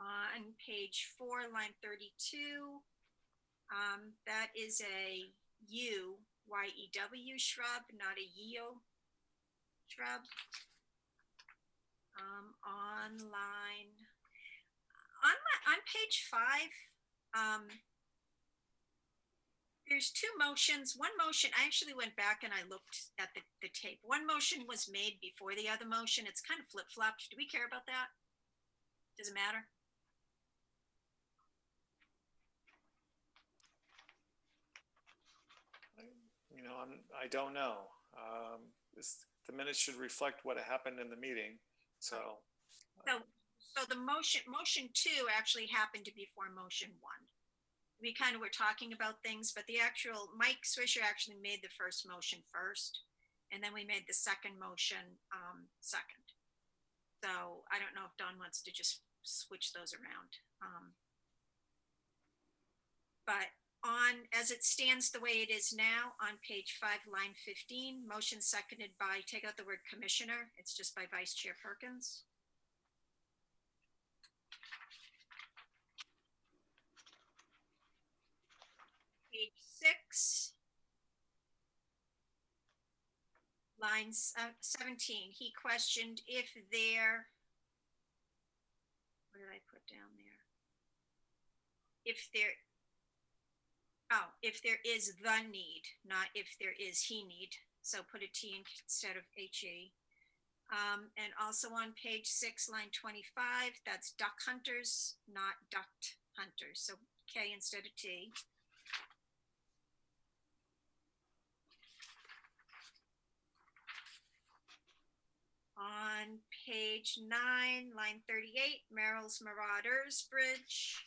On page 4, line 32, that is a yew, Y-E-W shrub, not a yeo shrub. On page 5, there's 2 motions. One motion, I actually went back and I looked at the tape. One motion was made before the other motion. It's kind of flip-flopped. Do we care about that? Does it matter? You know, I don't know. The minutes should reflect what happened in the meeting. So the motion 2 actually happened before motion 1. We kind of were talking about things, but the actual Mike Swisher actually made the first motion first, and then we made the second motion second. So I don't know if Don wants to just switch those around. But as it stands the way it is now on page 5, line 15, motion seconded by, take out the word commissioner, it's just by Vice Chair Perkins. Page 6, line 17, he questioned if there, what did I put down there? If there is the need, not if there is he need. So put a T instead of HE. And also on page 6, line 25, that's duck hunters, not duct hunters. So K instead of T. On page 9, line 38, Merrill's Marauders Bridge.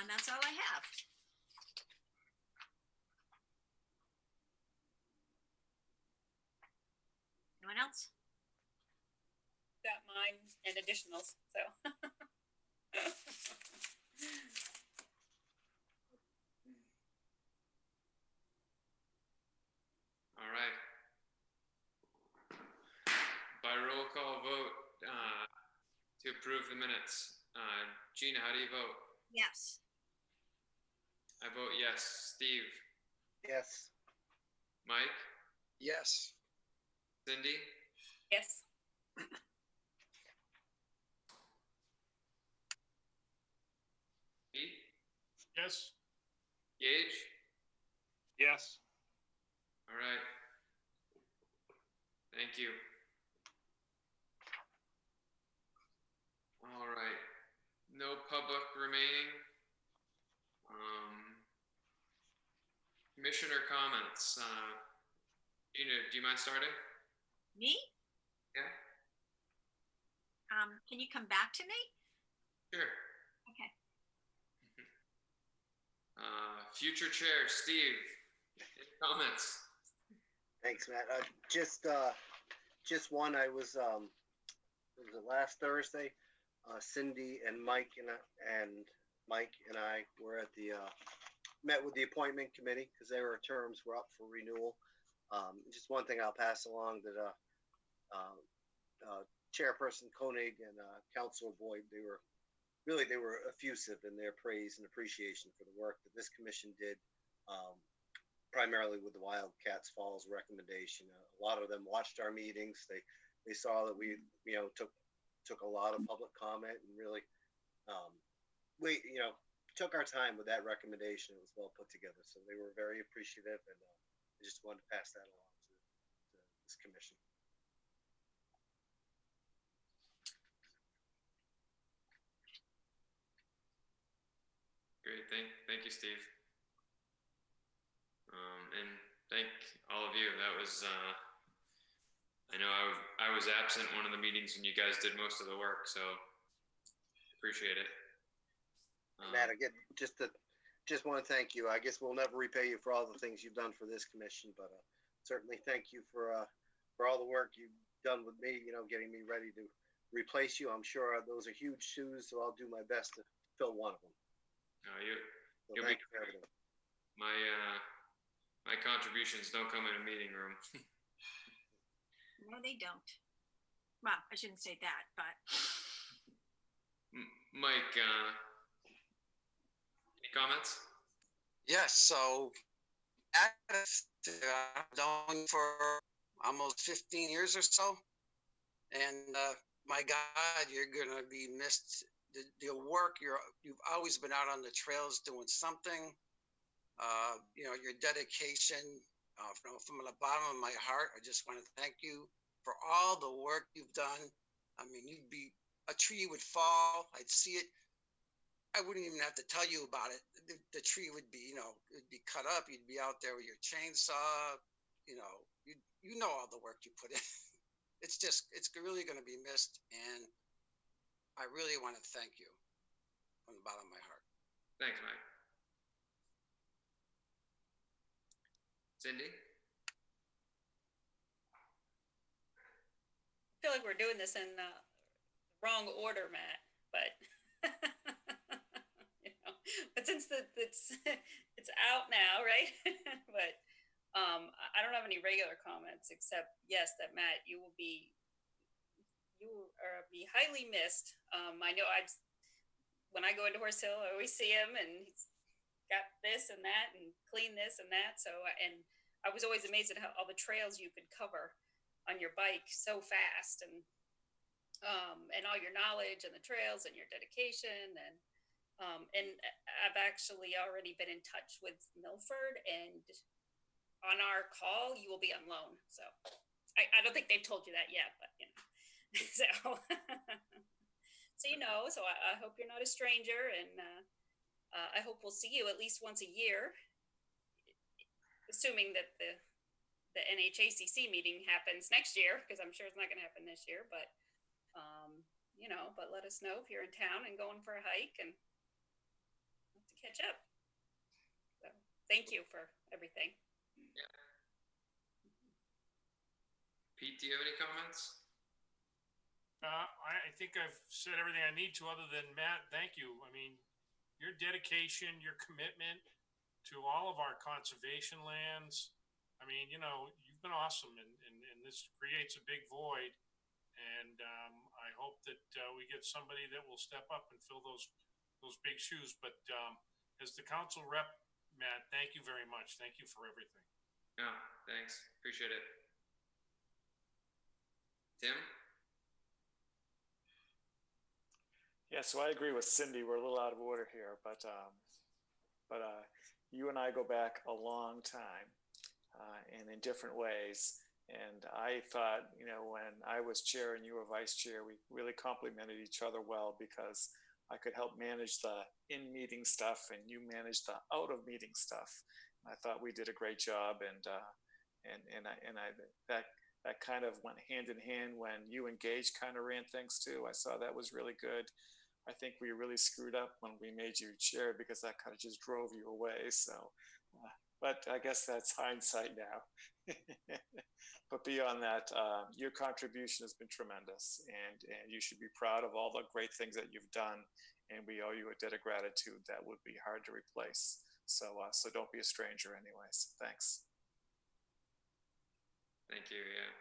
And that's all I have. Anyone else? Got mine and additionals, so. All right. By roll call vote to approve the minutes. Gina, how do you vote? Yes. I vote yes. Steve? Yes. Mike? Yes. Cindy? Yes. Pete? Yes. Gage? Yes. All right. Thank you. All right. No public remaining. Commissioner comments. Gina, do you mind starting? Me? Yeah. Can you come back to me? Sure. Okay. Future Chair Steve, any comments? Thanks, Matt. Just one. I was it last Thursday? Cindy and Mike and Mike and I were at the met with the appointment committee because their terms were up for renewal. Just one thing I'll pass along that Chairperson Koenig and Councilor Boyd, they were effusive in their praise and appreciation for the work that this commission did, primarily with the Wildcats Falls recommendation. A lot of them watched our meetings. They saw that we took a lot of public comment and really we took our time with that recommendation. It was well put together, so they were very appreciative, and I just wanted to pass that along to this commission. Great, thank you, Steve. And thank all of you. That was, I know I was absent one of the meetings and you guys did most of the work, so appreciate it. Matt, again, just want to thank you. I guess we'll never repay you for all the things you've done for this commission, but certainly thank you for all the work you've done with me, getting me ready to replace you. I'm sure those are huge shoes, so I'll do my best to fill one of them. You'll be great. My contributions don't come in a meeting room. No, they don't. Well, I shouldn't say that, but. Mike, any comments? Yes, so I've known for almost 15 years or so. And my God, you're going to be missed. The work, you've always been out on the trails doing something. Your dedication, from the bottom of my heart, I just want to thank you for all the work you've done. I mean, a tree would fall, I'd see it. I wouldn't even have to tell you about it. The tree would be, it'd be cut up. You'd be out there with your chainsaw. You know all the work you put in. It's really going to be missed, and I really want to thank you from the bottom of my heart. Thanks, Mike. Cindy? I feel like we're doing this in the wrong order, Matt, but but since it's out now, right? But I don't have any regular comments except yes, that Matt, you will be highly missed. I know when I go into Horse Hill, I always see him, and he's got this and that and clean this and that. So, and I was always amazed at all the trails you could cover on your bike so fast, and all your knowledge and the trails and your dedication. And I've actually already been in touch with Milford, and on our call, you will be on loan. So I don't think they've told you that yet, but so so I hope you're not a stranger, and I hope we'll see you at least once a year, assuming that the NHACC meeting happens next year, because I'm sure it's not going to happen this year, but but let us know if you're in town and going for a hike, and have to catch up. So thank you for everything. Yeah. Pete, do you have any comments? I think I've said everything I need to, other than Matt, thank you. I mean, your dedication, your commitment to all of our conservation lands. I mean, you've been awesome, and this creates a big void. And I hope that we get somebody that will step up and fill those big shoes. But as the council rep, Matt, thank you very much. Thank you for everything. Yeah, thanks. Appreciate it. Tim? Yeah, so I agree with Cindy. We're a little out of order here, but you and I go back a long time, and in different ways. And I thought, when I was chair and you were vice chair, we really complemented each other well, because I could help manage the in-meeting stuff and you managed the out-of-meeting stuff. I thought we did a great job, and that kind of went hand in hand when you and Gage kind of ran things too. I saw that was really good. I think we really screwed up when we made you chair, because that kind of just drove you away. So but I guess that's hindsight now. But beyond that, your contribution has been tremendous, and you should be proud of all the great things that you've done. And we owe you a debt of gratitude that would be hard to replace. So don't be a stranger, anyways. Thanks. Thank you. Yeah.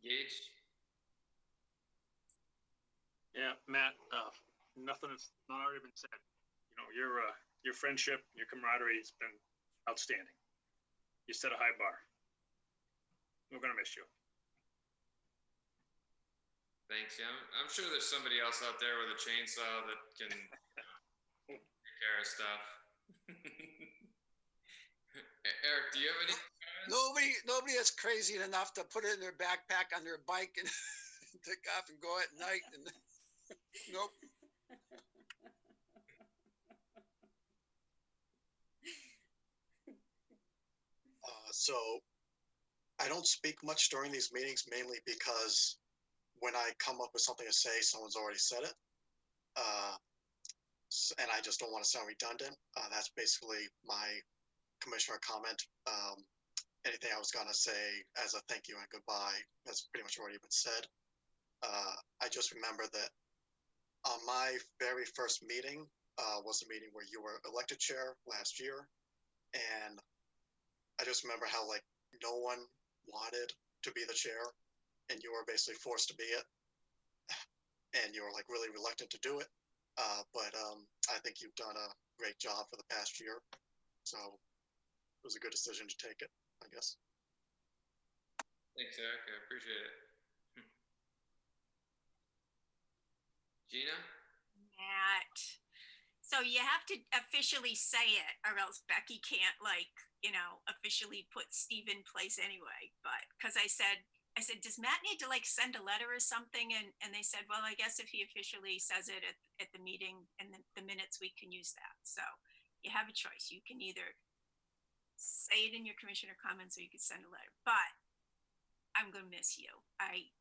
Gage. Yeah, Matt. Nothing has not already been said. You know, your friendship, your camaraderie has been outstanding. You set a high bar. We're gonna miss you. Thanks. Yeah, I'm sure there's somebody else out there with a chainsaw that can take care of stuff. Eric, do you have any comments? Nobody is crazy enough to put it in their backpack on their bike and take off and go at night. And nope. So I don't speak much during these meetings, mainly because when I come up with something to say, someone's already said it. And I just don't want to sound redundant. That's basically my commissioner comment. Anything I was going to say as a thank you and goodbye has pretty much already been said. I just remember that on my very first meeting was a meeting where you were elected chair last year. And I just remember how like no one wanted to be the chair and you were basically forced to be it. And you were like really reluctant to do it. But I think you've done a great job for the past year. So it was a good decision to take it, I guess. Thanks, Eric. I appreciate it. Gina? Matt. So you have to officially say it, or else Becky can't, like, you know, officially put Steve in place anyway. But because I said, does Matt need to like send a letter or something? And they said, well, I guess if he officially says it at the meeting and the minutes, we can use that. So you have a choice. You can either say it in your commissioner comments or you could send a letter. But I'm going to miss you. I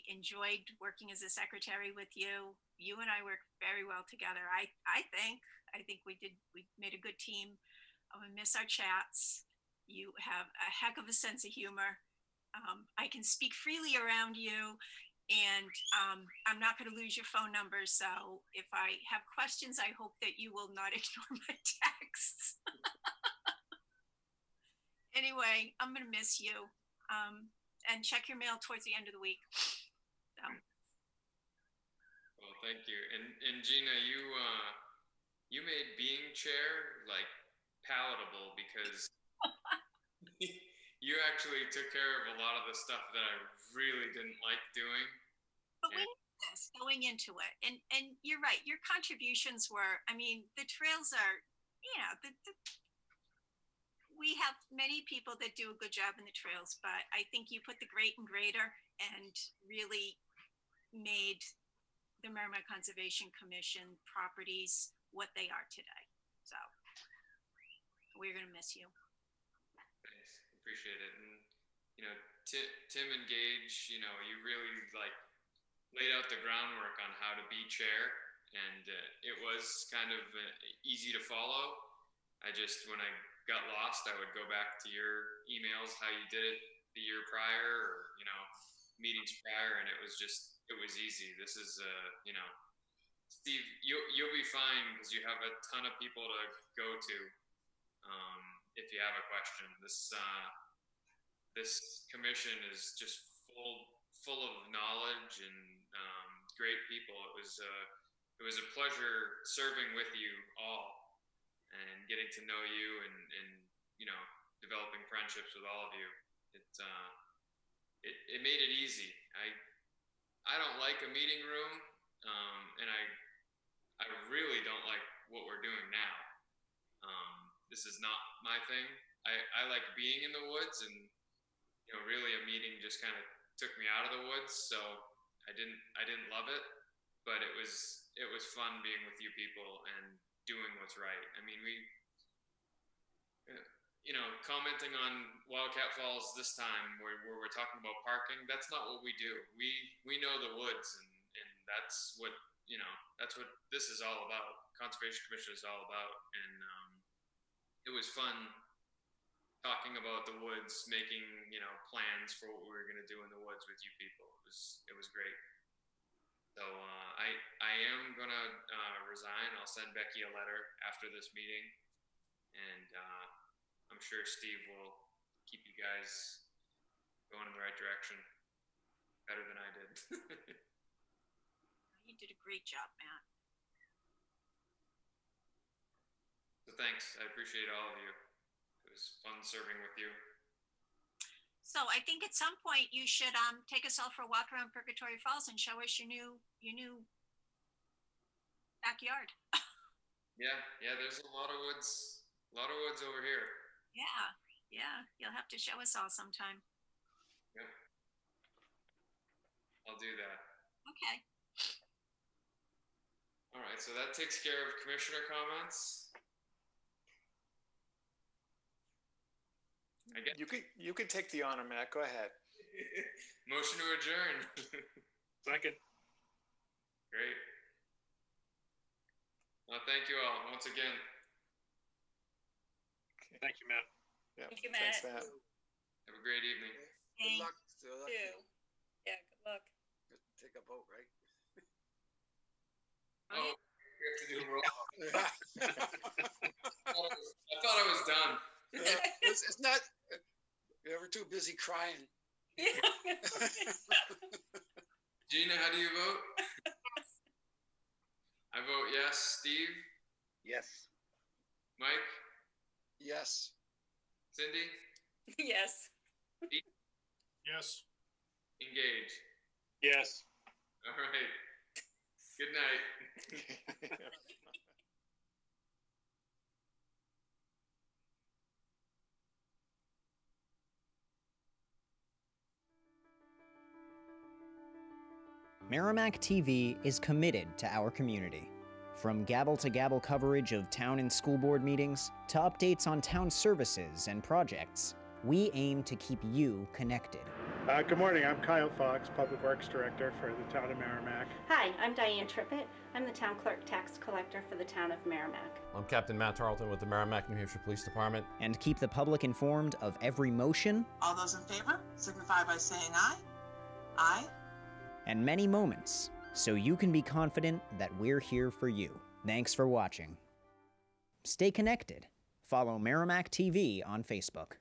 enjoyed working as a secretary with you. You and I worked very well together. I think we made a good team. I'm gonna miss our chats. You have a heck of a sense of humor. I can speak freely around you, and I'm not going to lose your phone number. So if I have questions, I hope that you will not ignore my texts. Anyway, I'm going to miss you. And check your mail towards the end of the week. So. Well, thank you. And Gina, you made being chair like palatable because you actually took care of a lot of the stuff that I really didn't like doing. But we knew this going into it, and you're right. Your contributions were, I mean, the trails are, you know, we have many people that do a good job in the trails, but I think you put the great and greater and really made the Merrimack Conservation Commission properties what they are today. So we're going to miss you. Thanks. Appreciate it. And, you know, Tim and Gage, you know, you really like laid out the groundwork on how to be chair, and it was kind of easy to follow. When I got lost, I would go back to your emails, how you did it the year prior, or, you know, meetings prior, and it was easy. This is, you know, Steve, you'll be fine because you have a ton of people to go to if you have a question. This commission is just full of knowledge and great people. It was a pleasure serving with you all and getting to know you and you know, developing friendships with all of you. It made it easy. I don't like a meeting room, and I really don't like what we're doing now. This is not my thing. I like being in the woods, and you know, really a meeting just kind of took me out of the woods. So I didn't love it, but it was fun being with you people and doing what's right. I mean, you know, commenting on Wildcat Falls this time where we're talking about parking, that's not what we do. We know the woods, and that's what, you know, that's what this is all about. Conservation Commission is all about. And it was was fun talking about the woods, making, you know, plans for what we were going to do in the woods with you people. It was great. So I am going to resign. I'll send Becky a letter after this meeting, and I'm sure Steve will keep you guys going in the right direction better than I did. You did a great job, Matt. So thanks. I appreciate all of you. It was fun serving with you. So I think at some point you should take us all for a walk around Purgatory Falls and show us your new backyard. Yeah, there's a lot of woods over here. Yeah, you'll have to show us all sometime. Yep. I'll do that. Okay. All right, so that takes care of commissioner comments. I guess You can take the honor, Matt. Go ahead. Motion to adjourn. Second. Great. Well, thank you all once again. Okay. Thank you, Matt. Yep. Thank you, Matt. Thanks, Matt. Have a great evening. Good luck. Yeah, good luck. Take a vote, right? Oh, we have to do a roll call. I thought I was done. It's not. You're ever too busy crying. Gina, how do you vote? I vote yes. Steve? Yes. Mike? Yes. Cindy? Yes. Yes. Engage. Yes. All right. Good night. Merrimack TV is committed to our community. From gavel-to-gavel coverage of town and school board meetings to updates on town services and projects, we aim to keep you connected. Good morning, I'm Kyle Fox, Public Works Director for the town of Merrimack. Hi, I'm Diane Trippett. I'm the town clerk tax collector for the town of Merrimack. I'm Captain Matt Tarleton with the Merrimack, New Hampshire Police Department. And keep the public informed of every motion. All those in favor signify by saying aye. Aye. And many moments, so you can be confident that we're here for you. Thanks for watching. Stay connected. Follow Merrimack TV on Facebook.